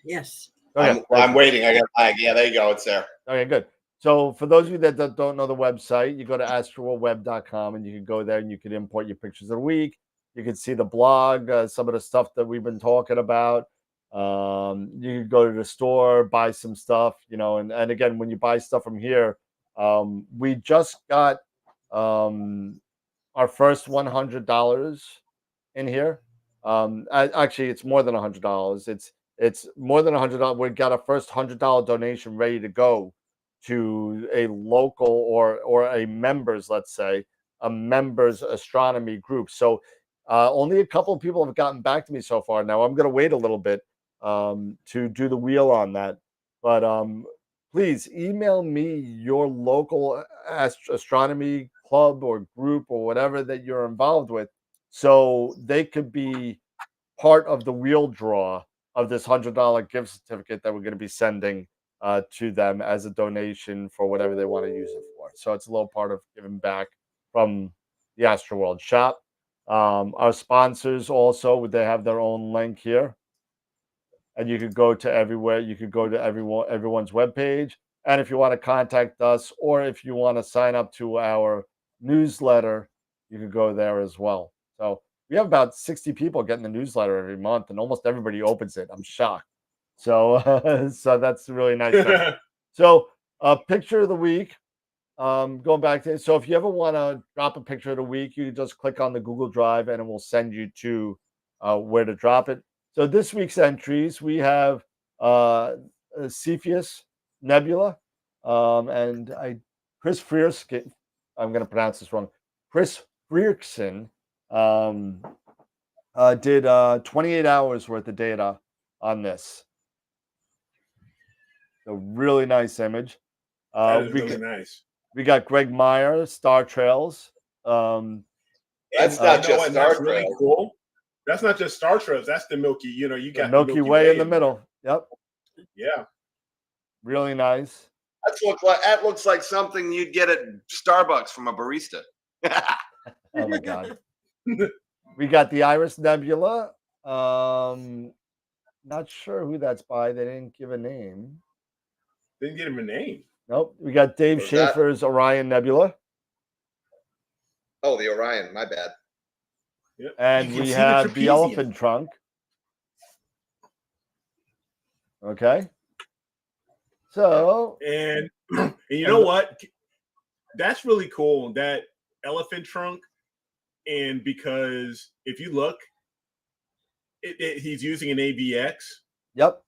Yes. Okay. I'm waiting. I got lag. Yeah, there you go. It's there. Okay, good. So for those of you that don't know the website, you go to AstroWorldWeb.com and you can go there and you can import your pictures of the week. You can see the blog, some of the stuff that we've been talking about. You can go to the store, buy some stuff, and again, when you buy stuff from here, we just got our first $100 in here. Actually, it's more than $100. It's more than $100. We got our first $100 donation ready to go to a local or a members, let's say, a members astronomy group. So only a couple of people have gotten back to me so far. Now I'm going to wait a little bit to do the wheel on that. But please email me your local astronomy club or group or whatever that you're involved with, so they could be part of the wheel draw of this $100 gift certificate that we're going to be sending to them as a donation for whatever they want to use it for. So it's a little part of giving back from the AstroWorld shop. Our sponsors also, they have their own link here, and you could go to everywhere. You could go to everyone's webpage, and if you want to contact us or if you want to sign up to our newsletter, you could go there as well. So we have about 60 people getting the newsletter every month, and almost everybody opens it. I'm shocked. So, so that's really nice. So, picture of the week. Going back to it. So, if you ever want to drop a picture of the week, you just click on the Google Drive, and it will send you to where to drop it. So, this week's entries we have Cepheus Nebula, and Chris Frierson. I'm going to pronounce this wrong. Chris Frierson did 28 hours worth of data on this. A really nice image. That is really nice. We got Greg Meyer, Star Trails. That's not just Star Trails. Really cool. That's not just Star Trails. That's the Milky. You got the Milky Way in the middle. Yep. Yeah. Really nice. That looks like something you'd get at Starbucks from a barista. Oh my God. We got the Iris Nebula. Not sure who that's by. They didn't give a name. Didn't give him a name. Nope. We got Dave Schaefer's Orion Nebula. Oh, the Orion. My bad. Yep. And we have the Elephant Trunk. Okay. So. And you know what? That's really cool. That Elephant Trunk. And because if you look, he's using an AVX. Yep.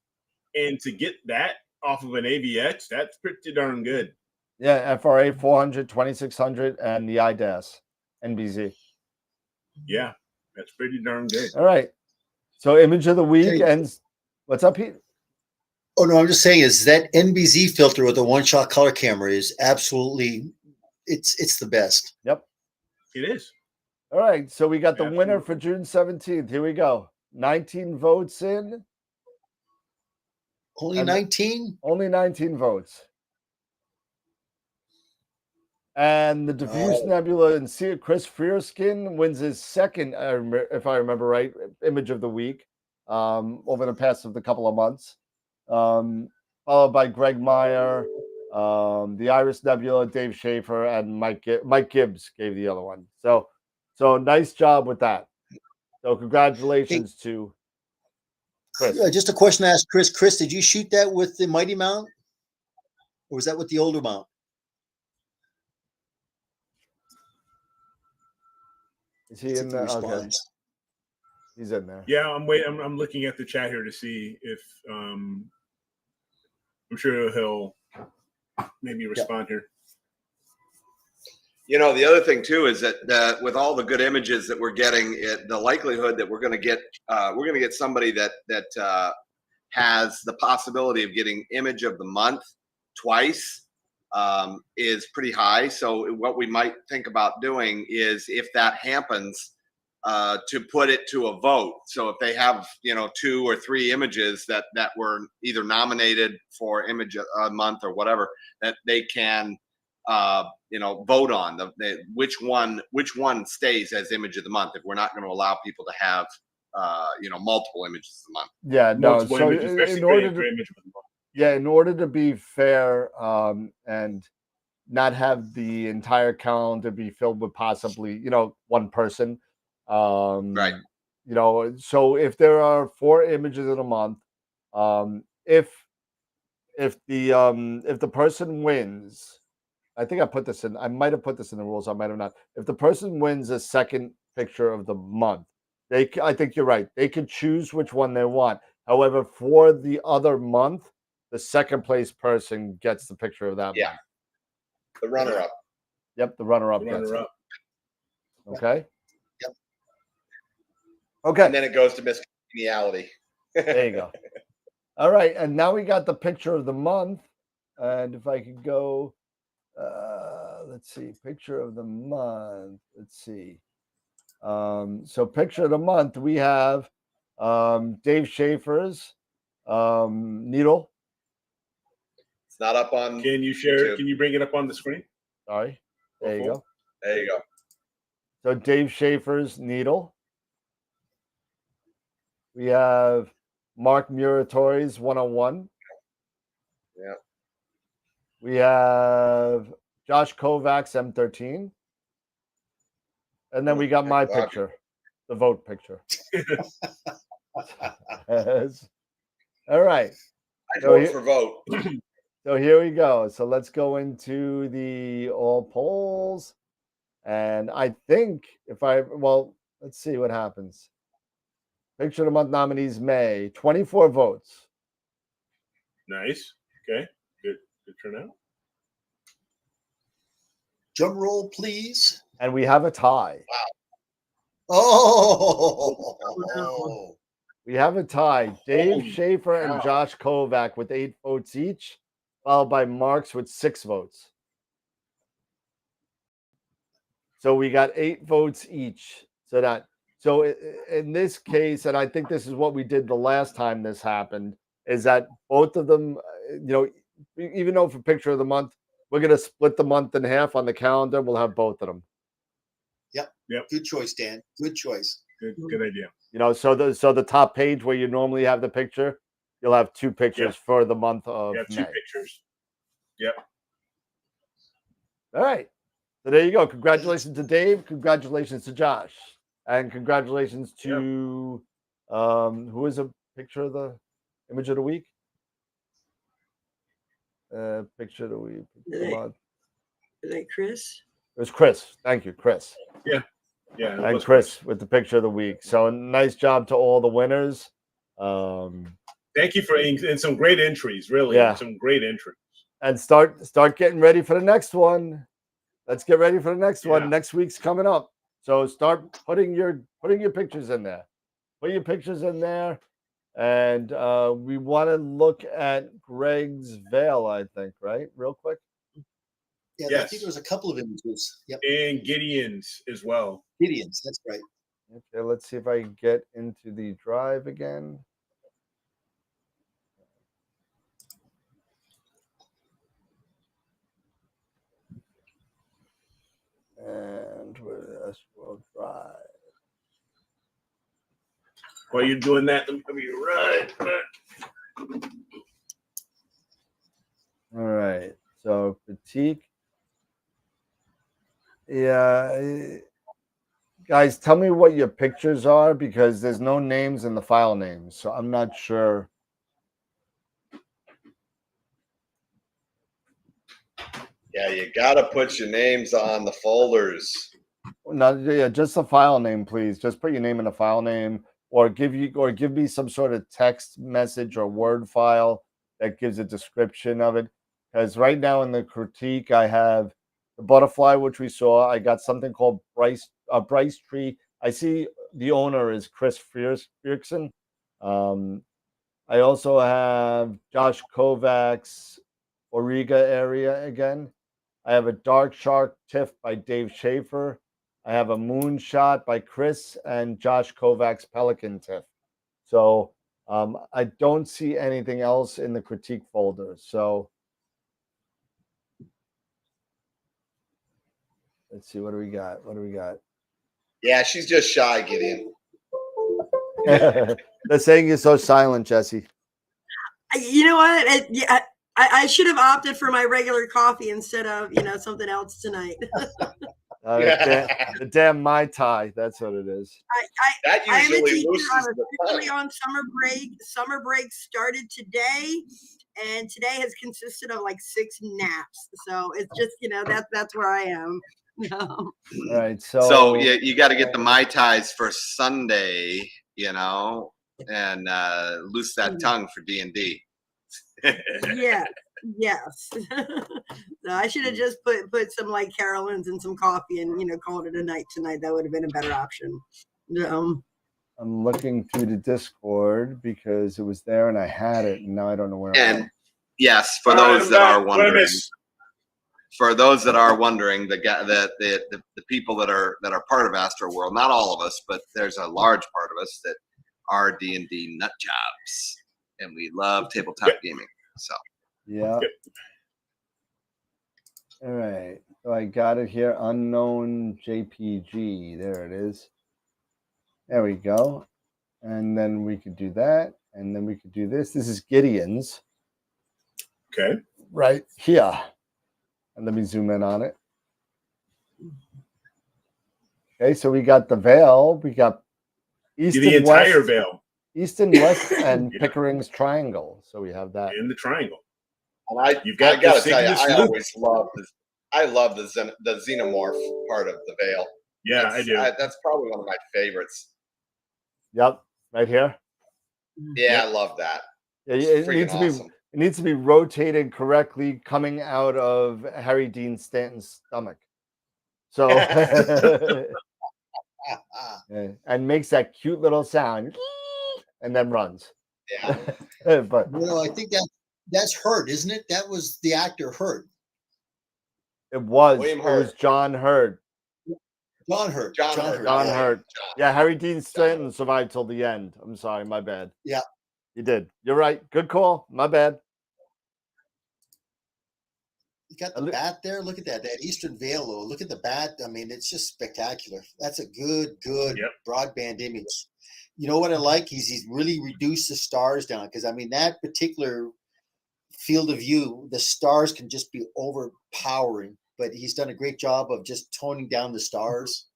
And to get that off of an AVX, that's pretty darn good. Yeah, FRA 400, 2600, and the IDAS NBZ. Yeah, that's pretty darn good. All right. So image of the week ends. What's up, Pete? Oh, no, I'm just saying is that NBZ filter with the one-shot color camera is absolutely, it's the best. Yep. It is. All right. So we got the winner for June 17th. Here we go. 19 votes in. Only 19? Only 19 votes. And the Diffuse Nebula and Chris Frierson wins his second, if I remember right, image of the week over the past of the couple of months. Followed by Greg Meyer, the Iris Nebula, Dave Schaefer, and Mike Gibbs gave the other one. So nice job with that. So congratulations to Chris. Just a question to ask Chris. Chris, did you shoot that with the Mighty mount? Or was that with the older mount? Is he in there? Okay. He's in there. Yeah, I'm waiting. I'm looking at the chat here to see if I'm sure he'll maybe respond here. You know, the other thing too is that with all the good images that we're getting, the likelihood that we're going to get somebody that has the possibility of getting image of the month twice is pretty high. So what we might think about doing is, if that happens, to put it to a vote. So if they have 2 or 3 images that were either nominated for image a month or whatever, that they can vote on which one stays as image of the month, if we're not going to allow people to have multiple images a month. Yeah, no. Multiple So images, especially in order for to, image of the month. yeah, in order to be fair and not have the entire calendar be filled with possibly one person, Right. So if there are 4 images in a month, if the person wins, I think I might have put this in the rules, I might have not. If the person wins a second picture of the month, I think you're right, they can choose which one they want. However, for the other month, the second place person gets the picture of that month. The runner-up. Yep, the runner-up gets it. Runner-up. Okay. Yep. Okay. And then it goes to Miss Congeniality. There you go. All right, and now we got the picture of the month. And if I could go, let's see, picture of the month. Let's see. So picture of the month, we have Dave Schaefer's needle. It's not up on. Can you share YouTube. it? Can you bring it up on the screen? Sorry. There you go. There you go. So Dave Schaefer's needle. We have Mark Muratori's 101. Yeah. We have Josh Kovac's M13. And then we got my picture, the vote picture. Yes. All right. I vote for vote. So here we go. So let's go into the all polls. And I think let's see what happens. Picture of the month nominees, May, 24 votes. Nice. Okay. Good turnout. Drum roll, please. And we have a tie. Oh. We have a tie. Dave Holy Schaefer cow. and Josh Kovac with 8 votes each, followed by Marks with 6 votes. So we got 8 votes each. So in this case, and I think this is what we did the last time this happened, is that both of them, even though for picture of the month, we're going to split the month in half on the calendar. We'll have both of them. Yep. Good choice, Dan. Good choice. Good idea. So the top page where you normally have the picture, you'll have 2 pictures for the month of You have 2 May. pictures. Yep. All right. So there you go. Congratulations to Dave. Congratulations to Josh. And congratulations to who is a picture of the image of the week? Picture of the week. Is that Chris? It was Chris. Thank you, Chris. Yeah. And Chris with the picture of the week. So nice job to all the winners. Thank you and some great entries, really. Yeah. Some great entries. And start getting ready for the next one. Let's get ready for the next one. Next week's coming up. So start putting your pictures in there. Put your pictures in there. And we want to look at Greg's veil, I think, right? Real quick. Yeah, Yes. I think there was a couple of images. Yep. And Gideon's as well. Gideon's, that's right. Okay, let's see if I can get into the drive again. And where's AstroWorld's drive? While you're doing that, let me right back. All right. So critique. Yeah. Guys, tell me what your pictures are because there's no names in the file names. So I'm not sure. Yeah, you gotta put your names on the folders. No, yeah, just the file name, please. Just put your name in the file name, or give me some sort of text message or Word file that gives a description of it. Because right now in the critique, I have the butterfly, which we saw. I got something called Bryce Tree. I see the owner is Chris Fierkson. I also have Josh Kovacs, Auriga area again. I have a Dark Shark Tiff by Dave Schaefer. I have a Moonshot by Chris and Josh Kovacs Pelican Tiff. So I don't see anything else in the critique folder. So let's see, what do we got? Yeah, she's just shy, Gideon. They're saying you're so silent, Jesse. You know what? I should have opted for my regular coffee instead of something else tonight. The damn Mai Tai. That's what it is. That I am a usually teacher. looses I'm the officially tongue. on summer break. Summer break started today, and today has consisted of like 6 naps. So it's just that's where I am. All right, So you got to get the Mai Tais for Sunday, and loose that tongue for D&D. Yeah. Yes. So I should have just put some like Carolyn's and some coffee and called it a night tonight. That would have been a better option. I'm looking through the Discord because it was there and I had it, and now I don't know where. And yes, for those that are wondering, the people that are part of AstroWorld, not all of us, but there's a large part of us that are D&D nut jobs, and we love tabletop gaming. So yeah. All right. So I got it here. Unknown JPG. There it is. There we go. And then we could do that. And then we could do this. This is Gideon's. Okay. Right here. And let me zoom in on it. Okay, so we got the Veil. We got East the and entire West, Veil. East and West, and Pickering's Triangle. So we have that. In the triangle. And I got to tell you, I always love this. I love the xenomorph part of the Veil. Yeah, I do. That's probably one of my favorites. Yep, right here. Yeah, I love that. Yeah, It's freaking awesome. It needs to be rotated correctly, coming out of Harry Dean Stanton's stomach. So, and makes that cute little sound, and then runs. Yeah, but I think that's Hurd, isn't it? That was the actor Hurd. It was. William It Hurt. was John Hurd. John Hurt. John Hurt. Yeah, Harry Dean Stanton survived till the end. I'm sorry, my bad. Yeah, you did. You're right. Good call. My bad. You got the bat there. Look at that Eastern Veil. Look at the bat. I mean, it's just spectacular. That's a good broadband image. You know what I like? He's really reduced the stars down, because I mean that particular field of view, the stars can just be overpowering, but he's done a great job of just toning down the stars.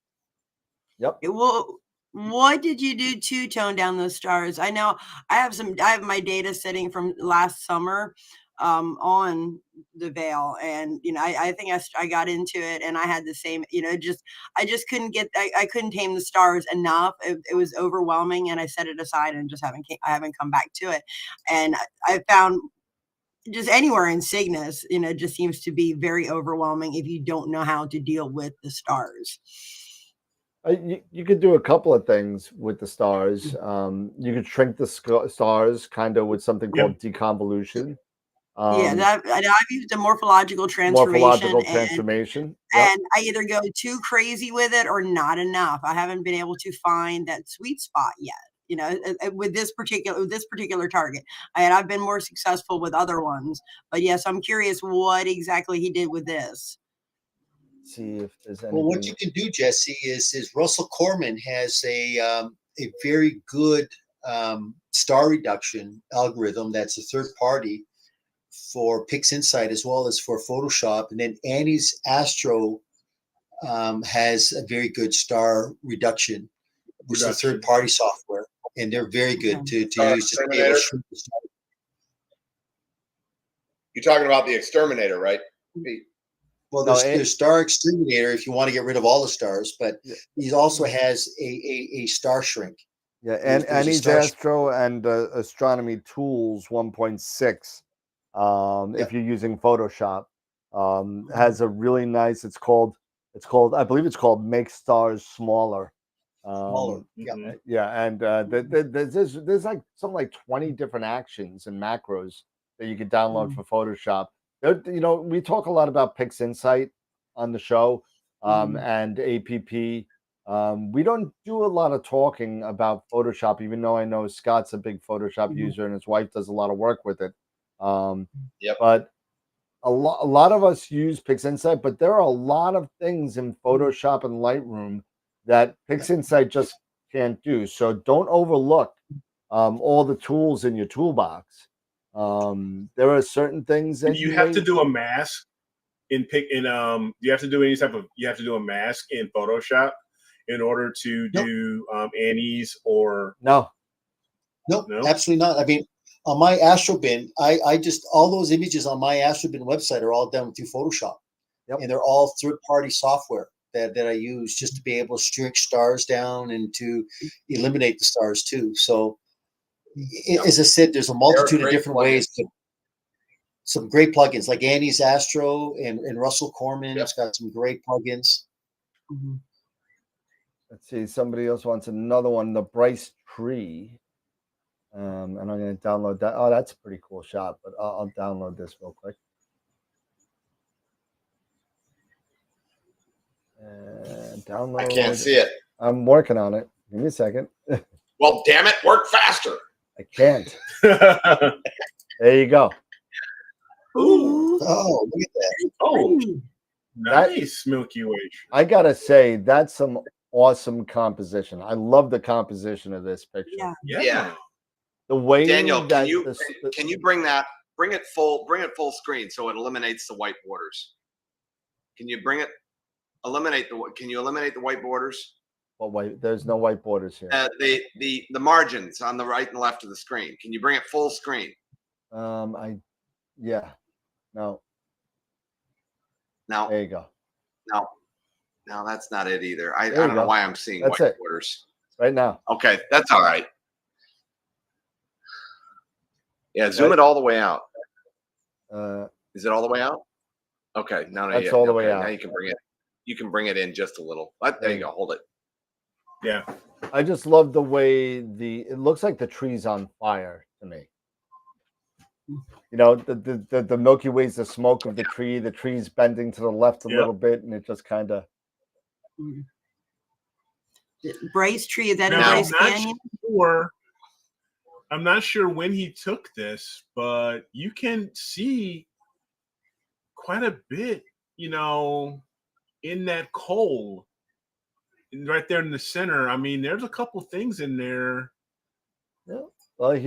Yep. Well, what did you do to tone down those stars? I know I have my data setting from last summer on the Veil, and I think I got into it, and I had the same, I just couldn't I couldn't tame the stars enough. It was overwhelming, and I set it aside and I haven't come back to it. And I found just anywhere in Cygnus, just seems to be very overwhelming if you don't know how to deal with the stars. You could do a couple of things with the stars. You could shrink the stars kind of with something called deconvolution. I've used a morphological transformation. And I either go too crazy with it or not enough. I haven't been able to find that sweet spot yet. With this particular target, I've been more successful with other ones, but yes, I'm curious what exactly he did with this. See if there's anything. Well, what you can do, Jesse, is Russell Corman has a very good star reduction algorithm that's a third party for Pixinsight as well as for Photoshop, and then Annie's Astro has a very good star reduction, which is a third party software. And they're very good to use. To be able to shrink the stars. You're talking about the Exterminator, right? Well, there's Star Exterminator if you want to get rid of all the stars, but he also has a star shrink. Yeah, and Annie's Astro and Astronomy Tools 1.6 if you're using Photoshop. Has a really nice. It's called. I believe it's called Make Stars Smaller. Smaller. Yeah. Mhm. Yeah, and there's like something like 20 different actions and macros that you can download for Photoshop. We talk a lot about Pixinsight on the show, and APP. We don't do a lot of talking about Photoshop, even though I know Scott's a big Photoshop user and his wife does a lot of work with it. Yep. But a lot of us use Pixinsight, but there are a lot of things in Photoshop and Lightroom that Pixinsight just can't do. So don't overlook all the tools in your toolbox. There are certain things that You have to do a mask you have to do a mask in Photoshop in order to do Annie's or no. Nope, absolutely not. I mean, on my AstroBin, I just all those images on my AstroBin website are all done through Photoshop, and they're all third-party software that I use just to be able to shrink stars down and to eliminate the stars too. So, as I said, there's a multitude of different ways. Some great plugins like Annie's Astro and Russell Corman has got some great plugins. Let's see. Somebody else wants another one. The Bryce Tree. And I'm going to download that. Oh, that's a pretty cool shot, but I'll download this real quick. And download. I can't see it. I'm working on it. Give me a second. Well, damn it, work faster. I can't. There you go. Ooh. Oh, look at that. Oh, nice Milky Way. I got to say, that's some awesome composition. I love the composition of this picture. Yeah. The way Daniel, that can you bring it full screen so it eliminates the white borders? Can you eliminate the white borders? What white? There's no white borders here. The margins on the right and left of the screen. Can you bring it full screen? Yeah. No. No. There you go. No, that's not it either. I don't know why I'm seeing white borders right now. Okay, that's all right. Yeah, zoom it all the way out. Is it all the way out? Okay, that's all the way out. Now you can bring it. You can bring it in just a little. There you go. Hold it. Yeah. I just love the way it looks like the tree's on fire to me. The Milky Way's the smoke of the tree. The tree's bending to the left a little bit, and it just kind of. Bryce Tree, is that now, in Bryce Canyon? I'm not sure when he took this, but you can see quite a bit, in that coal right there in the center. I mean, there's a couple things in there. Yeah. Well, I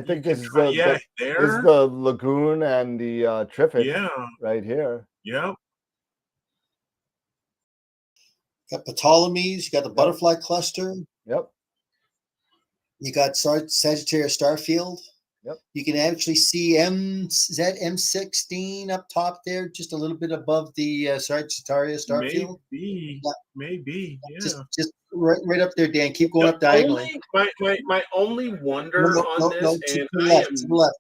think this is the lagoon and the Trifid. Yeah. Right here. Yeah. Got Ptolemy's, you got the butterfly cluster. Yep. You got Sagittarius Starfield. Yep. You can actually see M16 up top there, just a little bit above the Sagittarius Starfield. Maybe. Yeah. Just right up there, Dan. Keep going up diagonally. My only wonder on this, to the left.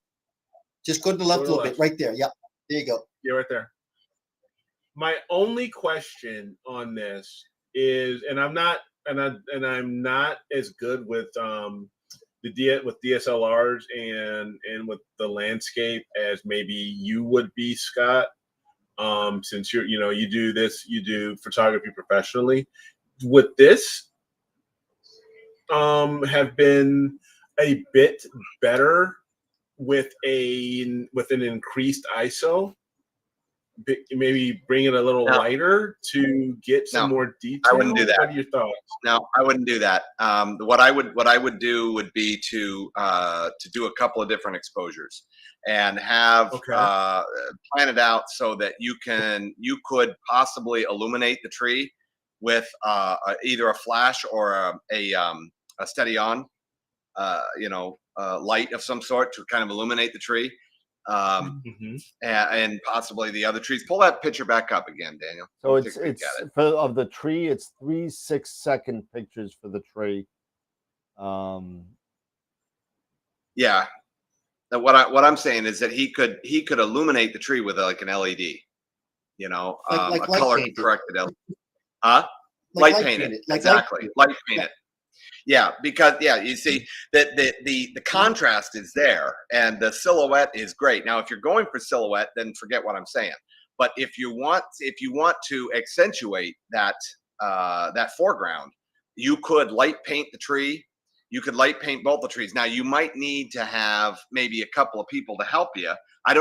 Just go to the left a little bit, right there. Yep. There you go. Yeah, right there. My only question on this is, and I'm not as good with with DSLRs and with the landscape as maybe you would be, Scott. Since you do photography professionally. Would this have been a bit better with an increased ISO? Maybe bring it a little lighter to get some more detail. I wouldn't do that. What are your thoughts? No, I wouldn't do that. What I would do would be to do a couple of different exposures and have plan it out so that you could possibly illuminate the tree with either a flash or a steady on light of some sort to kind of illuminate the tree. And possibly the other trees. Pull that picture back up again, Daniel. So it's of the tree. It's 3 6-second pictures for the tree. Yeah, what I'm saying is that he could illuminate the tree with like an LED, you know, Like a light color painted. corrected LED. Huh? Like Light painted. Like Exactly. Light painted. Yeah, because you see that the contrast is there and the silhouette is great. Now, if you're going for silhouette, then forget what I'm saying. But if you want to accentuate that that foreground, you could light paint the tree. You could light paint both the trees. Now, you might need to have maybe a couple of people to help you. I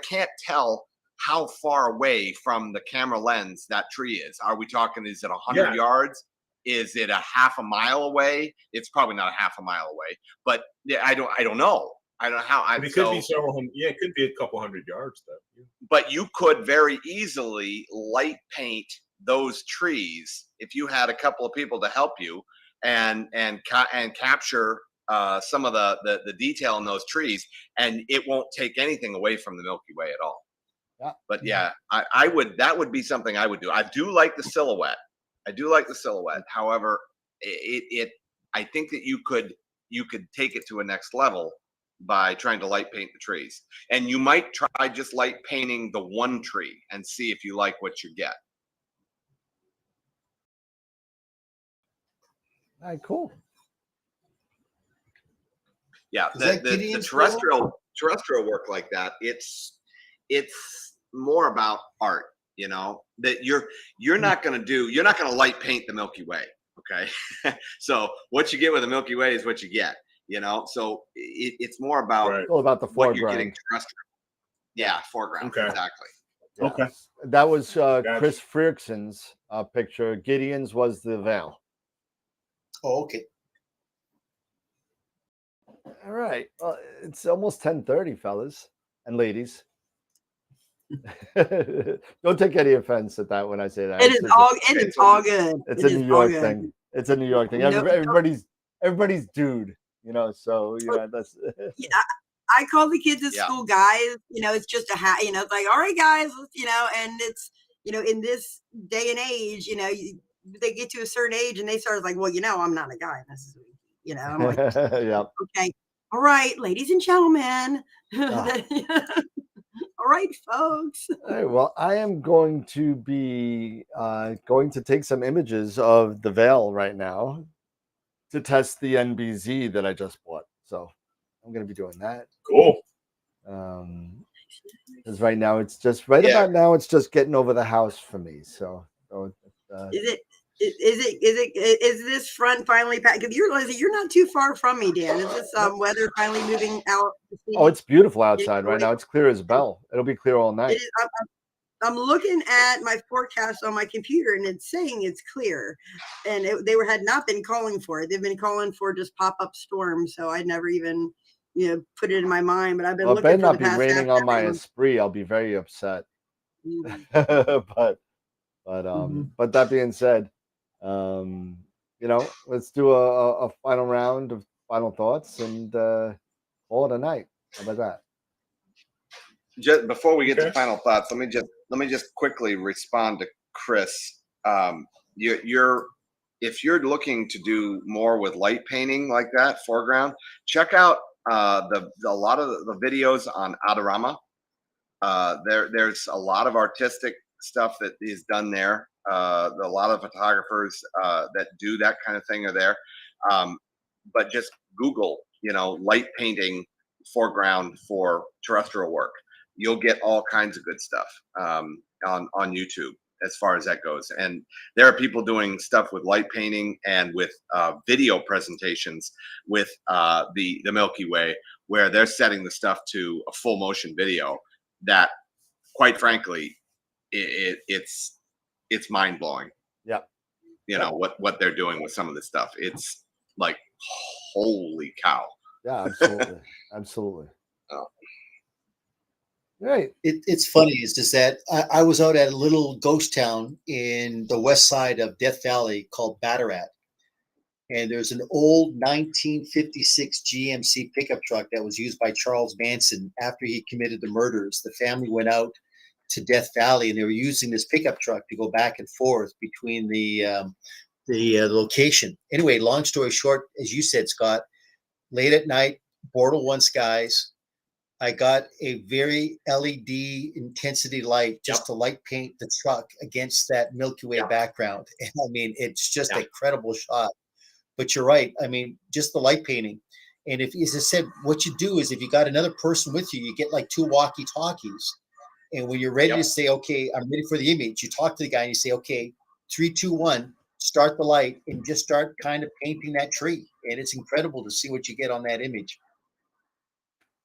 can't tell how far away from the camera lens that tree is. Are we talking? Is it 100 yards? Is it a half a mile away? It's probably not a half a mile away, but I don't know. I don't know how. It could be several hundred. Yeah, it could be a couple hundred yards though. Yeah. But you could very easily light paint those trees if you had a couple of people to help you and capture some of the detail in those trees, and it won't take anything away from the Milky Way at all. Yeah. But yeah, I would. That would be something I would do. I do like the silhouette. However, I think that you could take it to a next level by trying to light paint the trees. And you might try just light painting the one tree and see if you like what you get. All right, cool. Yeah, Is the terrestrial work like that, it's more about art, you know, that you're not going to light paint the Milky Way. Okay. So what you get with the Milky Way is what you get, you know? So it's more about, all about the what you're foreground. getting terrestrial. Yeah. Foreground. Okay. Exactly. Yeah. Okay. That was Chris Frierickson's picture. Gideon's was the veil. Oh, okay. All right. Well, it's almost 10:30, fellas and ladies. Don't take any offense at that when I say that. It is all good. It's It a is New all York good. thing. It's a New York thing. No, Everybody's dude, you know. So you know that's. Yeah, I call the kids at Yeah. school guys. You know, it's just a hat. You know, it's like, all right, guys. You know, and it's, you know, in this day and age, you know, they get to a certain age and they start like, well, you know, I'm not a guy. This is, you know, I'm like, Yeah. okay, all right, ladies and gentlemen. All right, folks. All right, well, I am going to be going to take some images of the veil right now to test the NBZ that I just bought. So I'm going to be doing that. Cool. Because right now it's just about now it's just getting over the house for me. So Is this front finally packed? Because you're not too far from me, Dan. Is this weather finally moving out? Oh, it's beautiful outside right now. It's clear as a bell. It'll be clear all night. It is, I'm looking at my forecast on my computer, and it's saying it's clear. And they had not been calling for it. They've been calling for just pop-up storms. So I never even, you know, put it in my mind. But I've been looking. It better for not the be past raining half on my hour. Esprit. I'll be very upset. Mhm. But that being said, you know, let's do a final round of final thoughts and call it a night. How about that? Just before we get to final thoughts, let me just quickly respond to Chris. If you're looking to do more with light painting like that, foreground, check out a lot of the videos on Adorama. There's a lot of artistic stuff that is done there. A lot of photographers that do that kind of thing are there. But just Google, you know, light painting foreground for terrestrial work. You'll get all kinds of good stuff on YouTube as far as that goes. And there are people doing stuff with light painting and with video presentations with the Milky Way, where they're setting the stuff to a full motion video that, quite frankly, it's mind blowing. Yeah. You know, what they're doing with some of this stuff. It's like, holy cow. Yeah, absolutely. Absolutely. Oh. Right. It's funny is just that I was out at a little ghost town in the west side of Death Valley called Ballarat. And there's an old 1956 GMC pickup truck that was used by Charles Manson after he committed the murders. The family went out to Death Valley and they were using this pickup truck to go back and forth between the location. Anyway, long story short, as you said, Scott, late at night, Bortle One skies, I got a very LED intensity light just to light paint the truck against that Milky Way background. And I mean, it's just a credible shot. But you're right. I mean, just the light painting. And if, as I said, what you do is if you got another person with you, you get like 2 walkie-talkies. And when you're ready to say, okay, I'm ready for the image, you talk to the guy and you say, okay, 3, 2, 1, start the light and just start kind of painting that tree. And it's incredible to see what you get on that image.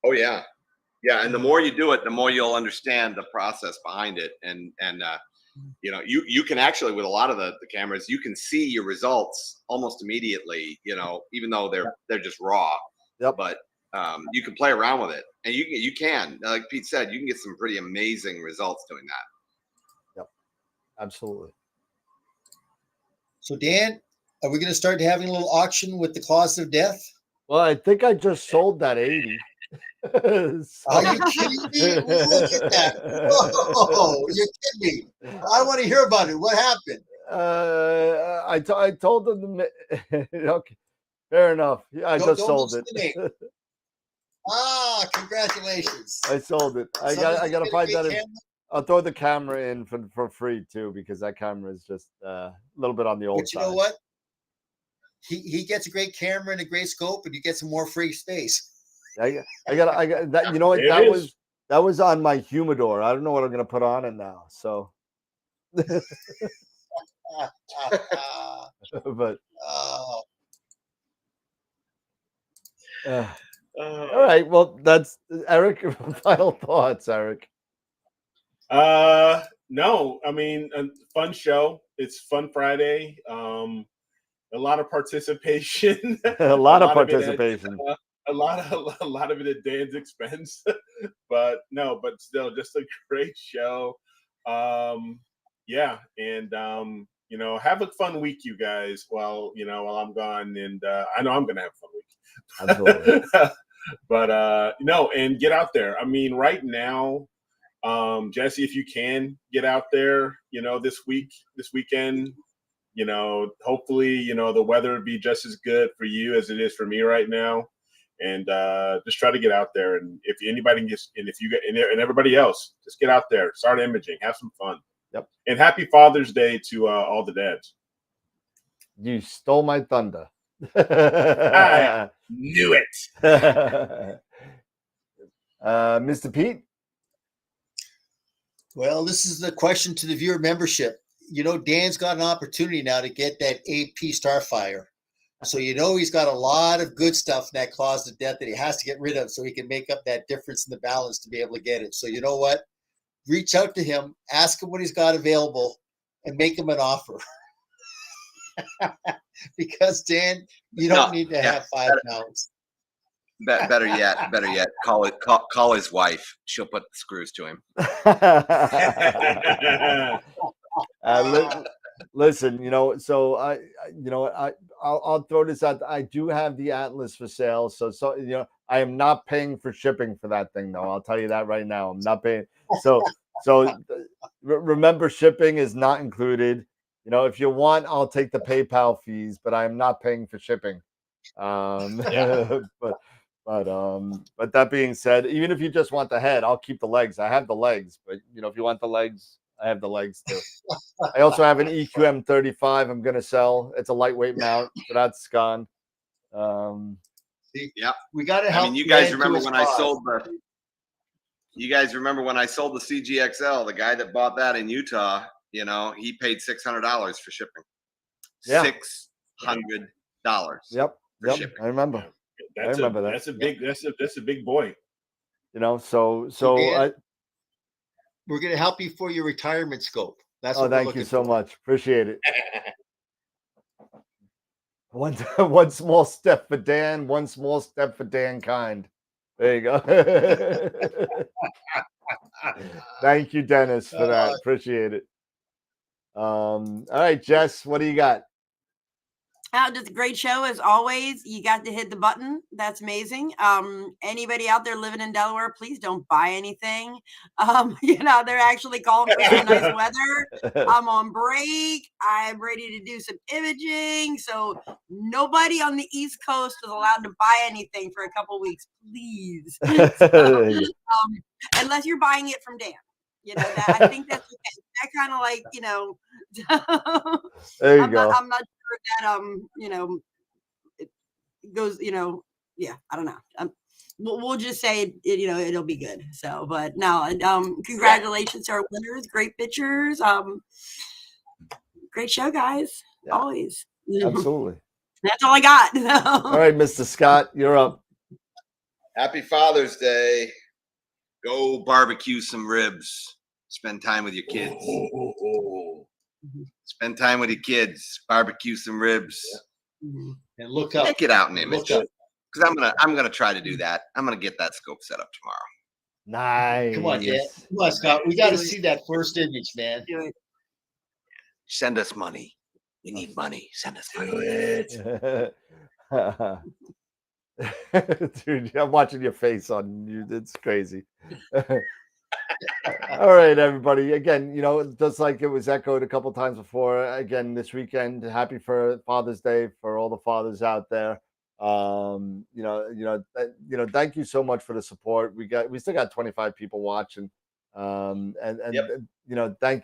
Oh yeah. Yeah. And the more you do it, the more you'll understand the process behind it. And you know, you can actually, with a lot of the cameras, you can see your results almost immediately, you know, even though they're just raw. But you can play around with it, and you can, like Pete said, you can get some pretty amazing results doing that. Absolutely. So Dan, are we going to start having a little auction with the Closet of Death? Well, I think I just sold that 80. Are you kidding me? Look at that. Whoa, you're kidding me. I want to hear about it. What happened? I told them okay, fair enough. I just sold it. Congratulations. I sold it. I got to find that. I'll throw the camera in for free too, because that camera is just a little bit on the old side. But you know what? He gets a great camera and a great scope, and you get some more free space. I got that. You know what? That was on my humidor. I don't know what I'm gonna put on it now. So, but all right. Well, that's Eric. Final thoughts, Eric. No, I mean, a fun show. It's Fun Friday. A lot of participation. a lot of participation. A lot of it at Dan's expense, but still just a great show. Yeah, and you know, have a fun week, you guys. While I'm gone, and I know I'm gonna have a fun week. Absolutely. But no, and get out there. I mean, right now, Jesse, if you can get out there, you know, this weekend, you know, hopefully, you know, the weather would be just as good for you as it is for me right now. And just try to get out there. And if anybody gets, and if you get, and everybody else, just get out there, start imaging, have some fun. Yep. And happy Father's Day to all the dads. You stole my thunder. I knew it. Mr. Pete? Well, this is the question to the viewer membership. You know, Dan's got an opportunity now to get that AP Starfire. So you know he's got a lot of good stuff in that Closet of Death that he has to get rid of so he can make up that difference in the balance to be able to get it. So you know what? Reach out to him, ask him what he's got available, and make him an offer. Because Dan, you don't need to have 5 pounds. Better yet, call his wife. She'll put the screws to him. Listen, you know, so I'll throw this out. I do have the Atlas for sale, so you know, I am not paying for shipping for that thing, though. I'll tell you that right now. I'm not paying. So remember, shipping is not included. You know, if you want, I'll take the PayPal fees, but I am not paying for shipping. But that being said, even if you just want the head, I'll keep the legs. I have the legs, but you know, if you want the legs, I have the legs too. I also have an EQM 35 I'm gonna sell. It's a lightweight mount, so that's gone. Yeah, we gotta help. I mean, you guys remember when I sold the CGXL? The guy that bought that in Utah, you know, he paid $600 for shipping. Yeah. $600. Yep. Shipping. I remember. I remember that. That's a big boy. You know, so Dan, we're going to help you for your retirement scope. That's what thank you so much. Appreciate it. One small step for Dan, one small step for Dankind. There you go. Thank you, Dennis, for that. Appreciate it. All right, Jess, what do you got? Just a great show as always. You got to hit the button. That's amazing. Anybody out there living in Delaware, please don't buy anything. They're actually calling for some nice weather. I'm on break. I'm ready to do some imaging. So nobody on the East Coast is allowed to buy anything for a couple weeks, please. Unless you're buying it from Dan. I think that's okay. That kind of like, there you I'm go. not sure that it goes, yeah, I don't know. We'll just say it'll be good. So, but no, congratulations to our winners. Great pictures. Great show, guys. Yeah. Always. Absolutely. That's all I got. All right, Mr. Scott, you're up. Happy Father's Day. Go barbecue some ribs. Spend time with your kids. Spend time with your kids. Barbecue some ribs. And look up. Take it out and image. Because I'm gonna try to do that. I'm gonna get that scope set up tomorrow. Nice. Come on, Dan. Come on, Scott. We got to see that first image, man. Send us money. We need money. Send us money. Dude, I'm watching your face on you. It's crazy. All right, everybody. Again, just like it was echoed a couple times before, again, this weekend, happy for Father's Day for all the fathers out there. Thank you so much for the support. We still got 25 people watching. Thank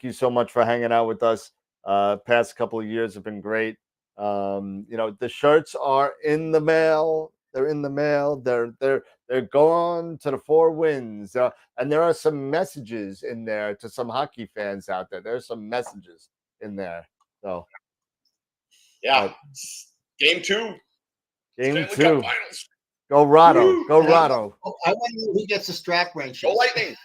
you so much for hanging out with us. Past couple of years have been great. The shirts are in the mail. They're in the mail. They're going to the 4 Winds. And there are some messages in there to some hockey fans out there. There's some messages in there. So, yeah. Game 2. Game 2. Go Rado. Go Rado. I want to know who gets the strap wrench. Go Lightning.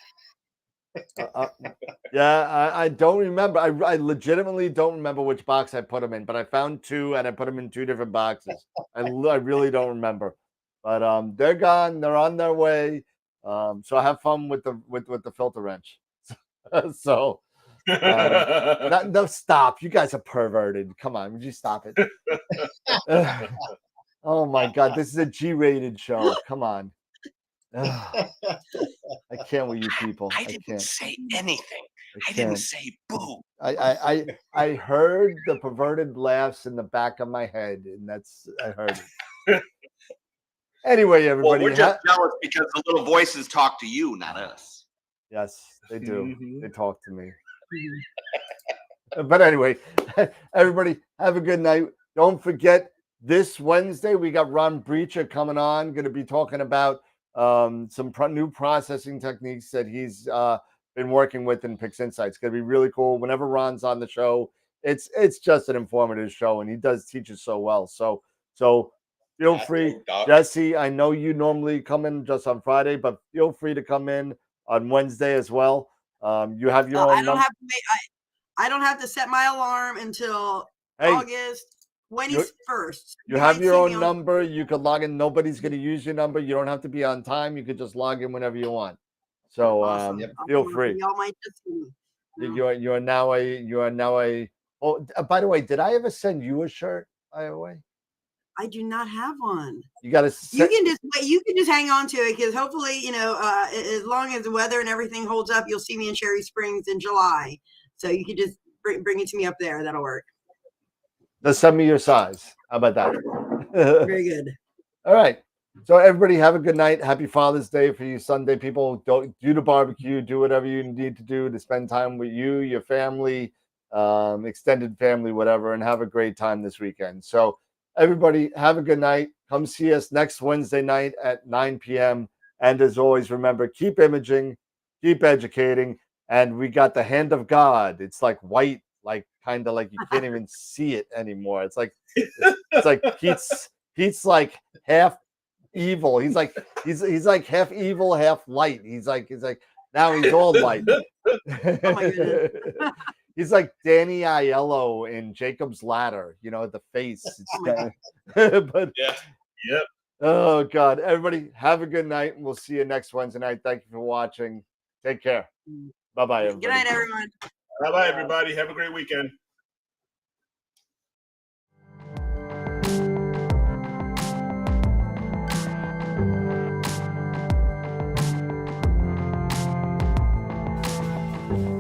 Yeah, I don't remember. I legitimately don't remember which box I put them in, but I found 2 and I put them in 2 different boxes. I really don't remember, but they're gone. They're on their way. So have fun with the filter wrench. So no, stop. You guys are perverted. Come on, would you stop it? Oh my God, this is a G-rated show. Come on. I can't with you people. I didn't say anything. I didn't say boo. I heard the perverted laughs in the back of my head, and I heard it. Anyway, everybody. Well, we're just jealous because the little voices talk to you, not us. Yes, they do. They talk to me. But anyway, everybody, have a good night. Don't forget, this Wednesday, we got Ron Breacher coming on, going to be talking about some new processing techniques that he's been working with in Pixinsight. It's going to be really cool. Whenever Ron's on the show, it's just an informative show, and he does teach it so well. So feel free, Jesse. I know you normally come in just on Friday, but feel free to come in on Wednesday as well. You have your own. I don't have to set my alarm until August 21st. You have your own number. You could log in. Nobody's going to use your number. You don't have to be on time. You could just log in whenever you want. So feel free. Y'all might just see me. You are now a. Oh, by the way, did I ever send you a shirt? By the way, I do not have one. You got to. You can just wait. You can just hang on to it because hopefully, as long as the weather and everything holds up, you'll see me in Cherry Springs in July. So you can just bring it to me up there. That'll work. Just send me your size. How about that? Very good. All right. So everybody have a good night. Happy Father's Day for you Sunday people. Don't do the barbecue. Do whatever you need to do to spend time with you, your family, extended family, whatever, and have a great time this weekend. So everybody have a good night. Come see us next Wednesday night at 9 p.m. And as always, remember, keep imaging, keep educating. And we got the hand of God. It's like white, like kind of like you can't even see it anymore. It's like Pete's like half evil. He's like half evil, half light. He's like now he's all light. Oh my goodness. He's like Danny Aiello in Jacob's Ladder, the face. But yeah. Yep. Oh God. Everybody have a good night, and we'll see you next Wednesday night. Thank you for watching. Take care. Bye-bye, everybody. Good night, everyone. Bye-bye, everybody. Have a great weekend.